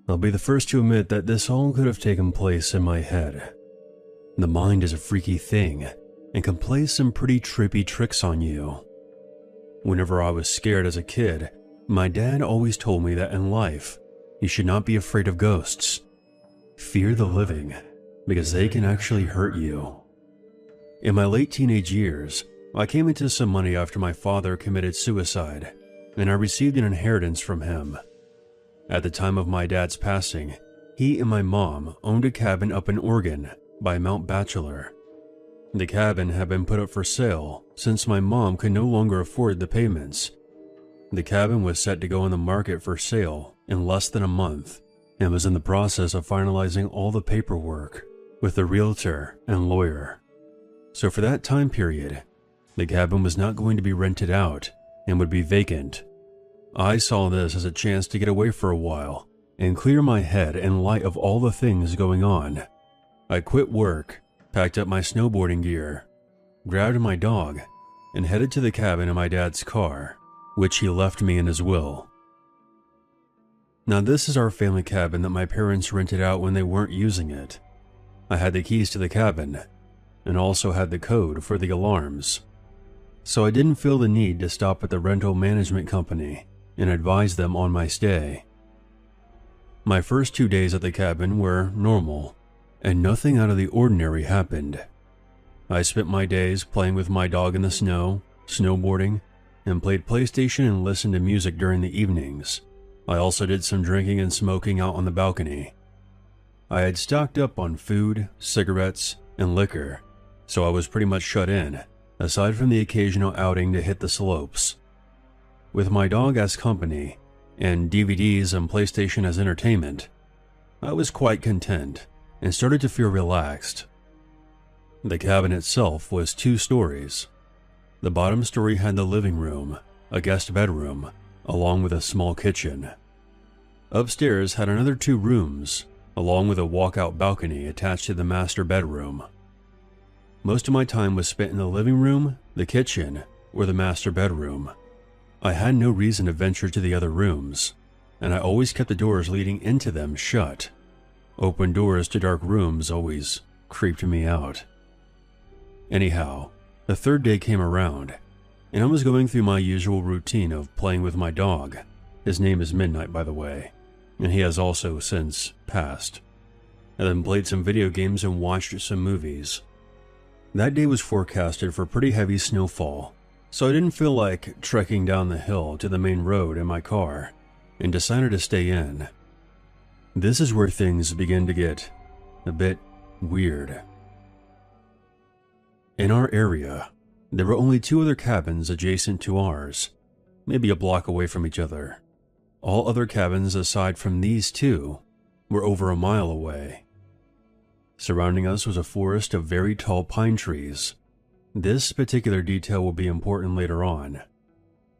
I'll be the first to admit that this all could have taken place in my head. The mind is a freaky thing and can play some pretty trippy tricks on you. Whenever I was scared as a kid, my dad always told me that in life, you should not be afraid of ghosts. Fear the living, because they can actually hurt you. In my late teenage years, I came into some money after my father committed suicide, and I received an inheritance from him. At the time of my dad's passing, he and my mom owned a cabin up in Oregon by Mount Bachelor. The cabin had been put up for sale since my mom could no longer afford the payments. The cabin was set to go on the market for sale in less than a month and was in the process of finalizing all the paperwork with the realtor and lawyer. So for that time period, the cabin was not going to be rented out and would be vacant. I saw this as a chance to get away for a while and clear my head in light of all the things going on. I quit work, packed up my snowboarding gear, grabbed my dog, and headed to the cabin in my dad's car, which he left me in his will. Now this is our family cabin that my parents rented out when they weren't using it. I had the keys to the cabin, and also had the code for the alarms. So I didn't feel the need to stop at the rental management company and advise them on my stay. My first 2 days at the cabin were normal, and nothing out of the ordinary happened. I spent my days playing with my dog in the snow, snowboarding, and played PlayStation and listened to music during the evenings. I also did some drinking and smoking out on the balcony. I had stocked up on food, cigarettes, and liquor, so I was pretty much shut in, aside from the occasional outing to hit the slopes. With my dog as company, and DVDs and PlayStation as entertainment, I was quite content and started to feel relaxed. The cabin itself was 2 stories. The bottom story had the living room, a guest bedroom, along with a small kitchen. Upstairs had another 2 rooms, along with a walkout balcony attached to the master bedroom. Most of my time was spent in the living room, the kitchen, or the master bedroom. I had no reason to venture to the other rooms, and I always kept the doors leading into them shut. Open doors to dark rooms always creeped me out. Anyhow, the 3rd day came around, and I was going through my usual routine of playing with my dog. His name is Midnight, by the way, and he has also since passed. I then played some video games and watched some movies. That day was forecasted for pretty heavy snowfall, so I didn't feel like trekking down the hill to the main road in my car, and decided to stay in. This is where things begin to get a bit weird. In our area, there were only 2 other cabins adjacent to ours, maybe a block away from each other. All other cabins aside from these 2 were over a mile away. Surrounding us was a forest of very tall pine trees. This particular detail will be important later on.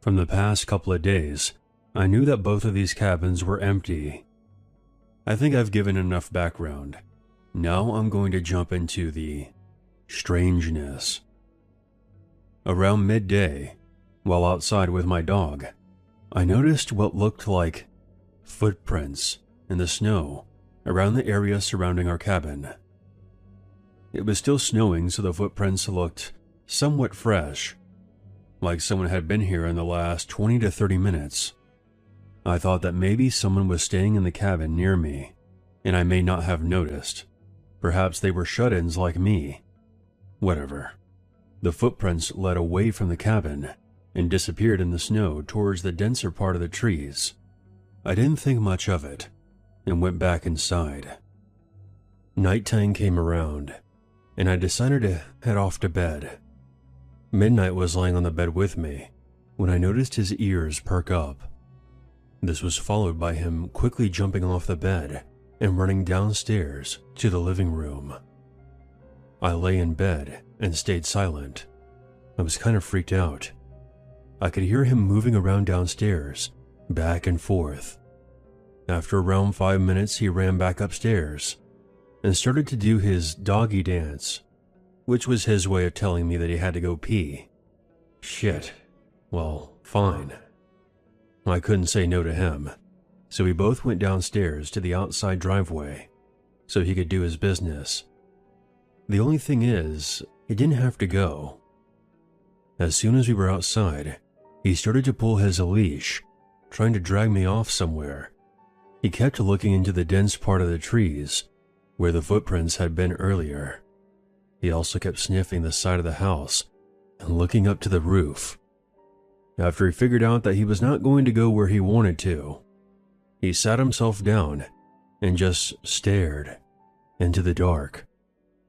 From the past couple of days, I knew that both of these cabins were empty. I think I've given enough background. Now I'm going to jump into the strangeness. Around midday, while outside with my dog, I noticed what looked like footprints in the snow around the area surrounding our cabin. It was still snowing, so the footprints looked somewhat fresh, like someone had been here in the last 20 to 30 minutes. I thought that maybe someone was staying in the cabin near me, and I may not have noticed. Perhaps they were shut-ins like me. Whatever. The footprints led away from the cabin and disappeared in the snow towards the denser part of the trees. I didn't think much of it and went back inside. Nighttime came around, and I decided to head off to bed. Midnight was lying on the bed with me when I noticed his ears perk up. This was followed by him quickly jumping off the bed and running downstairs to the living room. I lay in bed and stayed silent. I was kind of freaked out. I could hear him moving around downstairs, back and forth. After around 5 minutes, he ran back upstairs and started to do his doggy dance, which was his way of telling me that he had to go pee. Shit. Well, fine. I couldn't say no to him, so we both went downstairs to the outside driveway so he could do his business. The only thing is, he didn't have to go. As soon as we were outside, he started to pull his leash, trying to drag me off somewhere. He kept looking into the dense part of the trees, where the footprints had been earlier. He also kept sniffing the side of the house and looking up to the roof. After he figured out that he was not going to go where he wanted to, he sat himself down and just stared into the dark,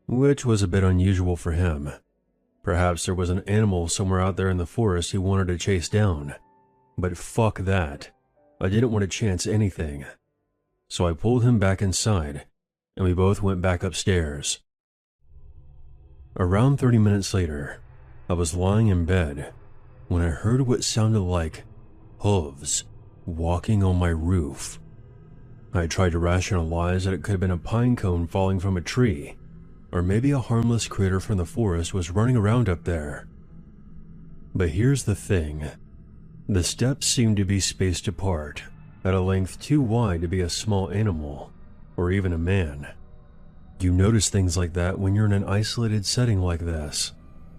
which was a bit unusual for him. Perhaps there was an animal somewhere out there in the forest he wanted to chase down, but fuck that. I didn't want to chance anything. So I pulled him back inside, and we both went back upstairs. Around 30 minutes later, I was lying in bed when I heard what sounded like hooves walking on my roof. I tried to rationalize that it could have been a pine cone falling from a tree, or maybe a harmless critter from the forest was running around up there. But here's the thing. The steps seemed to be spaced apart, at a length too wide to be a small animal, or even a man. You notice things like that when you're in an isolated setting like this.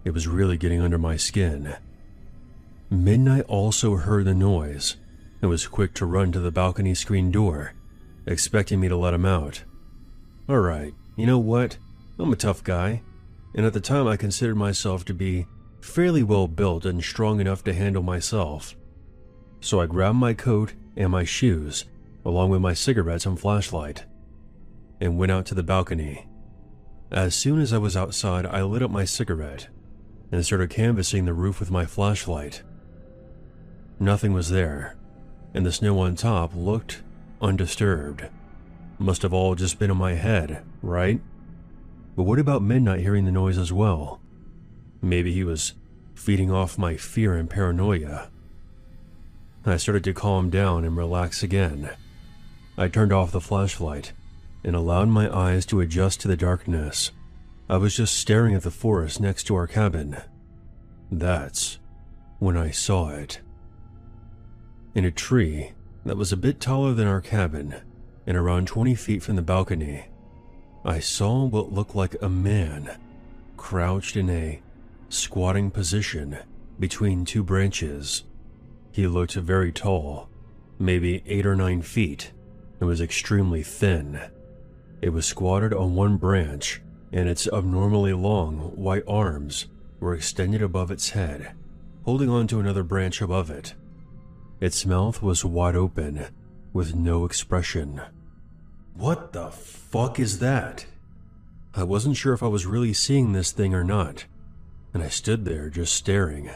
It was really getting under my skin. Midnight also heard the noise and was quick to run to the balcony screen door, expecting me to let him out. Alright, you know what? I'm a tough guy, and at the time I considered myself to be fairly well built and strong enough to handle myself. So I grabbed my coat and my shoes, along with my cigarettes and flashlight, and went out to the balcony. As soon as I was outside, I lit up my cigarette and started canvassing the roof with my flashlight. Nothing was there, and the snow on top looked undisturbed. Must have all just been in my head, right? But what about Midnight hearing the noise as well? Maybe he was feeding off my fear and paranoia. I started to calm down and relax again. I turned off the flashlight and allowed my eyes to adjust to the darkness. I was just staring at the forest next to our cabin. That's when I saw it. In a tree that was a bit taller than our cabin and around 20 feet from the balcony, I saw what looked like a man crouched in a squatting position between two branches. He looked very tall, maybe 8 or 9 feet, and was extremely thin. It was squatted on one branch, and its abnormally long, white arms were extended above its head, holding on to another branch above it. Its mouth was wide open, with no expression. What the fuck is that? I wasn't sure if I was really seeing this thing or not, and I stood there just staring,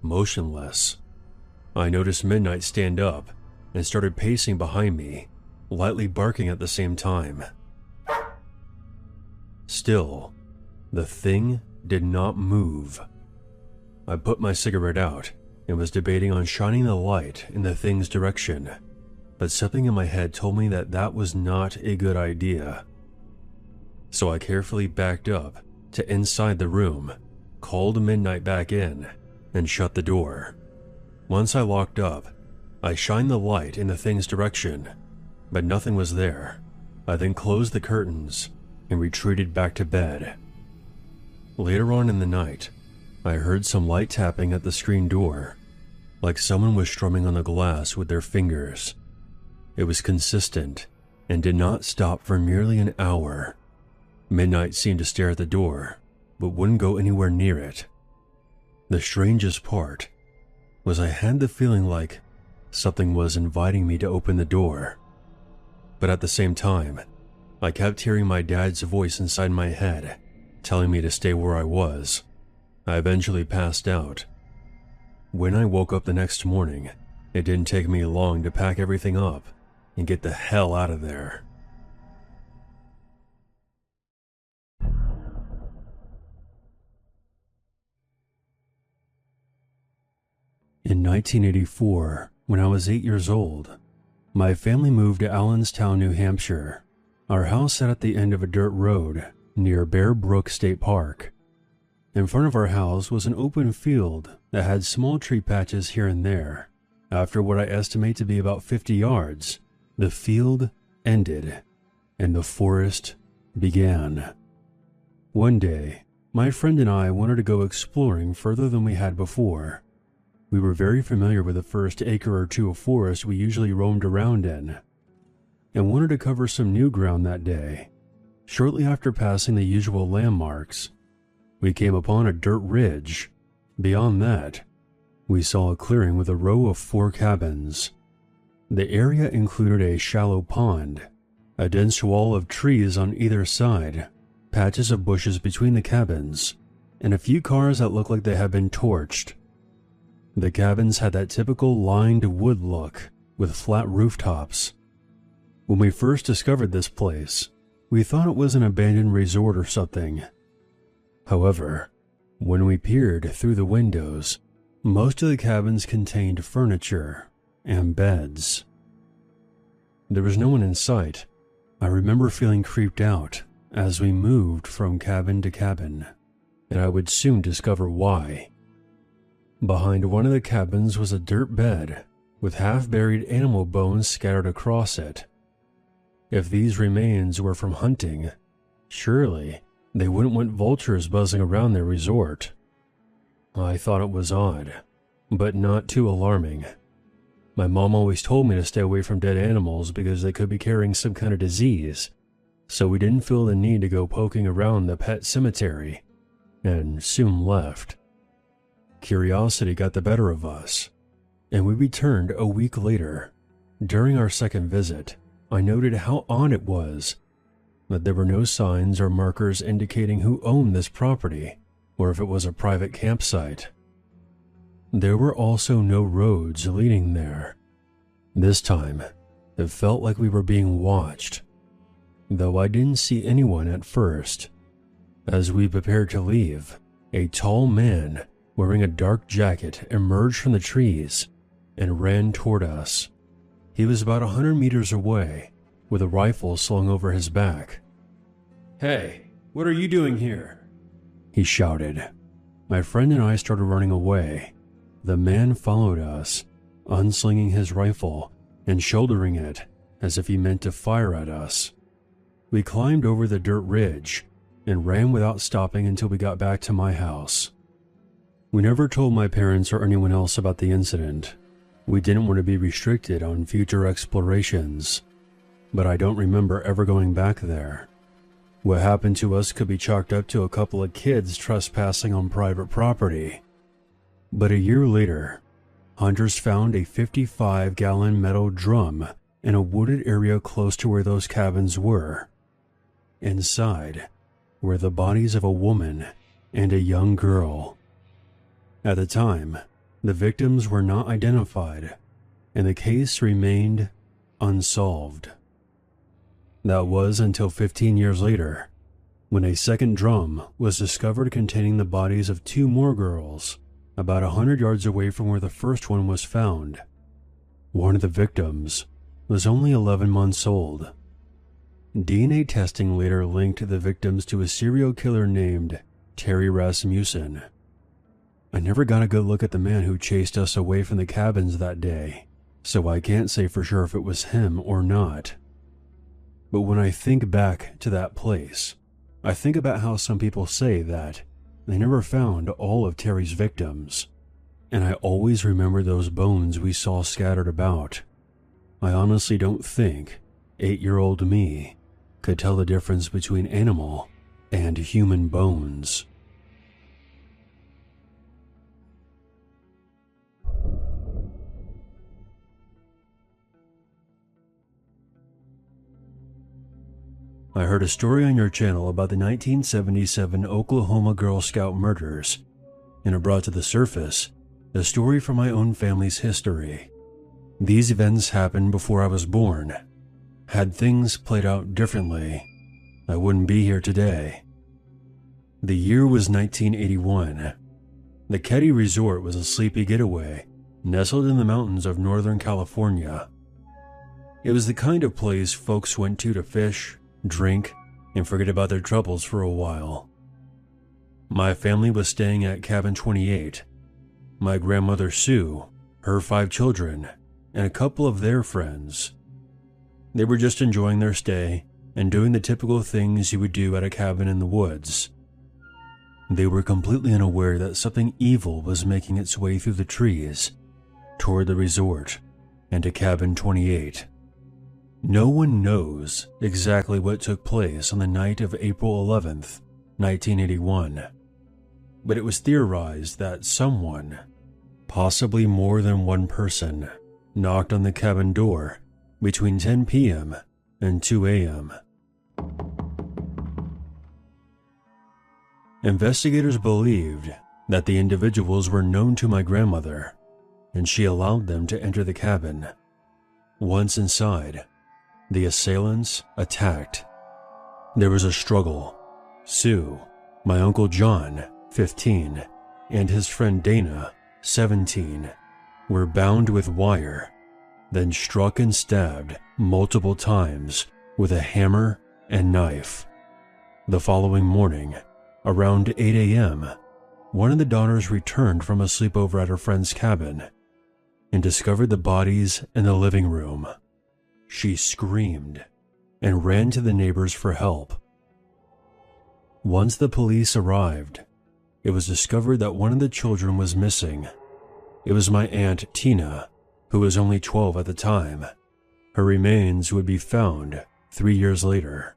motionless. I noticed Midnight stand up and started pacing behind me, lightly barking at the same time. Still, the thing did not move. I put my cigarette out and was debating on shining the light in the thing's direction, but something in my head told me that that was not a good idea. So I carefully backed up to inside the room, called Midnight back in, and shut the door. Once I locked up, I shined the light in the thing's direction, but nothing was there. I then closed the curtains and retreated back to bed. Later on in the night, I heard some light tapping at the screen door, like someone was strumming on the glass with their fingers. It was consistent and did not stop for nearly an hour. Midnight seemed to stare at the door, but wouldn't go anywhere near it. The strangest part was I had the feeling like something was inviting me to open the door. But at the same time, I kept hearing my dad's voice inside my head, telling me to stay where I was. I eventually passed out. When I woke up the next morning, it didn't take me long to pack everything up and get the hell out of there. In 1984, when I was 8 years old, my family moved to Allenstown, New Hampshire. Our house sat at the end of a dirt road near Bear Brook State Park. In front of our house was an open field that had small tree patches here and there. After what I estimate to be about 50 yards, the field ended and the forest began. One day, my friend and I wanted to go exploring further than we had before. We were very familiar with the first acre or two of forest we usually roamed around in, and wanted to cover some new ground that day. Shortly after passing the usual landmarks, we came upon a dirt ridge. Beyond that, we saw a clearing with a row of 4 cabins. The area included a shallow pond, a dense wall of trees on either side, patches of bushes between the cabins, and a few cars that looked like they had been torched. The cabins had that typical lined wood look with flat rooftops. When we first discovered this place, we thought it was an abandoned resort or something. However, when we peered through the windows, most of the cabins contained furniture and beds. There was no one in sight. I remember feeling creeped out as we moved from cabin to cabin, and I would soon discover why. Behind one of the cabins was a dirt bed with half-buried animal bones scattered across it. If these remains were from hunting, surely they wouldn't want vultures buzzing around their resort. I thought it was odd, but not too alarming. My mom always told me to stay away from dead animals because they could be carrying some kind of disease, so we didn't feel the need to go poking around the pet cemetery, and soon left. Curiosity got the better of us, and we returned a week later. During our second visit, I noted how odd it was that there were no signs or markers indicating who owned this property, or if it was a private campsite. There were also no roads leading there. This time, it felt like we were being watched, though I didn't see anyone at first. As we prepared to leave, a tall man wearing a dark jacket emerged from the trees and ran toward us. He was about 100 meters away, with a rifle slung over his back. "Hey, what are you doing here?" he shouted. My friend and I started running away. The man followed us, unslinging his rifle and shouldering it as if he meant to fire at us. We climbed over the dirt ridge and ran without stopping until we got back to my house. We never told my parents or anyone else about the incident. We didn't want to be restricted on future explorations, but I don't remember ever going back there. What happened to us could be chalked up to a couple of kids trespassing on private property. But a year later, hunters found a 55-gallon metal drum in a wooded area close to where those cabins were. Inside were the bodies of a woman and a young girl. At the time, the victims were not identified, and the case remained unsolved. That was until 15 years later, when a second drum was discovered containing the bodies of 2 more girls, about 100 yards away from where the first one was found. One of the victims was only 11 months old. DNA testing later linked the victims to a serial killer named Terry Rasmussen. I never got a good look at the man who chased us away from the cabins that day, so I can't say for sure if it was him or not. But when I think back to that place, I think about how some people say that they never found all of Terry's victims, and I always remember those bones we saw scattered about. I honestly don't think 8-year-old me could tell the difference between animal and human bones. I heard a story on your channel about the 1977 Oklahoma Girl Scout murders, and it brought to the surface a story from my own family's history. These events happened before I was born. Had things played out differently, I wouldn't be here today. The year was 1981. The Ketty Resort was a sleepy getaway nestled in the mountains of Northern California. It was the kind of place folks went to fish, drink, and forget about their troubles for a while. My family was staying at Cabin 28. My grandmother Sue, her 5 children, and a couple of their friends. They were just enjoying their stay and doing the typical things you would do at a cabin in the woods. They were completely unaware that something evil was making its way through the trees toward the resort and to Cabin 28. No one knows exactly what took place on the night of April 11th, 1981, but it was theorized that someone, possibly more than one person, knocked on the cabin door between 10 p.m. and 2 a.m. Investigators believed that the individuals were known to my grandmother, and she allowed them to enter the cabin. Once inside, the assailants attacked. There was a struggle. Sue, my Uncle John, 15, and his friend Dana, 17, were bound with wire, then struck and stabbed multiple times with a hammer and knife. The following morning, around 8 a.m., one of the daughters returned from a sleepover at her friend's cabin and discovered the bodies in the living room. She screamed and ran to the neighbors for help. Once the police arrived, it was discovered that one of the children was missing. It was my Aunt Tina, who was only 12 at the time. Her remains would be found 3 years later.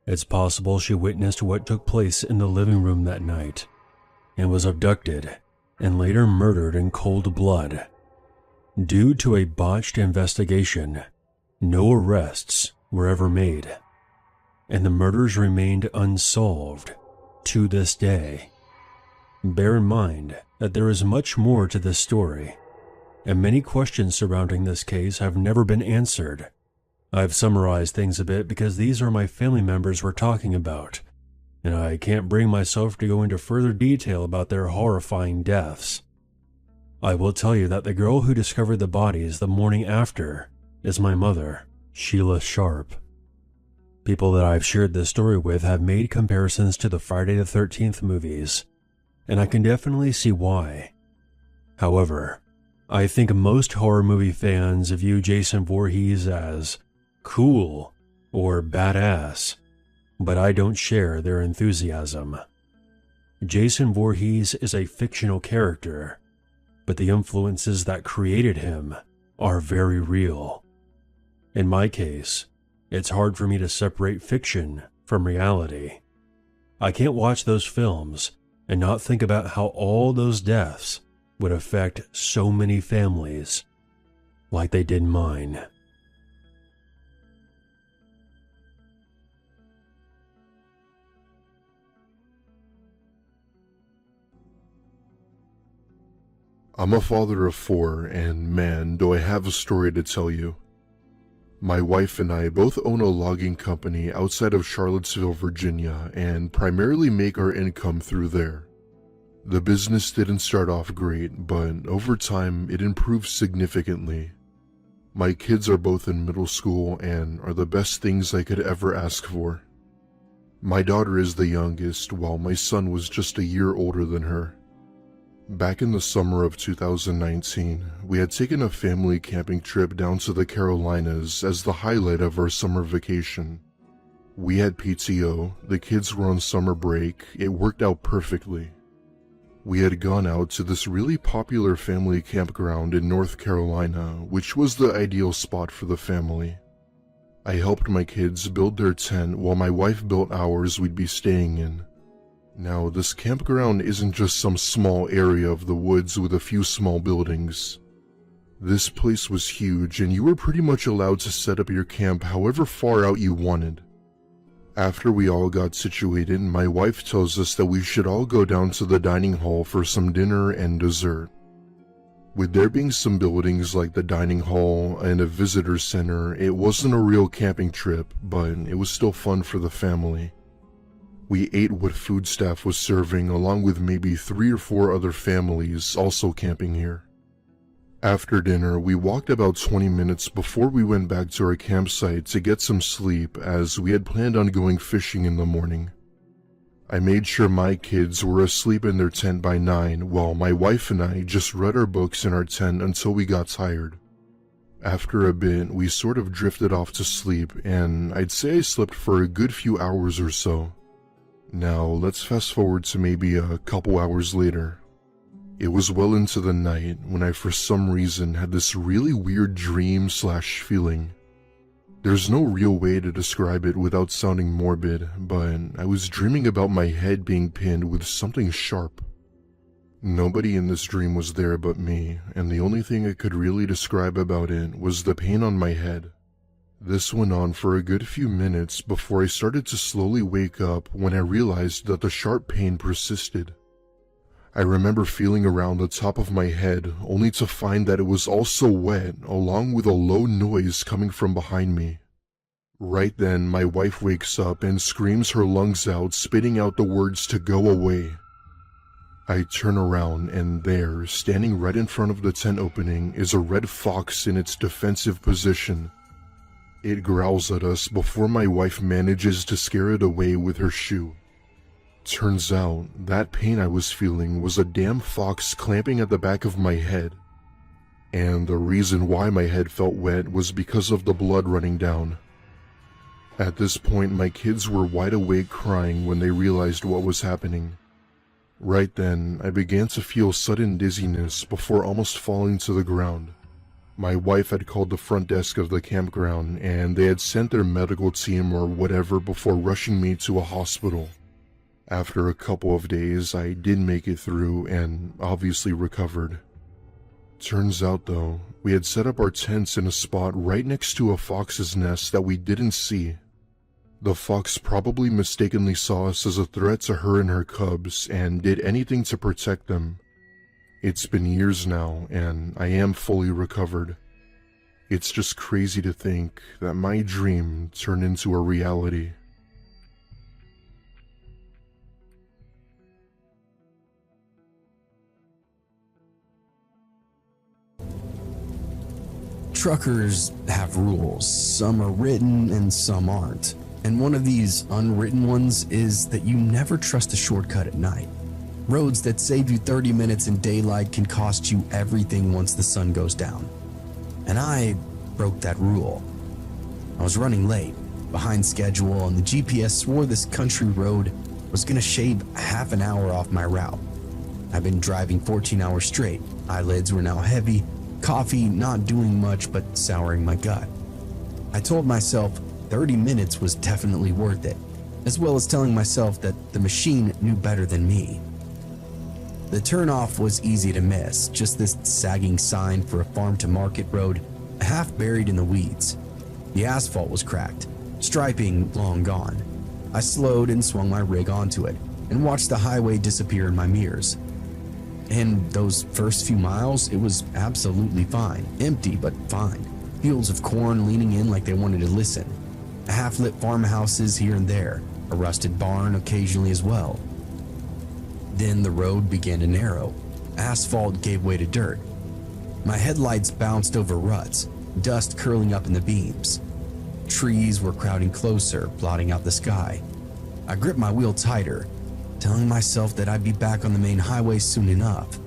It's possible she witnessed what took place in the living room that night and was abducted and later murdered in cold blood. Due to a botched investigation, no arrests were ever made, and the murders remained unsolved to this day. Bear in mind that there is much more to this story, and many questions surrounding this case have never been answered. I've summarized things a bit because these are my family members we're talking about, and I can't bring myself to go into further detail about their horrifying deaths. I will tell you that the girl who discovered the bodies the morning after is my mother, Sheila Sharp. People that I've shared this story with have made comparisons to the Friday the 13th movies, and I can definitely see why. However, I think most horror movie fans view Jason Voorhees as cool or badass, but I don't share their enthusiasm. Jason Voorhees is a fictional character, but the influences that created him are very real. In my case, it's hard for me to separate fiction from reality. I can't watch those films and not think about how all those deaths would affect so many families, like they did mine.
I'm a father of 4, and man, do I have a story to tell you. My wife and I both own a logging company outside of Charlottesville, Virginia, and primarily make our income through there. The business didn't start off great, but over time it improved significantly. My kids are both in middle school and are the best things I could ever ask for. My daughter is the youngest, while my son was just a year older than her. Back in the summer of 2019, we had taken a family camping trip down to the Carolinas as the highlight of our summer vacation. We had PTO, the kids were on summer break, it worked out perfectly. We had gone out to this really popular family campground in North Carolina, which was the ideal spot for the family. I helped my kids build their tent while my wife built ours we'd be staying in. Now, this campground isn't just some small area of the woods with a few small buildings. This place was huge, and you were pretty much allowed to set up your camp however far out you wanted. After we all got situated, my wife tells us that we should all go down to the dining hall for some dinner and dessert. With there being some buildings like the dining hall and a visitor center, it wasn't a real camping trip, but it was still fun for the family. We ate what food staff was serving along with maybe 3 or 4 other families also camping here. After dinner, we walked about 20 minutes before we went back to our campsite to get some sleep as we had planned on going fishing in the morning. I made sure my kids were asleep in their tent by 9 while my wife and I just read our books in our tent until we got tired. After a bit, we sort of drifted off to sleep and I'd say I slept for a good few hours or so. Now, let's fast forward to maybe a couple hours later. It was well into the night when I for some reason had this really weird dream/feeling. There's no real way to describe it without sounding morbid, but I was dreaming about my head being pinned with something sharp. Nobody in this dream was there but me, and the only thing I could really describe about it was the pain on my head. This went on for a good few minutes before I started to slowly wake up when I realized that the sharp pain persisted. I remember feeling around the top of my head only to find that it was also wet along with a low noise coming from behind me. Right then, my wife wakes up and screams her lungs out, spitting out the words to go away. I turn around and there, standing right in front of the tent opening, is a red fox in its defensive position. It growls at us before my wife manages to scare it away with her shoe. Turns out, that pain I was feeling was a damn fox clamping at the back of my head. And the reason why my head felt wet was because of the blood running down. At this point, my kids were wide awake crying when they realized what was happening. Right then, I began to feel sudden dizziness before almost falling to the ground. My wife had called the front desk of the campground and they had sent their medical team or whatever before rushing me to a hospital. After a couple of days, I did make it through and obviously recovered. Turns out though, we had set up our tents in a spot right next to a fox's nest that we didn't see. The fox probably mistakenly saw us as a threat to her and her cubs and did anything to protect them. It's been years now, and I am fully recovered. It's just crazy to think that my dream turned into a reality.
Truckers have rules. Some are written and some aren't. And one of these unwritten ones is that you never trust a shortcut at night. Roads that save you 30 minutes in daylight can cost you everything once the sun goes down. And I broke that rule. I was running late, behind schedule, and the GPS swore this country road was gonna shave half an hour off my route. I've been driving 14 hours straight. Eyelids were now heavy, coffee not doing much but souring my gut. I told myself 30 minutes was definitely worth it, as well as telling myself that the machine knew better than me. The turnoff was easy to miss, just this sagging sign for a farm-to-market road, half buried in the weeds. The asphalt was cracked, striping long gone. I slowed and swung my rig onto it, and watched the highway disappear in my mirrors. In those first few miles, it was absolutely fine, empty but fine. Fields of corn leaning in like they wanted to listen. Half-lit farmhouses here and there, a rusted barn occasionally as well. Then the road began to narrow. Asphalt gave way to dirt. My headlights bounced over ruts, dust curling up in the beams. Trees were crowding closer, blotting out the sky. I gripped my wheel tighter, telling myself that I'd be back on the main highway soon enough.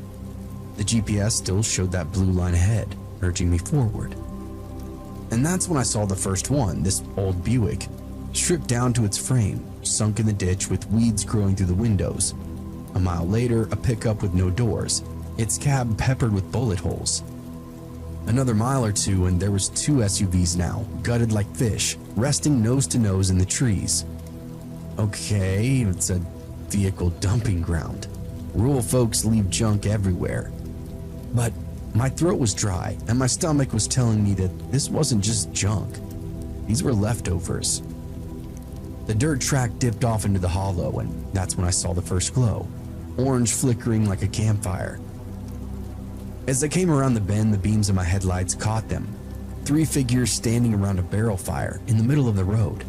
The GPS still showed that blue line ahead, urging me forward. And that's when I saw the first one, this old Buick, stripped down to its frame, sunk in the ditch with weeds growing through the windows. A mile later, a pickup with no doors, its cab peppered with bullet holes. Another mile or two and there was two SUVs now, gutted like fish, resting nose to nose in the trees. Okay, it's a vehicle dumping ground. Rural folks leave junk everywhere. But my throat was dry and my stomach was telling me that this wasn't just junk. These were leftovers. The dirt track dipped off into the hollow and that's when I saw the first glow, orange flickering like a campfire. As I came around the bend, the beams of my headlights caught them. 3 figures standing around a barrel fire in the middle of the road.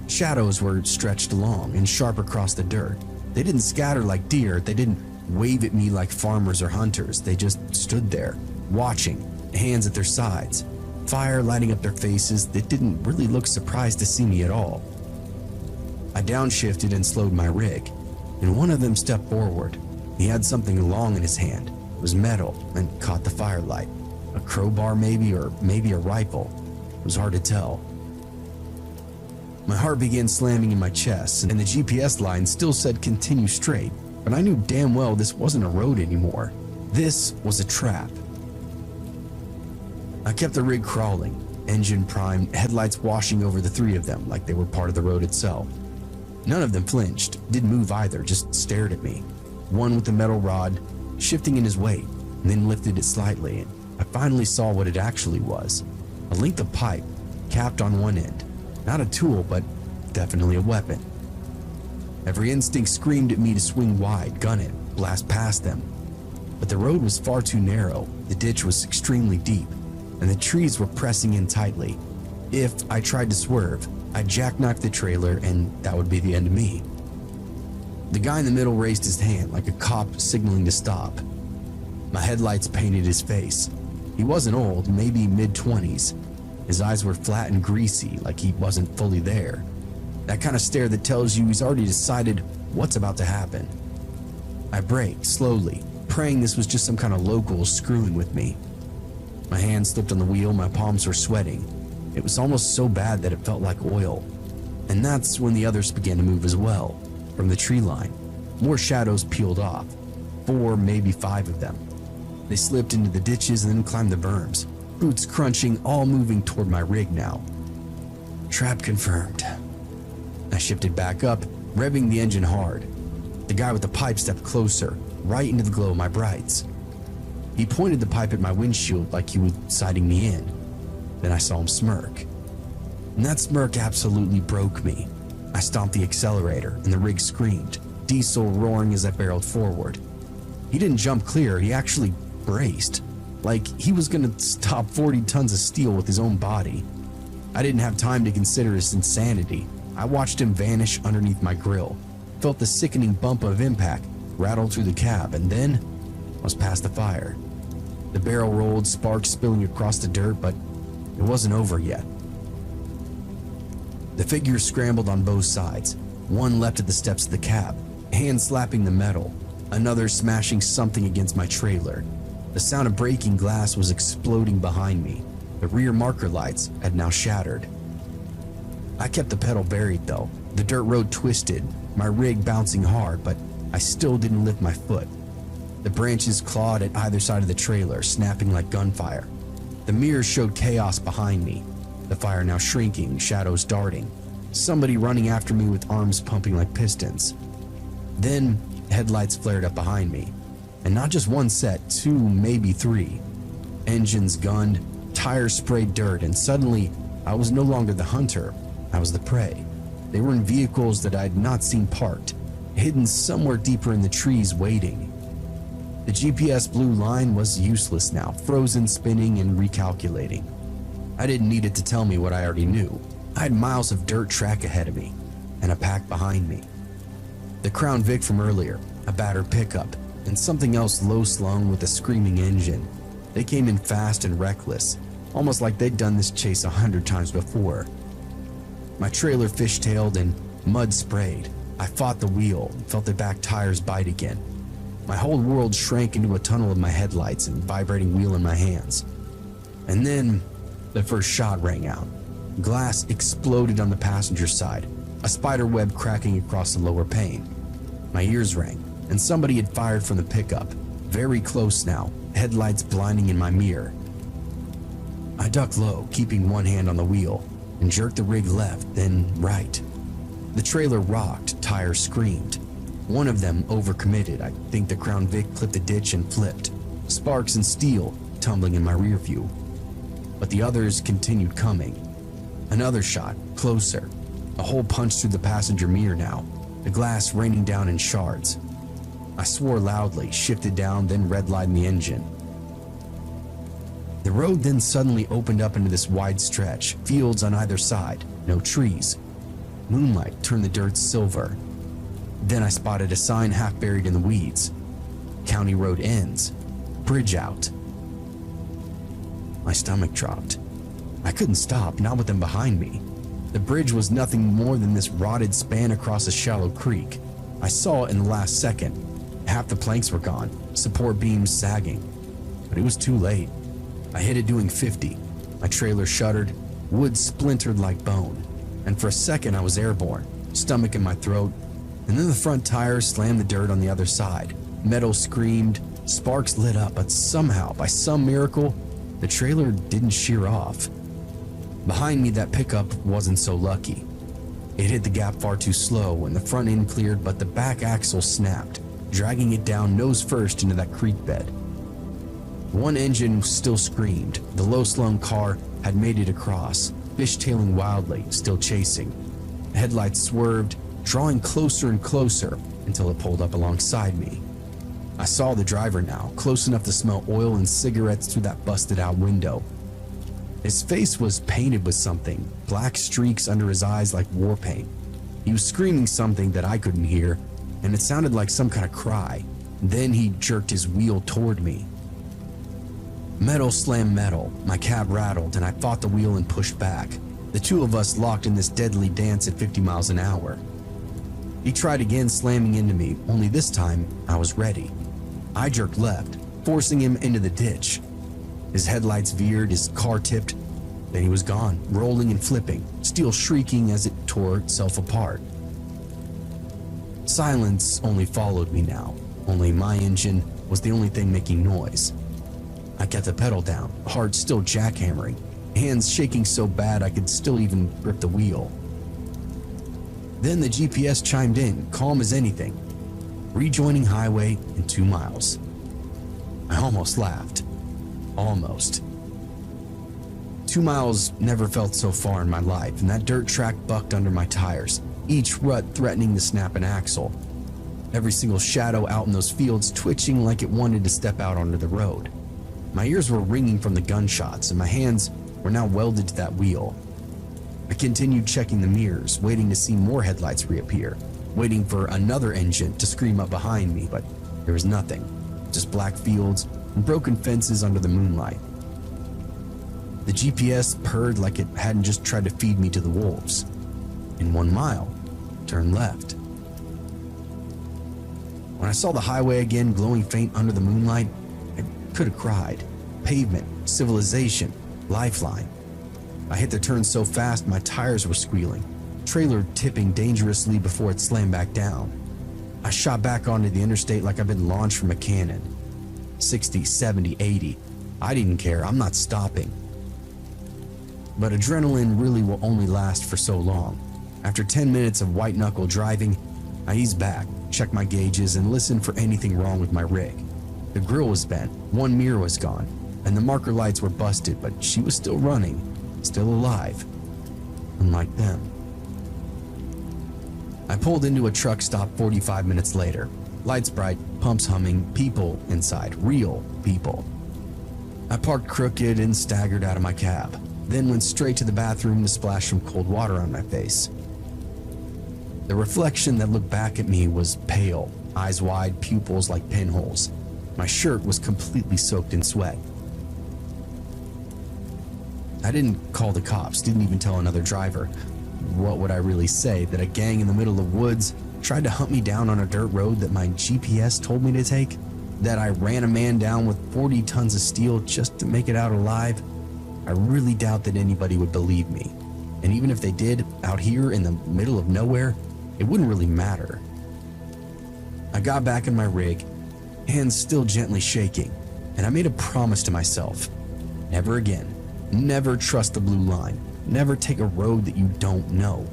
Shadows were stretched long and sharp across the dirt. They didn't scatter like deer, they didn't wave at me like farmers or hunters. They just stood there, watching, hands at their sides, fire lighting up their faces. They didn't really look surprised to see me at all. I downshifted and slowed my rig, and one of them stepped forward. He had something long in his hand. It was metal and caught the firelight. A crowbar maybe, or maybe a rifle. It was hard to tell. My heart began slamming in my chest, and the GPS line still said continue straight, but I knew damn well this wasn't a road anymore. This was a trap. I kept the rig crawling, engine primed, headlights washing over the 3 of them like they were part of the road itself. None of them flinched, didn't move either, just stared at me. One with the metal rod, shifting in his weight, and then lifted it slightly, and I finally saw what it actually was. A length of pipe, capped on one end. Not a tool, but definitely a weapon. Every instinct screamed at me to swing wide, gun it, blast past them. But the road was far too narrow, the ditch was extremely deep, and the trees were pressing in tightly. If I tried to swerve, I'd jackknife the trailer and that would be the end of me. The guy in the middle raised his hand like a cop signaling to stop. My headlights painted his face. He wasn't old, maybe mid-20s. His eyes were flat and greasy, like he wasn't fully there. That kind of stare that tells you he's already decided what's about to happen. I braked slowly, praying this was just some kind of local screwing with me. My hand slipped on the wheel, my palms were sweating. It was almost so bad that it felt like oil. And that's when the others began to move as well, from the tree line. More shadows peeled off, 4, maybe 5 of them. They slipped into the ditches and then climbed the berms, boots crunching, all moving toward my rig now. Trap confirmed. I shifted back up, revving the engine hard. The guy with the pipe stepped closer, right into the glow of my brights. He pointed the pipe at my windshield like he was sighting me in. Then I saw him smirk. And that smirk absolutely broke me. I stomped the accelerator and the rig screamed, diesel roaring as I barreled forward. He didn't jump clear, he actually braced, like he was gonna stop 40 tons of steel with his own body. I didn't have time to consider his insanity. I watched him vanish underneath my grill, felt the sickening bump of impact rattle through the cab, and then was past the fire. The barrel rolled, sparks spilling across the dirt, but it wasn't over yet. The figures scrambled on both sides. One leapt at the steps of the cab, hand slapping the metal, another smashing something against my trailer. The sound of breaking glass was exploding behind me. The rear marker lights had now shattered. I kept the pedal buried though. The dirt road twisted, my rig bouncing hard, but I still didn't lift my foot. The branches clawed at either side of the trailer, snapping like gunfire. The mirrors showed chaos behind me. The fire now shrinking, shadows darting. Somebody running after me with arms pumping like pistons. Then headlights flared up behind me. And not just one set, two, maybe three. Engines gunned, tires sprayed dirt, and suddenly I was no longer the hunter, I was the prey. They were in vehicles that I had not seen parked, hidden somewhere deeper in the trees waiting. The GPS blue line was useless now, frozen, spinning, and recalculating. I didn't need it to tell me what I already knew. I had miles of dirt track ahead of me, and a pack behind me. The Crown Vic from earlier, a battered pickup, and something else low-slung with a screaming engine. They came in fast and reckless, almost like they'd done this chase 100 times before. My trailer fishtailed and mud sprayed. I fought the wheel, felt the back tires bite again. My whole world shrank into a tunnel of my headlights and vibrating wheel in my hands. And then the first shot rang out. Glass exploded on the passenger side, a spider web cracking across the lower pane. My ears rang, and somebody had fired from the pickup, very close now, headlights blinding in my mirror. I ducked low, keeping one hand on the wheel, and jerked the rig left, then right. The trailer rocked, tires screamed. One of them overcommitted. I think the Crown Vic clipped the ditch and flipped, sparks and steel tumbling in my rear view. But the others continued coming. Another shot, closer. A hole punched through the passenger mirror now, the glass raining down in shards. I swore loudly, shifted down, then redlined the engine. The road then suddenly opened up into this wide stretch, fields on either side, no trees. Moonlight turned the dirt silver. Then I spotted a sign half buried in the weeds. County road ends. Bridge out. My stomach dropped. I couldn't stop, not with them behind me. The bridge was nothing more than this rotted span across a shallow creek. I saw it in the last second. Half the planks were gone, support beams sagging. But it was too late. I hit it doing 50. My trailer shuddered, wood splintered like bone. And for a second I was airborne, stomach in my throat. And then the front tires slammed the dirt on the other side. Metal screamed, sparks lit up, but somehow, by some miracle, the trailer didn't shear off. Behind me, that pickup wasn't so lucky. It hit the gap far too slow, and the front end cleared, but the back axle snapped, dragging it down nose first into that creek bed. One engine still screamed. The low-slung car had made it across, fishtailing wildly, still chasing. Headlights swerved, drawing closer and closer until it pulled up alongside me. I saw the driver now, close enough to smell oil and cigarettes through that busted-out window. His face was painted with something, black streaks under his eyes like war paint. He was screaming something that I couldn't hear, and it sounded like some kind of cry. Then he jerked his wheel toward me. Metal slammed metal, my cab rattled, and I fought the wheel and pushed back. The two of us locked in this deadly dance at 50 miles an hour. He tried again, slamming into me, only this time I was ready. I jerked left, forcing him into the ditch. His headlights veered, his car tipped, then he was gone, rolling and flipping, steel shrieking as it tore itself apart. Silence only followed me now, only my engine was the only thing making noise. I kept the pedal down, heart still jackhammering, hands shaking so bad I could still even grip the wheel. Then the GPS chimed in, calm as anything. Rejoining highway in 2 miles. I almost laughed. Almost. 2 miles never felt so far in my life, and that dirt track bucked under my tires, each rut threatening to snap an axle. every single shadow out in those fields twitching like it wanted to step out onto the road. My ears were ringing from the gunshots, and my hands were now welded to that wheel. I continued checking the mirrors, waiting to see more headlights reappear, waiting for another engine to scream up behind me, but there was nothing, just black fields and broken fences under the moonlight. The GPS purred like it hadn't just tried to feed me to the wolves. In 1 mile, turn left. When I saw the highway again glowing faint under the moonlight, I could have cried. Pavement, civilization, lifeline. I hit the turn so fast my tires were squealing, trailer tipping dangerously before it slammed back down. I shot back onto the interstate like I'd been launched from a cannon. 60, 70, 80. I didn't care, I'm not stopping. But adrenaline really will only last for so long. After 10 minutes of white-knuckle driving, I eased back, checked my gauges, and listened for anything wrong with my rig. The grill was bent, one mirror was gone, and the marker lights were busted, but she was still running, still alive, unlike them. I pulled into a truck stop 45 minutes later. Lights bright, pumps humming, people inside, real people. I parked crooked and staggered out of my cab, then went straight to the bathroom to splash some cold water on my face. The reflection that looked back at me was pale, eyes wide, pupils like pinholes. My shirt was completely soaked in sweat. I didn't call the cops, didn't even tell another driver. What would I really say? That a gang in the middle of woods tried to hunt me down on a dirt road that my GPS told me to take? That I ran a man down with 40 tons of steel just to make it out alive? I really doubt that anybody would believe me. And even if they did, out here in the middle of nowhere, it wouldn't really matter. I got back in my rig, hands still gently shaking, and I made a promise to myself. Never again. Never trust the blue line. Never take a road that you don't know.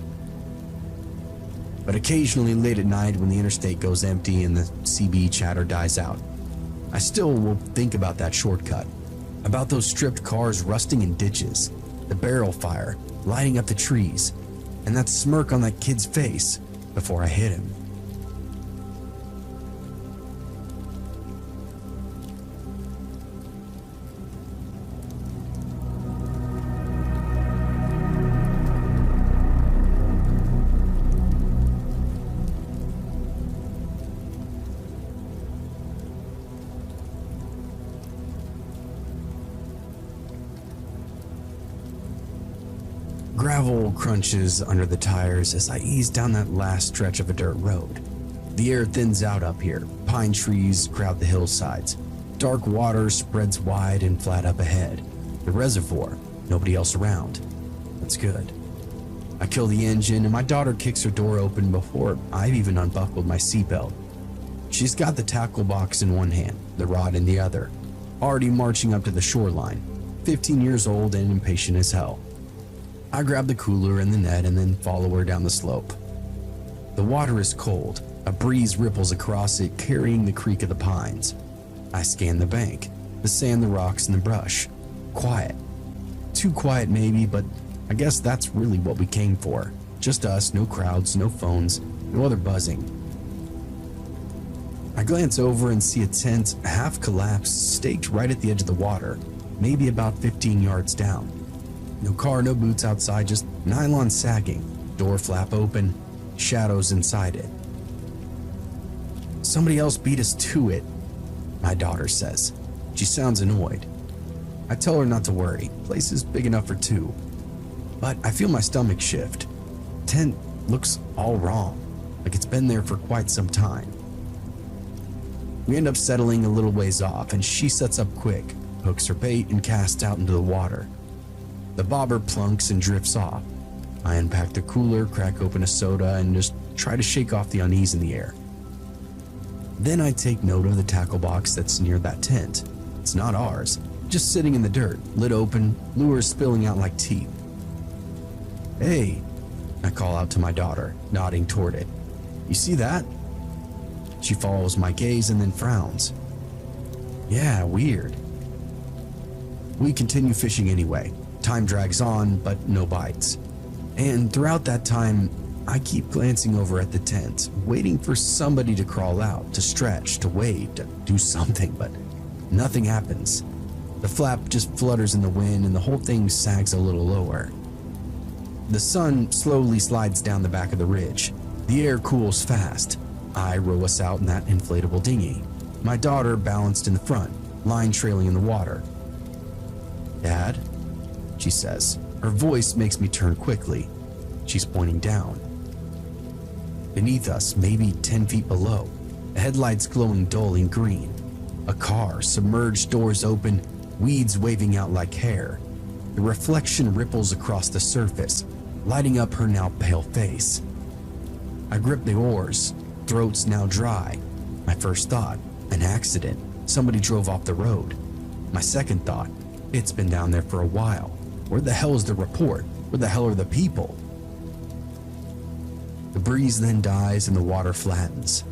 But occasionally late at night when the interstate goes empty and the CB chatter dies out, I still will think about that shortcut. About those stripped cars rusting in ditches, the barrel fire lighting up the trees, and that smirk on that kid's face before I hit him. Gravel crunches under the tires as I ease down that last stretch of a dirt road. The air thins out up here. Pine trees crowd the hillsides. Dark water spreads wide and flat up ahead. The reservoir, nobody else around. That's good. I kill the engine and my daughter kicks her door open before I've even unbuckled my seatbelt. She's got the tackle box in one hand, the rod in the other, already marching up to the shoreline, 15 years old and impatient as hell. I grab the cooler and the net and then follow her down the slope. The water is cold. A breeze ripples across it, carrying the creak of the pines. I scan the bank, the sand, the rocks, and the brush. Quiet. Too quiet maybe, but I guess that's really what we came for. Just us, no crowds, no phones, no other buzzing. I glance over and see a tent, half collapsed, staked right at the edge of the water, maybe about 15 yards down. No car, no boots outside, just nylon sagging, door flap open, shadows inside it. Somebody else beat us to it, my daughter says. She sounds annoyed. I tell her not to worry, place is big enough for two. But I feel my stomach shift. Tent looks all wrong, like it's been there for quite some time. We end up settling a little ways off, and she sets up quick, hooks her bait, and casts out into the water. The bobber plunks and drifts off. I unpack the cooler, crack open a soda, and just try to shake off the unease in the air. Then I take note of the tackle box that's near that tent. It's not ours, just sitting in the dirt, lid open, lures spilling out like teeth. Hey, I call out to my daughter, nodding toward it. You see that? She follows my gaze and then frowns. Yeah, weird. We continue fishing anyway. Time drags on, but no bites. And throughout that time, I keep glancing over at the tent, waiting for somebody to crawl out, to stretch, to wave, to do something, but nothing happens. The flap just flutters in the wind and the whole thing sags a little lower. The sun slowly slides down the back of the ridge. The air cools fast. I row us out in that inflatable dinghy. My daughter balanced in the front, line trailing in the water. "Dad?" she says. Her voice makes me turn quickly. She's pointing down. Beneath us, maybe 10 feet below, the headlights glowing dully green. A car, submerged doors open, weeds waving out like hair. The reflection ripples across the surface, lighting up her now pale face. I grip the oars, throat's now dry. My first thought, an accident. Somebody drove off the road. My second thought, it's been down there for a while. Where the hell is the report? Where the hell are the people? The breeze then dies and the water flattens.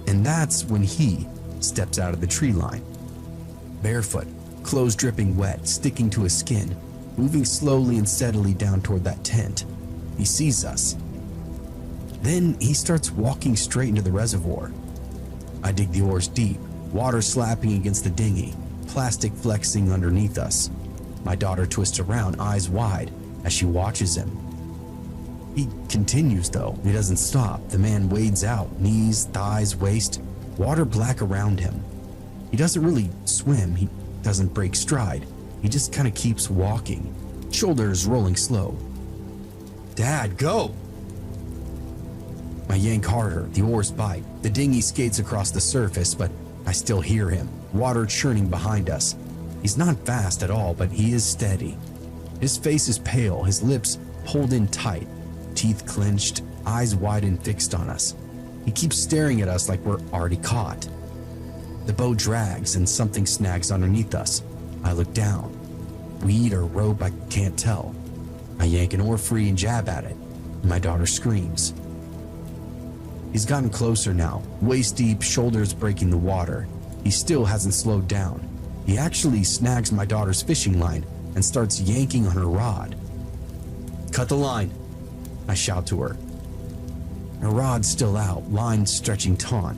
And that's when he steps out of the tree line. Barefoot, clothes dripping wet, sticking to his skin, moving slowly and steadily down toward that tent. He sees us. Then he starts walking straight into the reservoir. I dig the oars deep, water slapping against the dinghy, plastic flexing underneath us. My daughter twists around, eyes wide, as she watches him. He continues though, he doesn't stop. The man wades out, knees, thighs, waist, water black around him. He doesn't really swim, he doesn't break stride. He just kind of keeps walking, shoulders rolling slow. "Dad, go!" I yank harder, the oars bite. The dinghy skates across the surface, but I still hear him, water churning behind us. He's not fast at all, but he is steady. His face is pale, his lips pulled in tight, teeth clenched, eyes wide and fixed on us. He keeps staring at us like we're already caught. The boat drags and something snags underneath us. I look down. Weed or rope, I can't tell. I yank an oar free and jab at it. My daughter screams. He's gotten closer now, waist deep, shoulders breaking the water. He still hasn't slowed down. He actually snags my daughter's fishing line and starts yanking on her rod. "Cut the line," I shout to her. Her rod's still out, line stretching taut.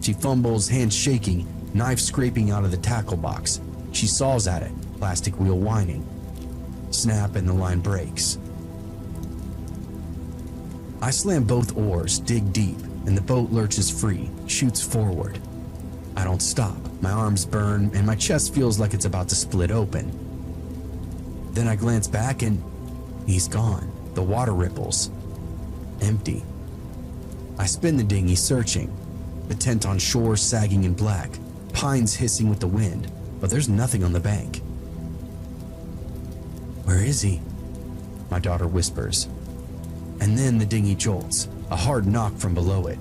She fumbles, hands shaking, knife scraping out of the tackle box. She saws at it, plastic wheel whining. Snap and the line breaks. I slam both oars, dig deep, and the boat lurches free, shoots forward. I don't stop. My arms burn and my chest feels like it's about to split open. Then I glance back and he's gone. The water ripples. Empty. I spin the dinghy searching. The tent on shore sagging in black, pines hissing with the wind, but there's nothing on the bank. "Where is he?" my daughter whispers. And then the dinghy jolts, a hard knock from below it.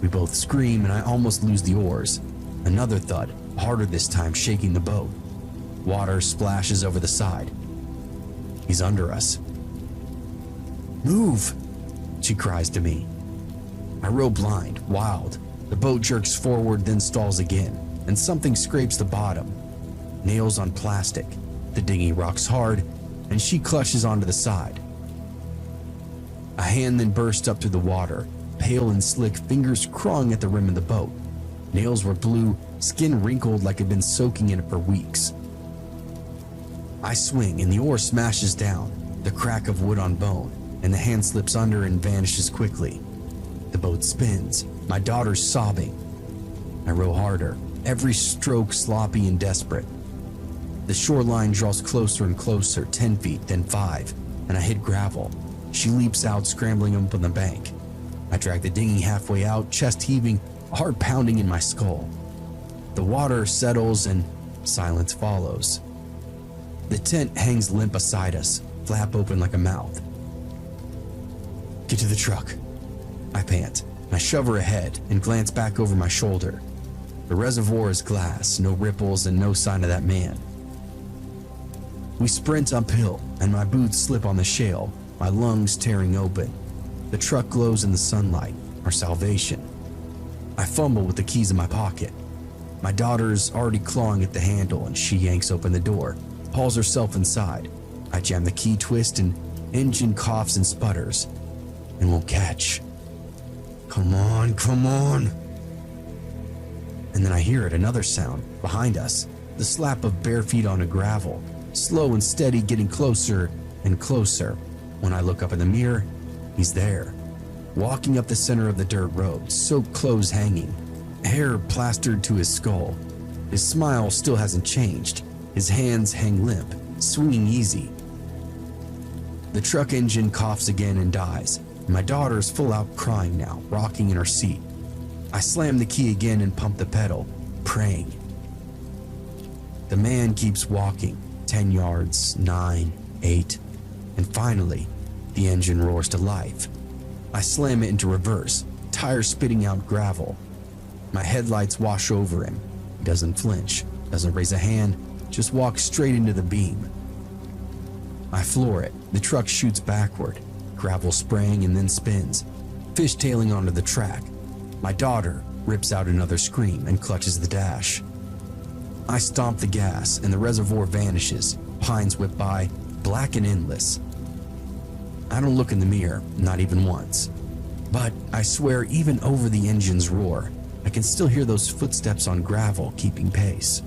We both scream and I almost lose the oars. Another thud, harder this time, shaking the boat. Water splashes over the side. He's under us. "Move!" she cries to me. I row blind, wild. The boat jerks forward, then stalls again, and something scrapes the bottom. Nails on plastic. The dinghy rocks hard, and she clutches onto the side. A hand then bursts up through the water, pale and slick, fingers crawling at the rim of the boat. Nails were blue, skin wrinkled like it'd been soaking in it for weeks. I swing and the oar smashes down, the crack of wood on bone, and the hand slips under and vanishes quickly. The boat spins, my daughter's sobbing. I row harder, every stroke sloppy and desperate. The shoreline draws closer and closer, 10 feet, then 5, and I hit gravel. She leaps out, scrambling up on the bank. I drag the dinghy halfway out, chest heaving, heart pounding in my skull. The water settles and silence follows. The tent hangs limp beside us, flap open like a mouth. "Get to the truck," I pant. I shove her ahead and glance back over my shoulder. The reservoir is glass, no ripples and no sign of that man. We sprint uphill and my boots slip on the shale, my lungs tearing open. The truck glows in the sunlight, our salvation. I fumble with the keys in my pocket. My daughter's already clawing at the handle and she yanks open the door, hauls herself inside. I jam the key twist and engine coughs and sputters. and we'll catch. Come on, come on. And then I hear it, another sound behind us, the slap of bare feet onto gravel, slow and steady, getting closer and closer. When I look up in the mirror, he's there, walking up the center of the dirt road, soaked clothes hanging, hair plastered to his skull. His smile still hasn't changed. His hands hang limp, swinging easy. The truck engine coughs again and dies. My daughter's full out crying now, rocking in her seat. I slam the key again and pump the pedal, praying. The man keeps walking, 10 yards, 9, 8, and finally, the engine roars to life. I slam it into reverse, tires spitting out gravel. My headlights wash over him. He doesn't flinch, doesn't raise a hand, just walks straight into the beam. I floor it. The truck shoots backward, gravel spraying and then spins, fishtailing onto the track. My daughter rips out another scream and clutches the dash. I stomp the gas and the reservoir vanishes. Pines whip by, black and endless. I don't look in the mirror, not even once. But I swear, even over the engine's roar, I can still hear those footsteps on gravel keeping pace.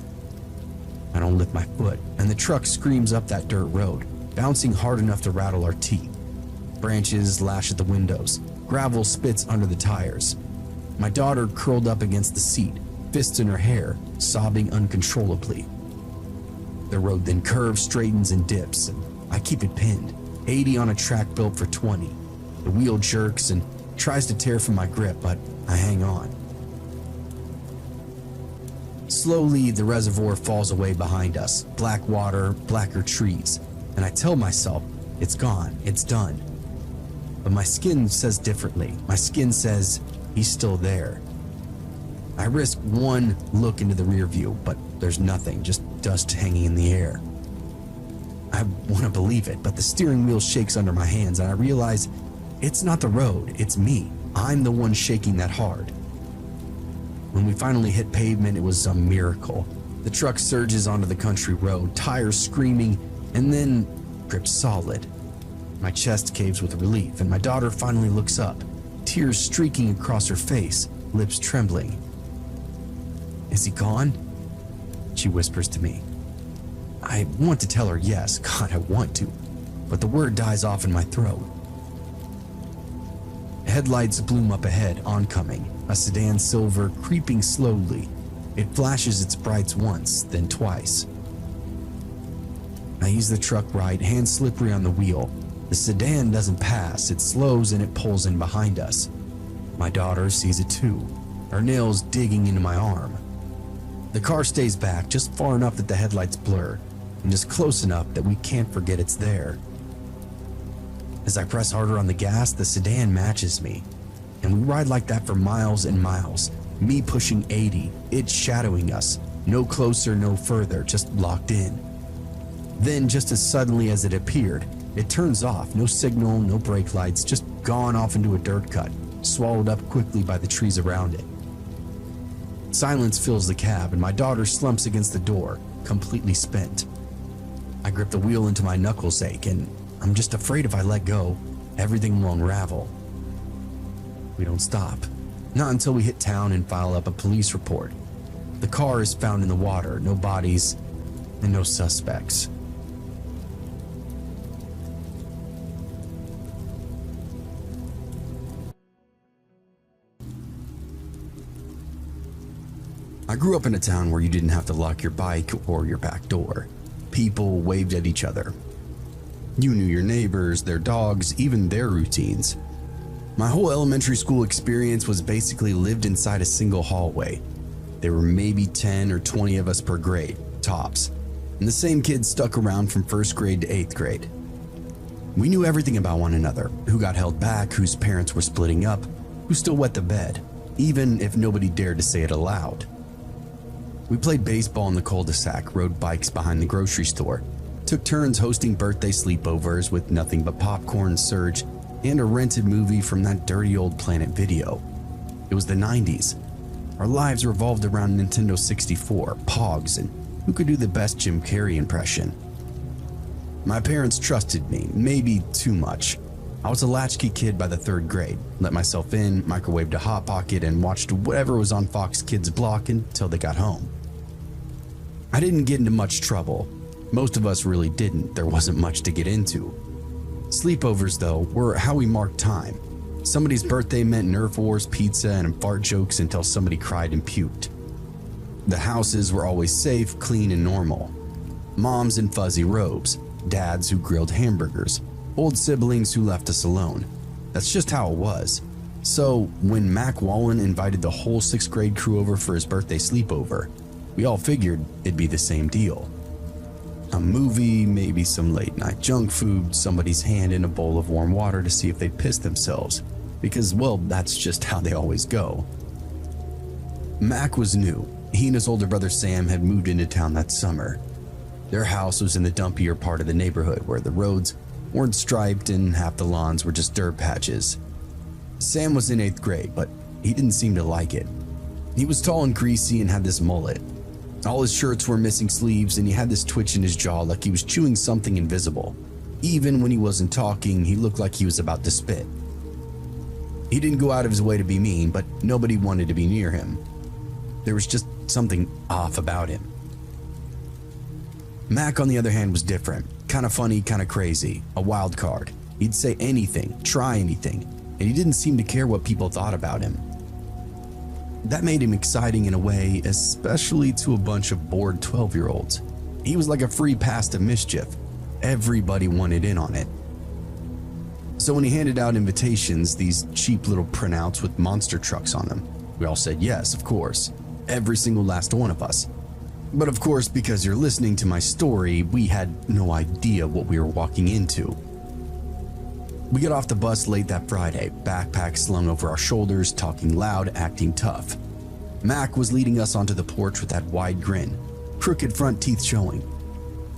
I don't lift my foot, and the truck screams up that dirt road, bouncing hard enough to rattle our teeth. Branches lash at the windows, gravel spits under the tires. My daughter curled up against the seat, fists in her hair, sobbing uncontrollably. The road then curves, straightens, and dips, and I keep it pinned, 80 on a track built for 20. The wheel jerks and tries to tear from my grip, but I hang on. Slowly, the reservoir falls away behind us, black water, blacker trees, and I tell myself, it's gone, it's done. But my skin says differently. My skin says, he's still there. I risk one look into the rear view, but there's nothing, just dust hanging in the air. I want to believe it, but the steering wheel shakes under my hands, and I realize it's not the road, it's me. I'm the one shaking that hard. When we finally hit pavement, it was a miracle. The truck surges onto the country road, tires screaming, and then grips solid. My chest caves with relief, and my daughter finally looks up, tears streaking across her face, lips trembling. Is he gone? She whispers to me. I want to tell her yes, God, I want to, but the word dies off in my throat. Headlights bloom up ahead, oncoming, a sedan silver creeping slowly. It flashes its brights once, then twice. I ease the truck right, hands slippery on the wheel. The sedan doesn't pass, it slows and it pulls in behind us. My daughter sees it too, her nails digging into my arm. The car stays back just far enough that the headlights blur, and just close enough that we can't forget it's there. As I press harder on the gas, the sedan matches me, and we ride like that for miles and miles, me pushing 80, it shadowing us, no closer, no further, just locked in. Then, just as suddenly as it appeared, it turns off, no signal, no brake lights, just gone off into a dirt cut, swallowed up quickly by the trees around it. Silence fills the cab, and my daughter slumps against the door, completely spent. I grip the wheel until my knuckles ache, and I'm just afraid if I let go, everything will unravel. We don't stop. Not until we hit town and file up a police report. The car is found in the water, no bodies, and no suspects. I grew up in a town where you didn't have to lock your bike or your back door. People waved at each other. You knew your neighbors, their dogs, even their routines. My whole elementary school experience was basically lived inside a single hallway. There were maybe 10 or 20 of us per grade, tops, and the same kids stuck around from 1st grade to 8th grade. We knew everything about one another, who got held back, whose parents were splitting up, who still wet the bed, even if nobody dared to say it aloud. We played baseball in the cul-de-sac, rode bikes behind the grocery store, took turns hosting birthday sleepovers with nothing but popcorn, surge, and a rented movie from that dirty old Planet Video. It was the 90s. Our lives revolved around Nintendo 64, Pogs, and who could do the best Jim Carrey impression. My parents trusted me, maybe too much. I was a latchkey kid by the 3rd grade, let myself in, microwaved a Hot Pocket, and watched whatever was on Fox Kids Block until they got home. I didn't get into much trouble. Most of us really didn't, there wasn't much to get into. Sleepovers, though, were how we marked time. Somebody's birthday meant Nerf wars, pizza, and fart jokes until somebody cried and puked. The houses were always safe, clean, and normal. Moms in fuzzy robes, dads who grilled hamburgers, old siblings who left us alone. That's just how it was. So when Mac Wallen invited the whole 6th grade crew over for his birthday sleepover, we all figured it'd be the same deal. A movie, maybe some late night junk food, somebody's hand in a bowl of warm water to see if they'd piss themselves. Because, well, that's just how they always go. Mac was new. He and his older brother Sam had moved into town that summer. Their house was in the dumpier part of the neighborhood where the roads weren't striped and half the lawns were just dirt patches. Sam was in 8th grade, but he didn't seem to like it. He was tall and greasy and had this mullet. All his shirts were missing sleeves and he had this twitch in his jaw like he was chewing something invisible. Even when he wasn't talking, he looked like he was about to spit. He didn't go out of his way to be mean, but nobody wanted to be near him. There was just something off about him. Mac, on the other hand, was different. Kind of funny, kind of crazy. A wild card. He'd say anything, try anything, and he didn't seem to care what people thought about him. That made him exciting in a way, especially to a bunch of bored 12-year-olds. He was like a free pass to mischief. Everybody wanted in on it. So when he handed out invitations, these cheap little printouts with monster trucks on them, we all said yes, of course. Every single last one of us. But of course, because you're listening to my story, we had no idea what we were walking into. We got off the bus late that Friday, backpacks slung over our shoulders, talking loud, acting tough. Mac was leading us onto the porch with that wide grin, crooked front teeth showing.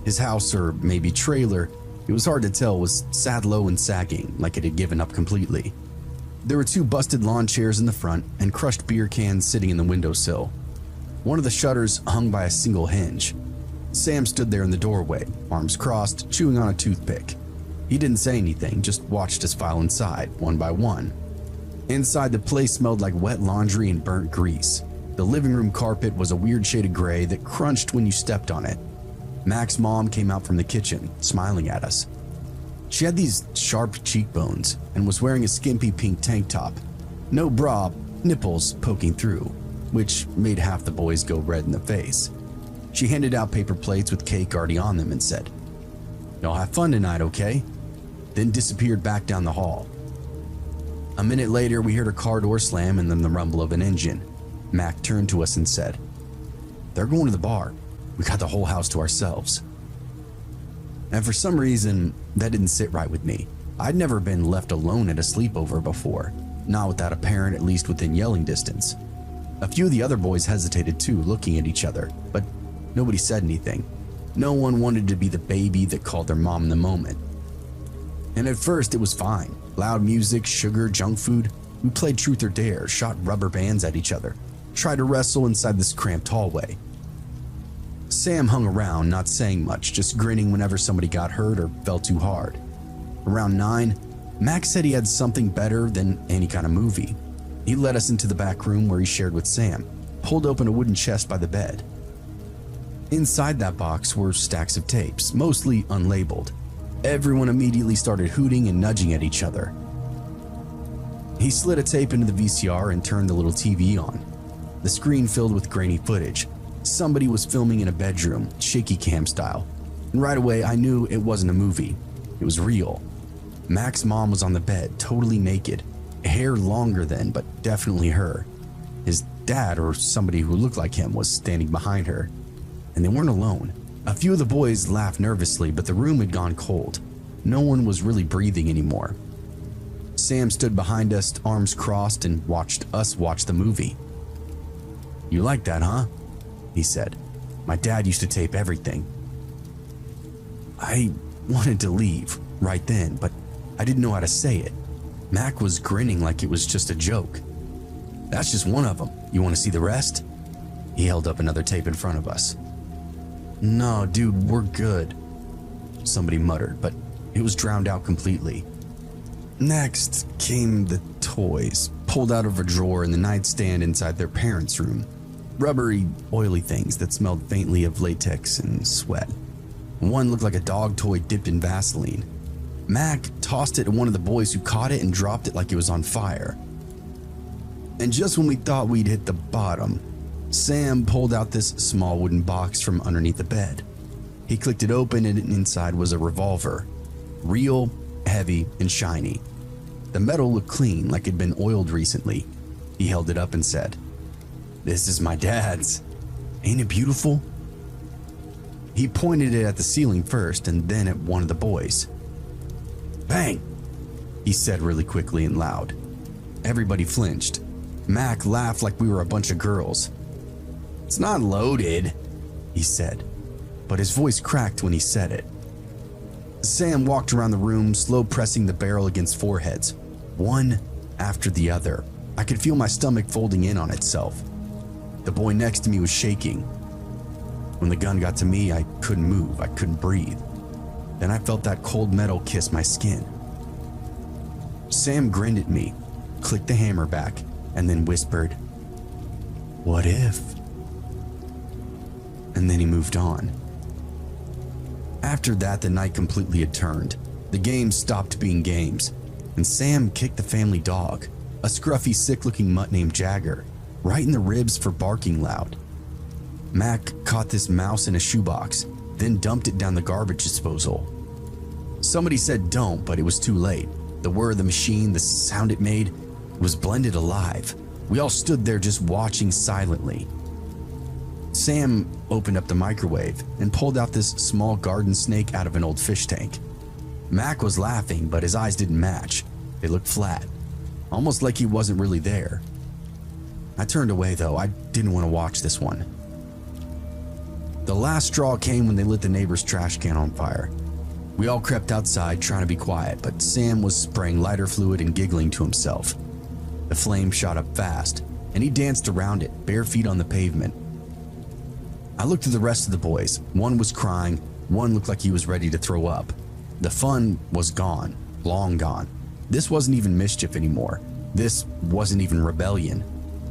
His house, or maybe trailer, it was hard to tell, was sad low and sagging, like it had given up completely. There were 2 busted lawn chairs in the front and crushed beer cans sitting in the windowsill. One of the shutters hung by a single hinge. Sam stood there in the doorway, arms crossed, chewing on a toothpick. He didn't say anything, just watched us file inside, one by one. Inside, the place smelled like wet laundry and burnt grease. The living room carpet was a weird shade of gray that crunched when you stepped on it. Mac's mom came out from the kitchen, smiling at us. She had these sharp cheekbones and was wearing a skimpy pink tank top. No bra, nipples poking through, which made half the boys go red in the face. She handed out paper plates with cake already on them and said, "Y'all have fun tonight, okay?" Then disappeared back down the hall. A minute later, we heard a car door slam and then the rumble of an engine. Mac turned to us and said, "They're going to the bar. We got the whole house to ourselves." And for some reason, that didn't sit right with me. I'd never been left alone at a sleepover before, not without a parent at least within yelling distance. A few of the other boys hesitated too, looking at each other, but nobody said anything. No one wanted to be the baby that called their mom in the moment. And at first it was fine. Loud music, sugar, junk food. We played truth or dare, shot rubber bands at each other, tried to wrestle inside this cramped hallway. Sam hung around, not saying much, just grinning whenever somebody got hurt or fell too hard. Around 9, Max said he had something better than any kind of movie. He led us into the back room where he shared with Sam, pulled open a wooden chest by the bed. Inside that box were stacks of tapes, mostly unlabeled. Everyone immediately started hooting and nudging at each other. He slid a tape into the VCR and turned the little TV on. The screen filled with grainy footage. Somebody was filming in a bedroom, shaky cam style. And right away, I knew it wasn't a movie. It was real. Mac's mom was on the bed, totally naked. Hair longer than, but definitely her. His dad, or somebody who looked like him, was standing behind her. And they weren't alone. A few of the boys laughed nervously, but the room had gone cold. No one was really breathing anymore. Sam stood behind us, arms crossed, and watched us watch the movie. "You like that, huh?" he said. "My dad used to tape everything." I wanted to leave right then, but I didn't know how to say it. Mac was grinning like it was just a joke. "That's just one of them. You want to see the rest?" He held up another tape in front of us. "No, dude, we're good," somebody muttered, but it was drowned out completely. Next came the toys, pulled out of a drawer in the nightstand inside their parents' room. Rubbery, oily things that smelled faintly of latex and sweat. One looked like a dog toy dipped in Vaseline. Mac tossed it to one of the boys who caught it and dropped it like it was on fire. And just when we thought we'd hit the bottom, Sam pulled out this small wooden box from underneath the bed. He clicked it open and inside was a revolver. Real, heavy, and shiny. The metal looked clean, like it'd been oiled recently. He held it up and said, "This is my dad's. Ain't it beautiful?" He pointed it at the ceiling first and then at one of the boys. "Bang," he said really quickly and loud. Everybody flinched. Mac laughed like we were a bunch of girls. "It's not loaded," he said, but his voice cracked when he said it. Sam walked around the room, slow pressing the barrel against foreheads, one after the other. I could feel my stomach folding in on itself. The boy next to me was shaking. When the gun got to me, I couldn't move, I couldn't breathe. Then I felt that cold metal kiss my skin. Sam grinned at me, clicked the hammer back, and then whispered, "What if?" And then he moved on. After that, the night completely had turned. The games stopped being games, and Sam kicked the family dog, a scruffy, sick-looking mutt named Jagger, right in the ribs for barking loud. Mac caught this mouse in a shoebox, then dumped it down the garbage disposal. Somebody said don't, but it was too late. The whir of the machine, the sound it made, was blended alive. We all stood there just watching silently. Sam opened up the microwave and pulled out this small garden snake out of an old fish tank. Mac was laughing, but his eyes didn't match. They looked flat, almost like he wasn't really there. I turned away though. I didn't want to watch this one. The last straw came when they lit the neighbor's trash can on fire. We all crept outside trying to be quiet, but Sam was spraying lighter fluid and giggling to himself. The flame shot up fast, and he danced around it, bare feet on the pavement. I looked at the rest of the boys. One was crying, one looked like he was ready to throw up. The fun was gone, long gone. This wasn't even mischief anymore. This wasn't even rebellion.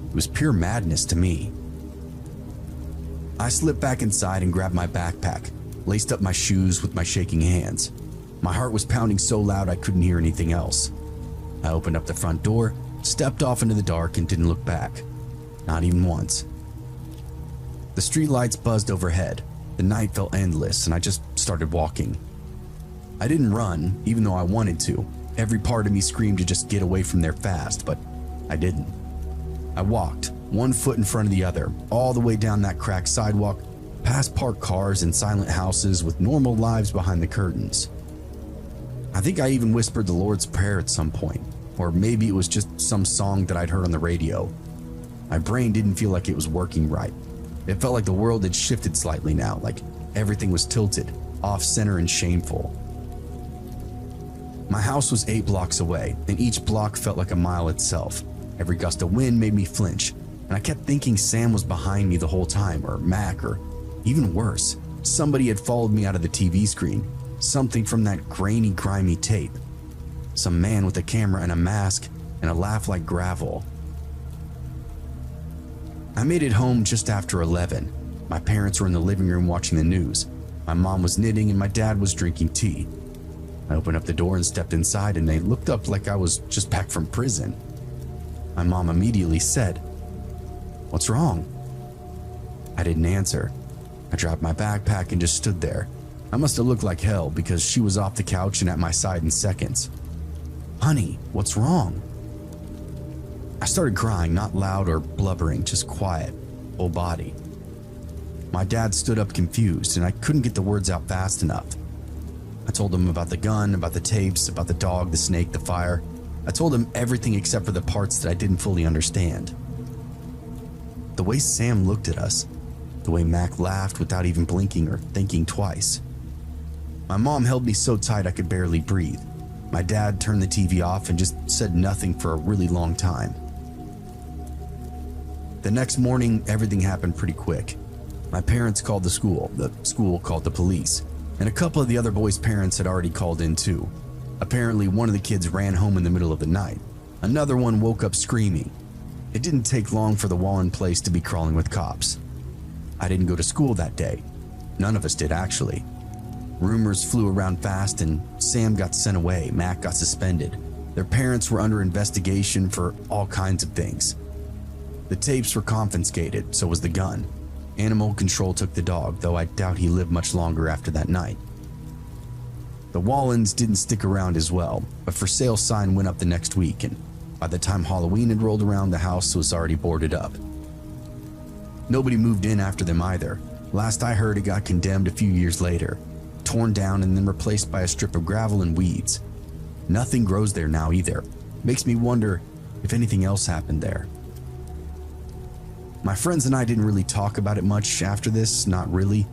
It was pure madness to me. I slipped back inside and grabbed my backpack, laced up my shoes with my shaking hands. My heart was pounding so loud I couldn't hear anything else. I opened up the front door, stepped off into the dark, and didn't look back. Not even once. The streetlights buzzed overhead. The night felt endless, and I just started walking. I didn't run, even though I wanted to. Every part of me screamed to just get away from there fast, but I didn't. I walked, one foot in front of the other, all the way down that cracked sidewalk, past parked cars and silent houses with normal lives behind the curtains. I think I even whispered the Lord's Prayer at some point, or maybe it was just some song that I'd heard on the radio. My brain didn't feel like it was working right. It felt like the world had shifted slightly now, like everything was tilted, off-center and shameful. My house was 8 blocks away, and each block felt like a mile itself. Every gust of wind made me flinch, and I kept thinking Sam was behind me the whole time, or Mac, or even worse, somebody had followed me out of the TV screen, something from that grainy, grimy tape. Some man with a camera and a mask and a laugh like gravel. I made it home just after 11. My parents were in the living room watching the news. My mom was knitting and my dad was drinking tea. I opened up the door and stepped inside, and they looked up like I was just back from prison. My mom immediately said, "What's wrong?" I didn't answer. I dropped my backpack and just stood there. I must have looked like hell because she was off the couch and at my side in seconds. "Honey, what's wrong?" I started crying, not loud or blubbering, just quiet, full body. My dad stood up confused, and I couldn't get the words out fast enough. I told him about the gun, about the tapes, about the dog, the snake, the fire. I told him everything except for the parts that I didn't fully understand. The way Sam looked at us, the way Mac laughed without even blinking or thinking twice. My mom held me so tight I could barely breathe. My dad turned the TV off and just said nothing for a really long time. The next morning, everything happened pretty quick. My parents called the school called the police, and a couple of the other boys' parents had already called in too. Apparently, one of the kids ran home in the middle of the night. Another one woke up screaming. It didn't take long for the Wallen place to be crawling with cops. I didn't go to school that day. None of us did, actually. Rumors flew around fast, and Sam got sent away, Mac got suspended. Their parents were under investigation for all kinds of things. The tapes were confiscated, so was the gun. Animal control took the dog, though I doubt he lived much longer after that night. The Wallens didn't stick around as well. A for sale sign went up the next week, and by the time Halloween had rolled around, the house was already boarded up. Nobody moved in after them either. Last I heard, it got condemned a few years later, torn down and then replaced by a strip of gravel and weeds. Nothing grows there now either. Makes me wonder if anything else happened there. My friends and I didn't really talk about it much after this, not really.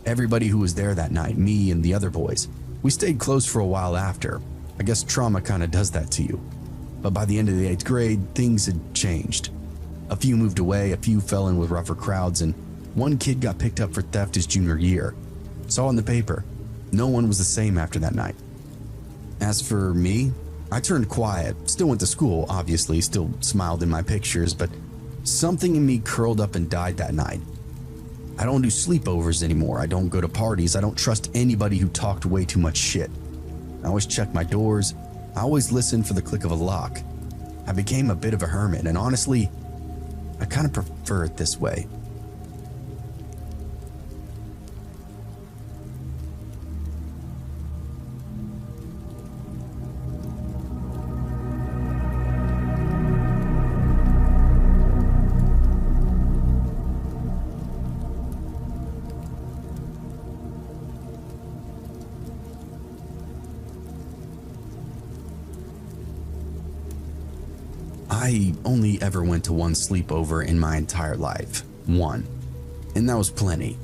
Everybody who was there that night, me and the other boys, we stayed close for a while after. I guess trauma kind of does that to you. But by the end of the 8th grade, things had changed. A few moved away, a few fell in with rougher crowds, and one kid got picked up for theft his junior year. Saw in the paper. No one was the same after that night. As for me, I turned quiet, still went to school, obviously, still smiled in my pictures, but something in me curled up and died that night. I don't do sleepovers anymore, I don't go to parties, I don't trust anybody who talked way too much shit. I always check my doors, I always listen for the click of a lock. I became a bit of a hermit, and honestly, I kind of prefer it this way. I only ever went to one sleepover in my entire life. One. And that was plenty.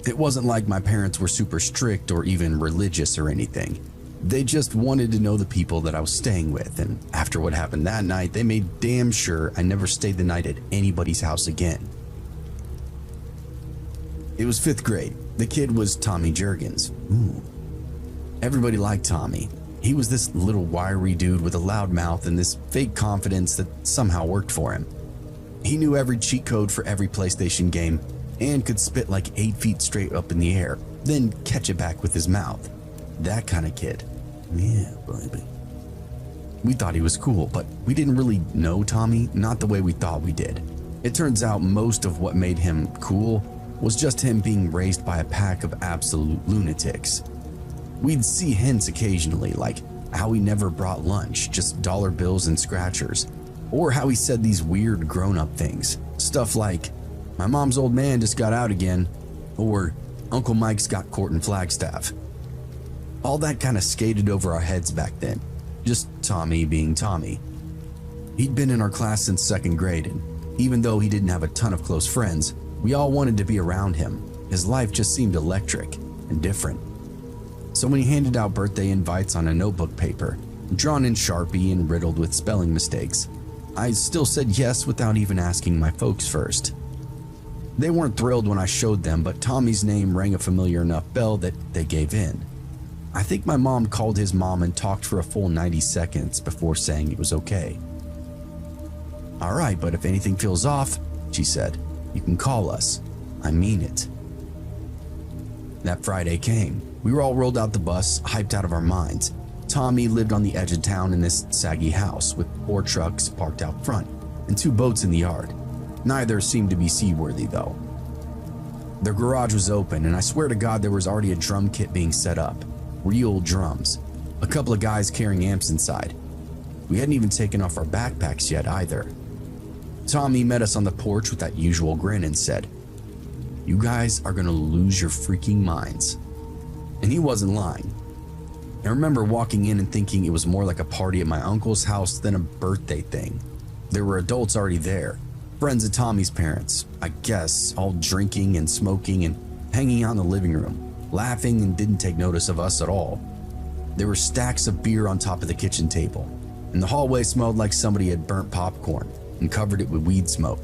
It wasn't like my parents were super strict or even religious or anything. They just wanted to know the people that I was staying with, and after what happened that night, they made damn sure I never stayed the night at anybody's house again. It was 5th grade. The kid was Tommy Jurgens. Ooh. Everybody liked Tommy. He was this little wiry dude with a loud mouth and this fake confidence that somehow worked for him. He knew every cheat code for every PlayStation game and could spit like 8 feet straight up in the air, then catch it back with his mouth. That kind of kid. Yeah, baby. We thought he was cool, but we didn't really know Tommy, not the way we thought we did. It turns out most of what made him cool was just him being raised by a pack of absolute lunatics. We'd see hints occasionally, like how he never brought lunch, just dollar bills and scratchers, or how he said these weird grown-up things. Stuff like, "My mom's old man just got out again," or "Uncle Mike's got court in Flagstaff." All that kind of skated over our heads back then, just Tommy being Tommy. He'd been in our class since 2nd grade, and even though he didn't have a ton of close friends, we all wanted to be around him. His life just seemed electric and different. So when he handed out birthday invites on a notebook paper, drawn in Sharpie and riddled with spelling mistakes, I still said yes without even asking my folks first. They weren't thrilled when I showed them, but Tommy's name rang a familiar enough bell that they gave in. I think my mom called his mom and talked for a full 90 seconds before saying it was okay. "All right, but if anything feels off," she said, "you can call us. I mean it." That Friday came. We were all rolled out the bus, hyped out of our minds. Tommy lived on the edge of town in this saggy house with 4 trucks parked out front and 2 boats in the yard. Neither seemed to be seaworthy though. Their garage was open, and I swear to God there was already a drum kit being set up. Real drums. A couple of guys carrying amps inside. We hadn't even taken off our backpacks yet either. Tommy met us on the porch with that usual grin and said, "You guys are gonna lose your freaking minds." And he wasn't lying. I remember walking in and thinking it was more like a party at my uncle's house than a birthday thing. There were adults already there, friends of Tommy's parents, I guess, all drinking and smoking and hanging out in the living room, laughing and didn't take notice of us at all. There were stacks of beer on top of the kitchen table, and the hallway smelled like somebody had burnt popcorn and covered it with weed smoke.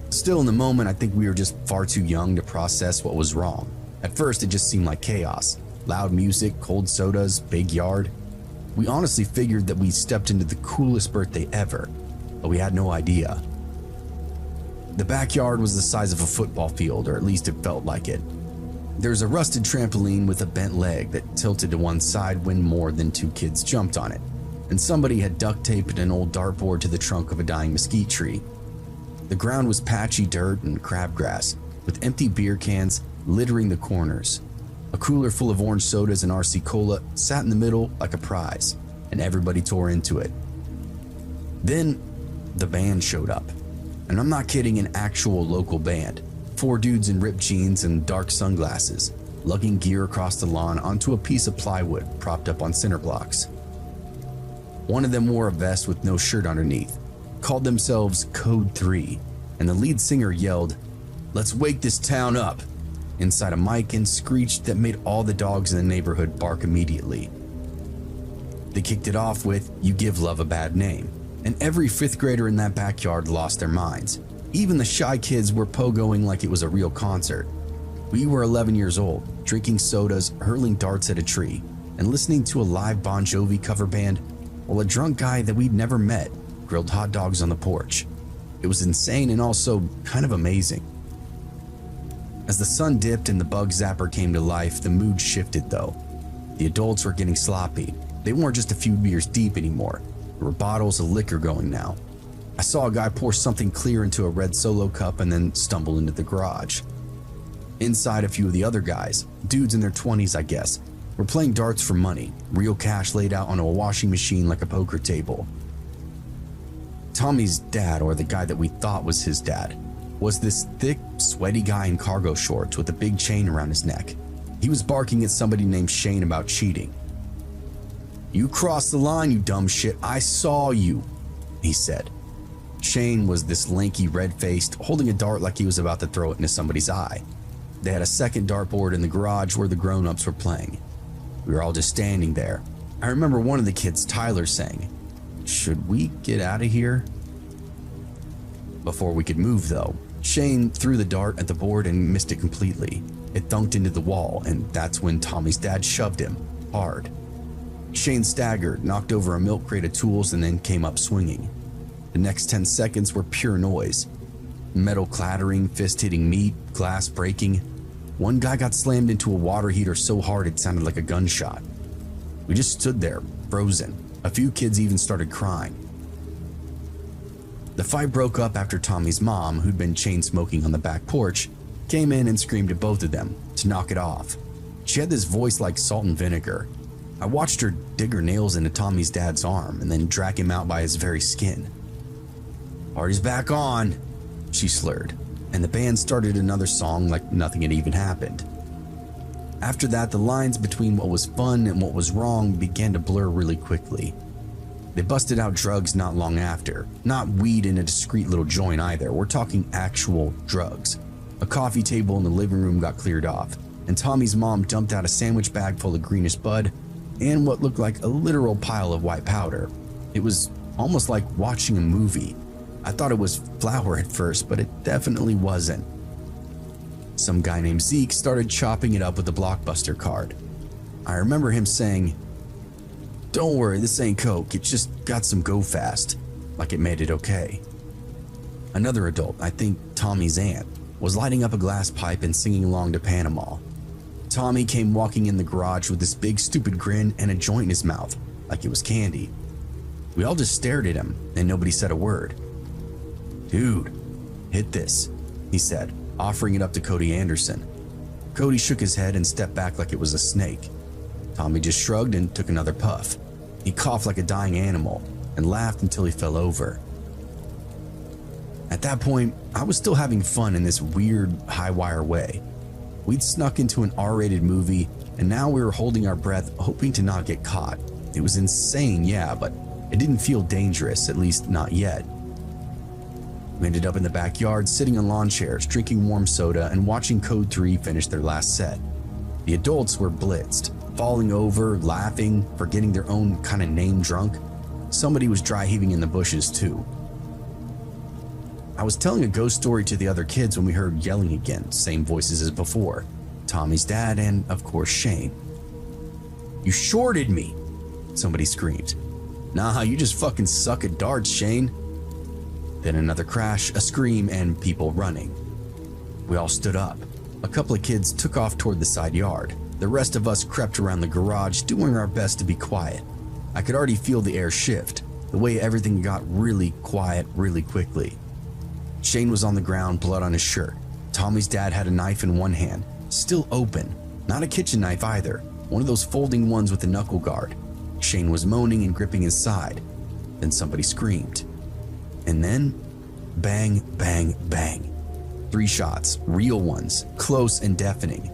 Still, in the moment, I think we were just far too young to process what was wrong. At first, it just seemed like chaos. Loud music, cold sodas, big yard. We honestly figured that we stepped into the coolest birthday ever, but we had no idea. The backyard was the size of a football field, or at least it felt like it. There's a rusted trampoline with a bent leg that tilted to one side when more than 2 kids jumped on it, and somebody had duct taped an old dartboard to the trunk of a dying mesquite tree. The ground was patchy dirt and crabgrass, with empty beer cans littering the corners. A cooler full of orange sodas and RC Cola sat in the middle like a prize, and everybody tore into it. Then, the band showed up. And I'm not kidding, an actual local band. 4 dudes in ripped jeans and dark sunglasses, lugging gear across the lawn onto a piece of plywood propped up on cinder blocks. One of them wore a vest with no shirt underneath, called themselves Code 3, and the lead singer yelled, "Let's wake this town up," inside a mic and screeched that made all the dogs in the neighborhood bark immediately. They kicked it off with "You Give Love a Bad Name," and every 5th grader in that backyard lost their minds. Even the shy kids were pogoing like it was a real concert. We were 11 years old, drinking sodas, hurling darts at a tree, and listening to a live Bon Jovi cover band, while a drunk guy that we'd never met grilled hot dogs on the porch. It was insane and also kind of amazing. As the sun dipped and the bug zapper came to life, the mood shifted though. The adults were getting sloppy. They weren't just a few beers deep anymore. There were bottles of liquor going now. I saw a guy pour something clear into a red Solo cup and then stumble into the garage. Inside, a few of the other guys, dudes in their 20s I guess, were playing darts for money, real cash laid out on a washing machine like a poker table. Tommy's dad, or the guy that we thought was his dad, was this thick, sweaty guy in cargo shorts with a big chain around his neck. He was barking at somebody named Shane about cheating. "You crossed the line, you dumb shit. I saw you," he said. Shane was this lanky, red-faced, holding a dart like he was about to throw it into somebody's eye. They had a second dartboard in the garage where the grown-ups were playing. We were all just standing there. I remember one of the kids, Tyler, saying, "Should we get out of here?" Before we could move, though, Shane threw the dart at the board and missed it completely. It thunked into the wall, and that's when Tommy's dad shoved him, hard. Shane staggered, knocked over a milk crate of tools, and then came up swinging. The next 10 seconds were pure noise. Metal clattering, fist hitting meat, glass breaking. One guy got slammed into a water heater so hard it sounded like a gunshot. We just stood there, frozen. A few kids even started crying. The fight broke up after Tommy's mom, who'd been chain smoking on the back porch, came in and screamed at both of them to knock it off. She had this voice like salt and vinegar. I watched her dig her nails into Tommy's dad's arm and then drag him out by his very skin. "Party's back on," she slurred, and the band started another song like nothing had even happened. After that, the lines between what was fun and what was wrong began to blur really quickly. They busted out drugs not long after. Not weed in a discreet little joint either. We're talking actual drugs. A coffee table in the living room got cleared off, and Tommy's mom dumped out a sandwich bag full of greenish bud and what looked like a literal pile of white powder. It was almost like watching a movie. I thought it was flour at first, but it definitely wasn't. Some guy named Zeke started chopping it up with a Blockbuster card. I remember him saying, "Don't worry, this ain't coke, it just got some go fast," like it made it okay. Another adult, I think Tommy's aunt, was lighting up a glass pipe and singing along to Panama. Tommy came walking in the garage with this big stupid grin and a joint in his mouth, like it was candy. We all just stared at him, and nobody said a word. "Dude, hit this," he said, offering it up to Cody Anderson. Cody shook his head and stepped back like it was a snake. Tommy just shrugged and took another puff. He coughed like a dying animal and laughed until he fell over. At that point, I was still having fun in this weird, high-wire way. We'd snuck into an R-rated movie, and now we were holding our breath, hoping to not get caught. It was insane, yeah, but it didn't feel dangerous, at least not yet. We ended up in the backyard, sitting on lawn chairs, drinking warm soda, and watching Code 3 finish their last set. The adults were blitzed, falling over, laughing, forgetting their own kind of name drunk. Somebody was dry heaving in the bushes too. I was telling a ghost story to the other kids when we heard yelling again, same voices as before. Tommy's dad and, of course, Shane. You shorted me, somebody screamed. Nah, you just fucking suck at darts, Shane. Then another crash, a scream, and people running. We all stood up. A couple of kids took off toward the side yard. The rest of us crept around the garage, doing our best to be quiet. I could already feel the air shift, the way everything got really quiet really quickly. Shane was on the ground, blood on his shirt. Tommy's dad had a knife in one hand, still open. Not a kitchen knife either, one of those folding ones with a knuckle guard. Shane was moaning and gripping his side. Then somebody screamed. And then, bang, bang, bang. 3 shots, real ones, close and deafening.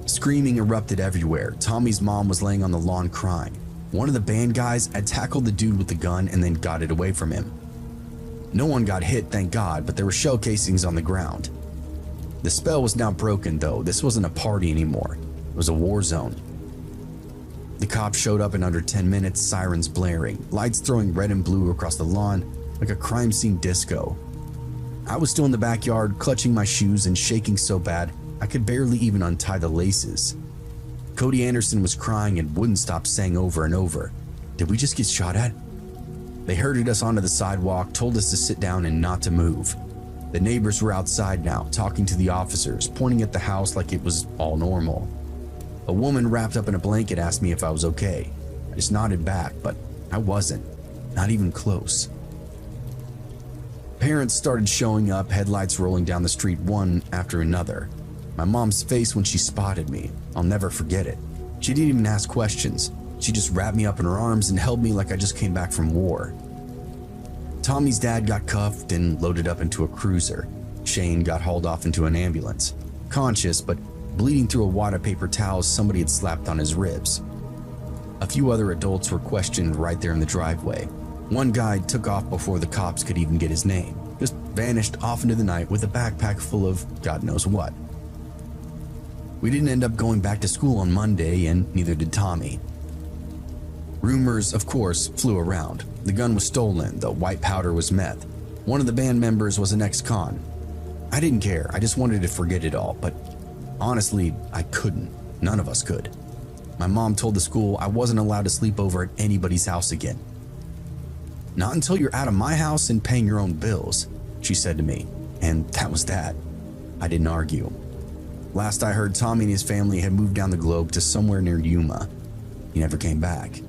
Screaming erupted everywhere. Tommy's mom was laying on the lawn crying. One of the band guys had tackled the dude with the gun and then got it away from him. No one got hit, thank God, but there were shell casings on the ground. The spell was now broken, though. This wasn't a party anymore. It was a war zone. The cops showed up in under 10 minutes, sirens blaring, lights throwing red and blue across the lawn like a crime scene disco. I was still in the backyard, clutching my shoes and shaking so bad I could barely even untie the laces. Cody Anderson was crying and wouldn't stop saying over and over, "Did we just get shot at?" They herded us onto the sidewalk, told us to sit down and not to move. The neighbors were outside now, talking to the officers, pointing at the house like it was all normal. A woman wrapped up in a blanket asked me if I was okay. I just nodded back, but I wasn't, not even close. Parents started showing up, headlights rolling down the street one after another. My mom's face when she spotted me, I'll never forget it. She didn't even ask questions. She just wrapped me up in her arms and held me like I just came back from war. Tommy's dad got cuffed and loaded up into a cruiser. Shane got hauled off into an ambulance, conscious but bleeding through a wad of paper towels somebody had slapped on his ribs. A few other adults were questioned right there in the driveway. One guy took off before the cops could even get his name, just vanished off into the night with a backpack full of God knows what. We didn't end up going back to school on Monday, and neither did Tommy. Rumors, of course, flew around. The gun was stolen, the white powder was meth. One of the band members was an ex-con. I didn't care, I just wanted to forget it all, but honestly, I couldn't. None of us could. My mom told the school I wasn't allowed to sleep over at anybody's house again. "Not until you're out of my house and paying your own bills," she said to me, and that was that. I didn't argue. Last I heard, Tommy and his family had moved down the globe to somewhere near Yuma. He never came back.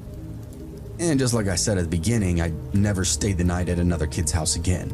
And just like I said at the beginning, I never stayed the night at another kid's house again.